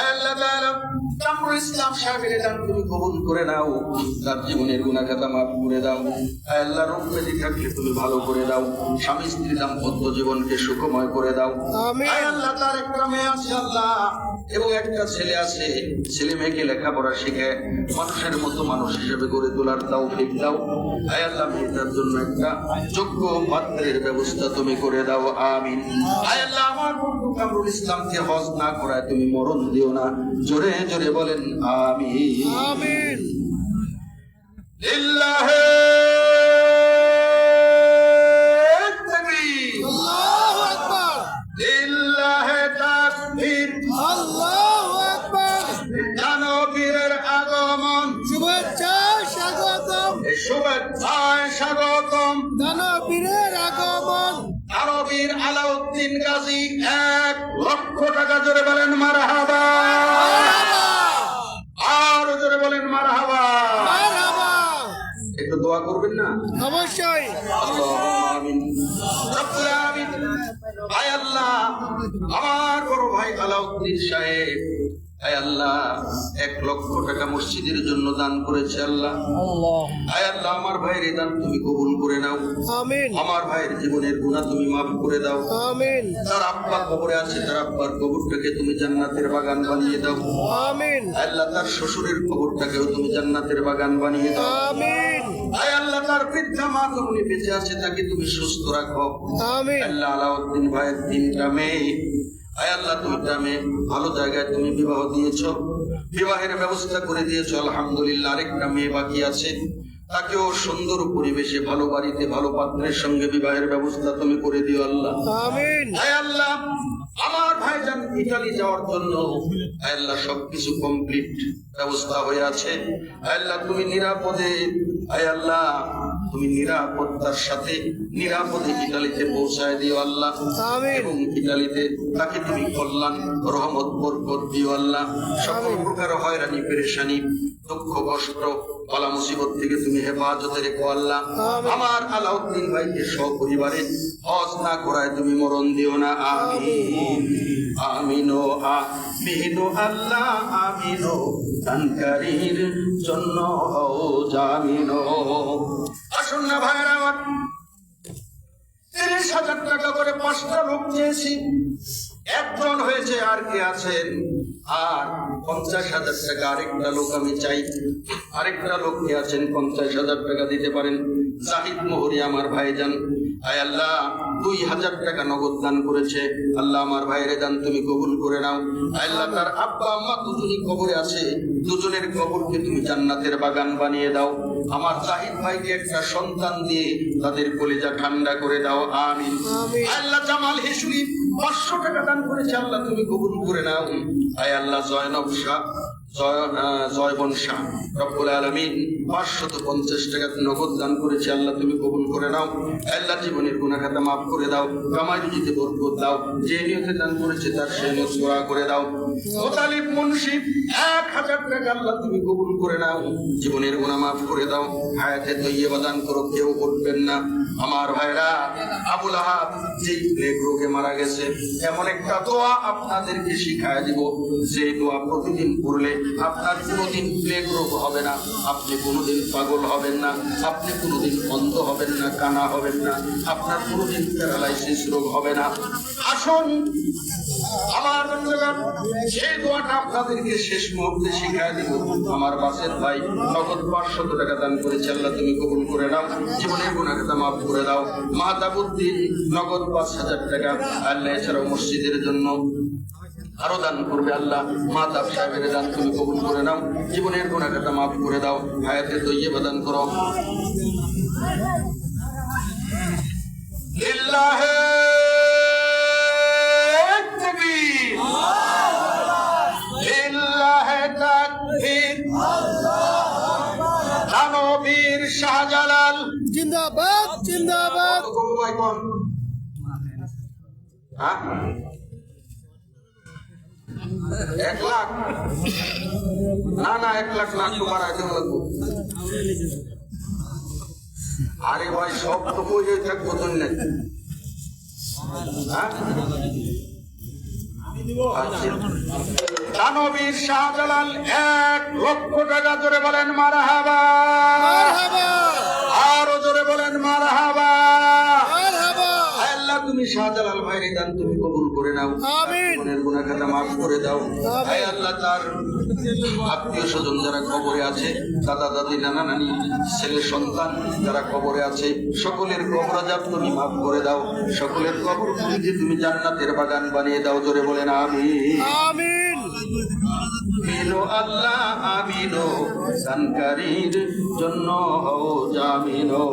আল্লাহ তাআলা কামরুল ইসলাম সাহেবের দান তুমি কবুল করে নাও, তার জীবনের গুনাহ খাতা মাফ করে দাও। আল্লাহ, রোগ ব্যাধি থাকলে তুমি ভালো করে দাও, স্বামী স্ত্রী দাম্পত্য জীবনকে সুখময় করে দাও। আল্লাহ, তার একটা মেয়ে আছে আল্লাহ, এবং একটা ছেলে আছে, ছেলে মেয়েকে লেখাপড়া শিখে মানুষের মতো মানুষ হিসেবে গড়ে তোলার তৌফিক দাও। আল্লাহ, মেয়েটার জন্য একটা যোগ্য পাত্রের ব্যবস্থা তুমি করে দাও। আমিন। আল্লাহ, আমার বন্ধু কামরুল ইসলামকে হজ না করায় তুমি মরণ দিও না। জোরে জোরে বলেন আমিন আমিন। লিল্লাহি তাকবীর। আল্লাহু আকবার। লিল্লাহি তাকবীর। আল্লাহু আকবার। দানবীরের আগমন, শুভেচ্ছায় স্বাগতম, শুভেচ্ছায় স্বাগতম। দানবীরের আগমন। দানবীর আলাউদ্দিন গাজী 1,00,000 টাকা। জোরে বলেন মারহাবা, আরো জোরে বলেন মারহাবা। একটু দোয়া করবেন না? অবশ্যই। আল্লাহুম্মা আমিন। রব্বুল আলামিন। আয় আল্লাহ, আমার বড় ভাই আলাউদ্দিন সাহেব, আয় আল্লাহ 1,00,000 টাকা মসজিদের জন্য দান করেছে। আল্লাহ, আয় আল্লাহ, আমার ভাইয়ের দান তুমি কবুল করে নাও। আমিন। আমার ভাইয়ের জীবনের গুনাহ তুমি মাফ করে দাও। আমিন। তার আব্বা কবরে আছে, তার আব্বার কবরটাকে তুমি জান্নাতের বাগান বানিয়ে দাও। আমিন। আল্লাহ, তার শ্বশুরের কবরটাকেও তুমি জান্নাতের বাগান বানিয়ে দাও। আমিন। আয় আল্লাহ, তার বৃদ্ধা মা যখনই বেঁচে আছে তাকে তুমি সুস্থ রাখো। আমিন। আল্লাহ, আলাউদ্দিন ভাইয়ের 3টা মেয়ে, আয় আল্লাহ 2টা মেয়ে ভালো জায়গায় তুমি বিবাহ দিয়েছো, বিবাহের ব্যবস্থা করে দিয়েছো, আলহামদুলিল্লাহ। আরেকটা মেয়ে বাকি আছে, তাকেও সুন্দর পরিবেশে ভালো বাড়িতে ভালো পাত্রের সঙ্গে বিবাহের ব্যবস্থা তুমি করে দিও আল্লাহ। আমিন। হে আল্লাহ, আমার ভাইজান ইতালি যাওয়ার জন্য হে আল্লাহ সবকিছু কমপ্লিট ব্যবস্থা হয়ে আছে। হে আল্লাহ তুমি নিরাপদে, হে আল্লাহ তুমি নিরাপত্তার সাথে নিরাপদে ইতালিতে পৌঁছায় দিও আল্লাহ। আমিন। এবং ইতালিতে তাকে তুমি কল্যাণ রহমত বরকত দিও আল্লাহ। সকল প্রকার হয়রানি পেরেশানি দুঃখ কষ্ট বালা মুসিবত থেকে তুমি হেফাজতে রেখো আল্লাহ। আমার আলাউদ্দিন ভাইকে সপরিবারে হজ না করায় তুমি মরণ দিও না। আমিন আমিন ও আমিন ও আল্লাহ আমিন ও দানকারীর জন্য হও জামিন। আসুন না ভাইরা আমার, 30,000 টাকা করে 5টা লোক চেয়েছি, একজন হয়েছে, আর কে আছেন? আর 50,000 টাকা আরেকটা লোক আমি চাই। আরেকটা লোক কে আছেন 50,000 টাকা দিতে পারেন? জাহিদ মোহরি আমার ভাইজান, আয় আল্লাহ 2,000 টাকা নগদ দান করেছে। আল্লাহ আমার ভাইয়ের দান তুমি কবুল করে নাও। আল্লাহ তার আব্বা আম্মা দুজনই কবরে আছে, দুজনের কবরকে তুমি জান্নাতের বাগান বানিয়ে দাও। আমার জাহিদ ভাইকে একটা সন্তান দিয়ে তাদের কলিজা ঠান্ডা করে দাও। আমিন। আল্লাহ জামাল হিসুরি 500 টাকা দান করেছে, আল্লাহ তুমি কবুল করে নাও। আয় আল্লাহ জয়নব শাহ জয়বন শাহ রব্বুল আলামিন 550 টাকা নগদ দান করেছে, আল্লাহ তুমি কবুল করে নাও। আল্লাহ জীবনের গুনাহ খাতা মাফ করে দাও, কামাই রুজিতে বরকত দাও। যে নিয়তে দান করেছে তার সেই নিয়ত পুরা করে দাও। মোতালিব মুন্সি 1000 টাকা আল্লাহ তুমি কবুল করে নাও, জীবনের গুনাহ মাফ করে দাও। হায়াতে তৈয়বা দান করো, কেউ করবেন না। আমার ভাইরা, আবুল আহাব যেই প্লেগ রোগে মারা গেছে, এমন একটা দোয়া আপনাদেরকে শিখায় দিব, যে দোয়া প্রতিদিন পড়লে আপনার কোনোদিন প্লেগ রোগ হবে না, আপনি কোনোদিন পাগল হবেন না, আপনি কোনোদিন অন্ধ হবেন না, কানা হবেন না, আপনার কোনোদিন প্যারালাইসিস রোগ হবে না। আসুন আমার বন্ধুগণ, সেই দোয়াটা আপনাদেরকে শেষ মুহূর্তে শিখায় দিব। আমার বাসের ভাই নগদ 500 টাকা দান করেছে, আল্লাহ তুমি কবুল করে নাও, জীবনের গুনাহ খাতা মাফ করে দাও। মাহতাবুদ্দিন নগদ 5,000 টাকা, আল্লাহ এছাড়াও মসজিদের জন্য আরো দান করবে, আল্লাহ মাহতাব সাহেবের দান তুমি কবুল করে নাও, জীবনের গুনাহ খাতা মাফ করে দাও। হায়াতে তৈয়বা দান করো। লিল্লাহি তাকবীর, লিল্লাহি তাকবীর। দানবীর শাহজালাল জিন্দাবাদ জিন্দাবাদ। হ্যাঁ 1 লাখ না না 1 লাখ না, একটু বাড়াই দেবো লাগবো। আরে ভাই সব তো বই থাকবো তো নেই। দানবীর শাহজালাল 1 লক্ষ টাকা, জোরে বলেন মারহাবা। আরো জোরে বলেন মারহাবা। আল্লাহ তুমি শাহজালাল ভাইয়ের দান তুমি কবুল করে নাও, জীবনের গুনাহ খাতা মাফ করে দাও। হে আল্লাহ তার আত্মীয় স্বজন যারা কবরে আছে, দাদা দাদি নানা নানি ছেলে সন্তান যারা কবরে আছে, সকলের কবর আযাব তুমি মাফ করে দাও, সকলের কবর তুমি জান্নাতের বাগান বানিয়ে দাও। জোরে বলেন আমিন আমিন। আমিনো আল্লাহ আমিনো, দানকারীর জন্য হও জামিনো।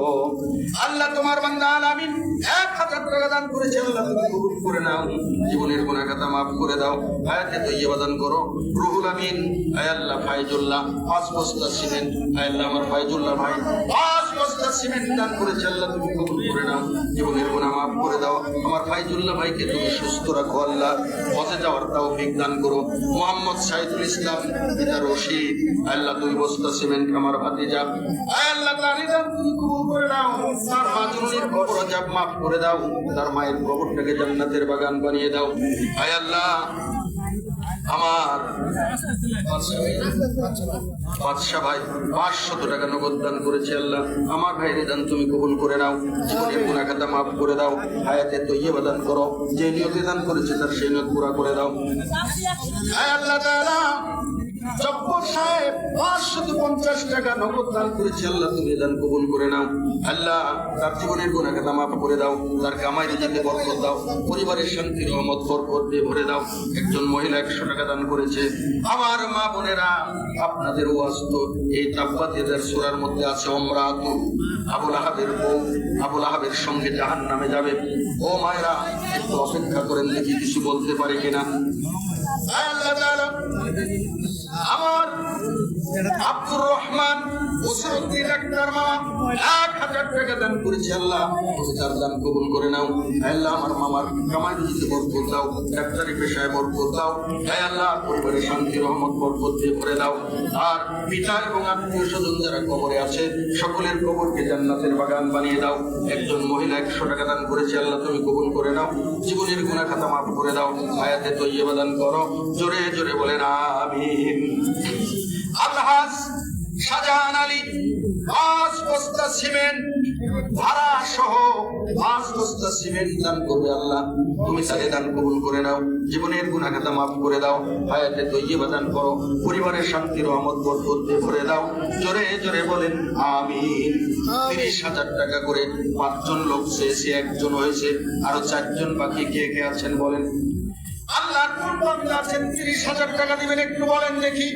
আল্লাহ তোমার বান্দা আলামিন 1000 টাকা দান করেছে, আল্লাহ তুমি কবুল করে নাও, জীবনের গুনাহ খাতা মাফ করে দাও। হায়াতে তৈয়বা দান করো। রুহুল আমিন, আয় আল্লাহ ফাইজুল্লাহ 5 বস্তা সিমেন্ট, আয় আল্লাহ আমার ফাইজুল্লাহ ভাই 5 বস্তা সিমেন্ট দান করেছে, আল্লাহ তুমি কবুল করে নাও, জীবনের গুনাহ মাফ করে দাও। আমার ফাইজুল্লাহ ভাইকে তুমি সুস্থ রাখো, আল্লাহ হজে যাওয়ার তৌফিক দান করো। মোহাম্মদ সাইদুল ইসলাম পিতা রশিদ, আল্লাহ 2 বস্তা সিমেন্ট আমার ভাতিজা, আয় আল্লাহ তার রিজিক তুমি কবুল করে নাও, তার মাজনুনের কবর আযাব মাফ করে দাও, তার মায়ের কবরটাকে জান্নাতের বাগান বানিয়ে দাও। আয় আল্লাহ আমার বাদশা ভাই 500 টাকা নগদ দান করেছে, আল্লাহ আমার ভাইয়ের দান তুমি কবুল করে নাও, জীবনের গুনাহ খাতা মাফ করে দাও। হায়াতে তৈয়বা দান করো, যে নিয়তে দান করেছে তার সেই নিয়ত পুরা করে দাও। আয় আল্লাহ তাআলা জব্বর সাহেব 550 টাকা নগদ দান করেছে। আল্লাহ তুমি দান কবুল করে নাও। আল্লাহ তার জীবনের গুনাহ খাতা মাফ করে দাও, তার কামাই রুজিতে বরকত দাও, পরিবারের শান্তি রহমত বরকত দিয়ে ভরে দাও। একজন মহিলা 100 টাকা দান করেছে। আমার মা বোনেরা, আপনাদের ওয়াজ তো এই তাব্বাতের সূরার মধ্যে আছে, ওমরাতু আবুল আহাবের বউ আবুল আহাবের সঙ্গে জাহান্নামে যাবে। ও মায়েরা, একটু অপেক্ষা করেন দেখি কিছু বলতে পারে কিনা। আল্লাহ তাআলা আমার আব্দুর রহমান ওসরতি ডাক্তার মামা 1000 টাকা দান করেছে। আল্লাহ তার দান কবুল করে নাও। আল্লাহ আমার মামার কামাই রুজিতে বরকত দাও, ডাক্তারি পেশায় বরকত দাও। হে আল্লাহ পরিবারের শান্তি রহমত বরকত দিয়ে ভরে দাও। আর পিতা এবং আত্মীয় স্বজন যারা কবরে আছে সকলের কবরকে জান্নাতের বাগান বানিয়ে দাও। একজন মহিলা 100 টাকা দান করেছে। আল্লাহ তুমি কবুল করে নাও, জীবনের গুনাহ খাতা মাফ করে দাও, হায়াতে তৈয়বা দান করো। জোরে জোরে বলেন আমিন। আলহাজ শাহজাহান আলী 5 বস্তা সিমেন্ট ভাড়া সহ 5 বস্তা সিমেন্ট দান করবে। আল্লাহ তুমি তাকে দান কবুল করে নাও, জীবনের গুনাহ খাতা মাফ করে দাও, হায়াতে তৈয়বা দান করো, পরিবারের শান্তি রহমত বরকত দিয়ে ভরে দাও। জোরে জোরে বলেন আমিন। 30,000 টাকা করে 5 জন লোক চেয়েছে, 1 জন হয়েছে, আরো 4 জন বাকি কে কে আছেন বলেন। আল্লাহর কোন বান্দা আছেন 30,000 টাকা দিবেন, একটু বলেন দেখি।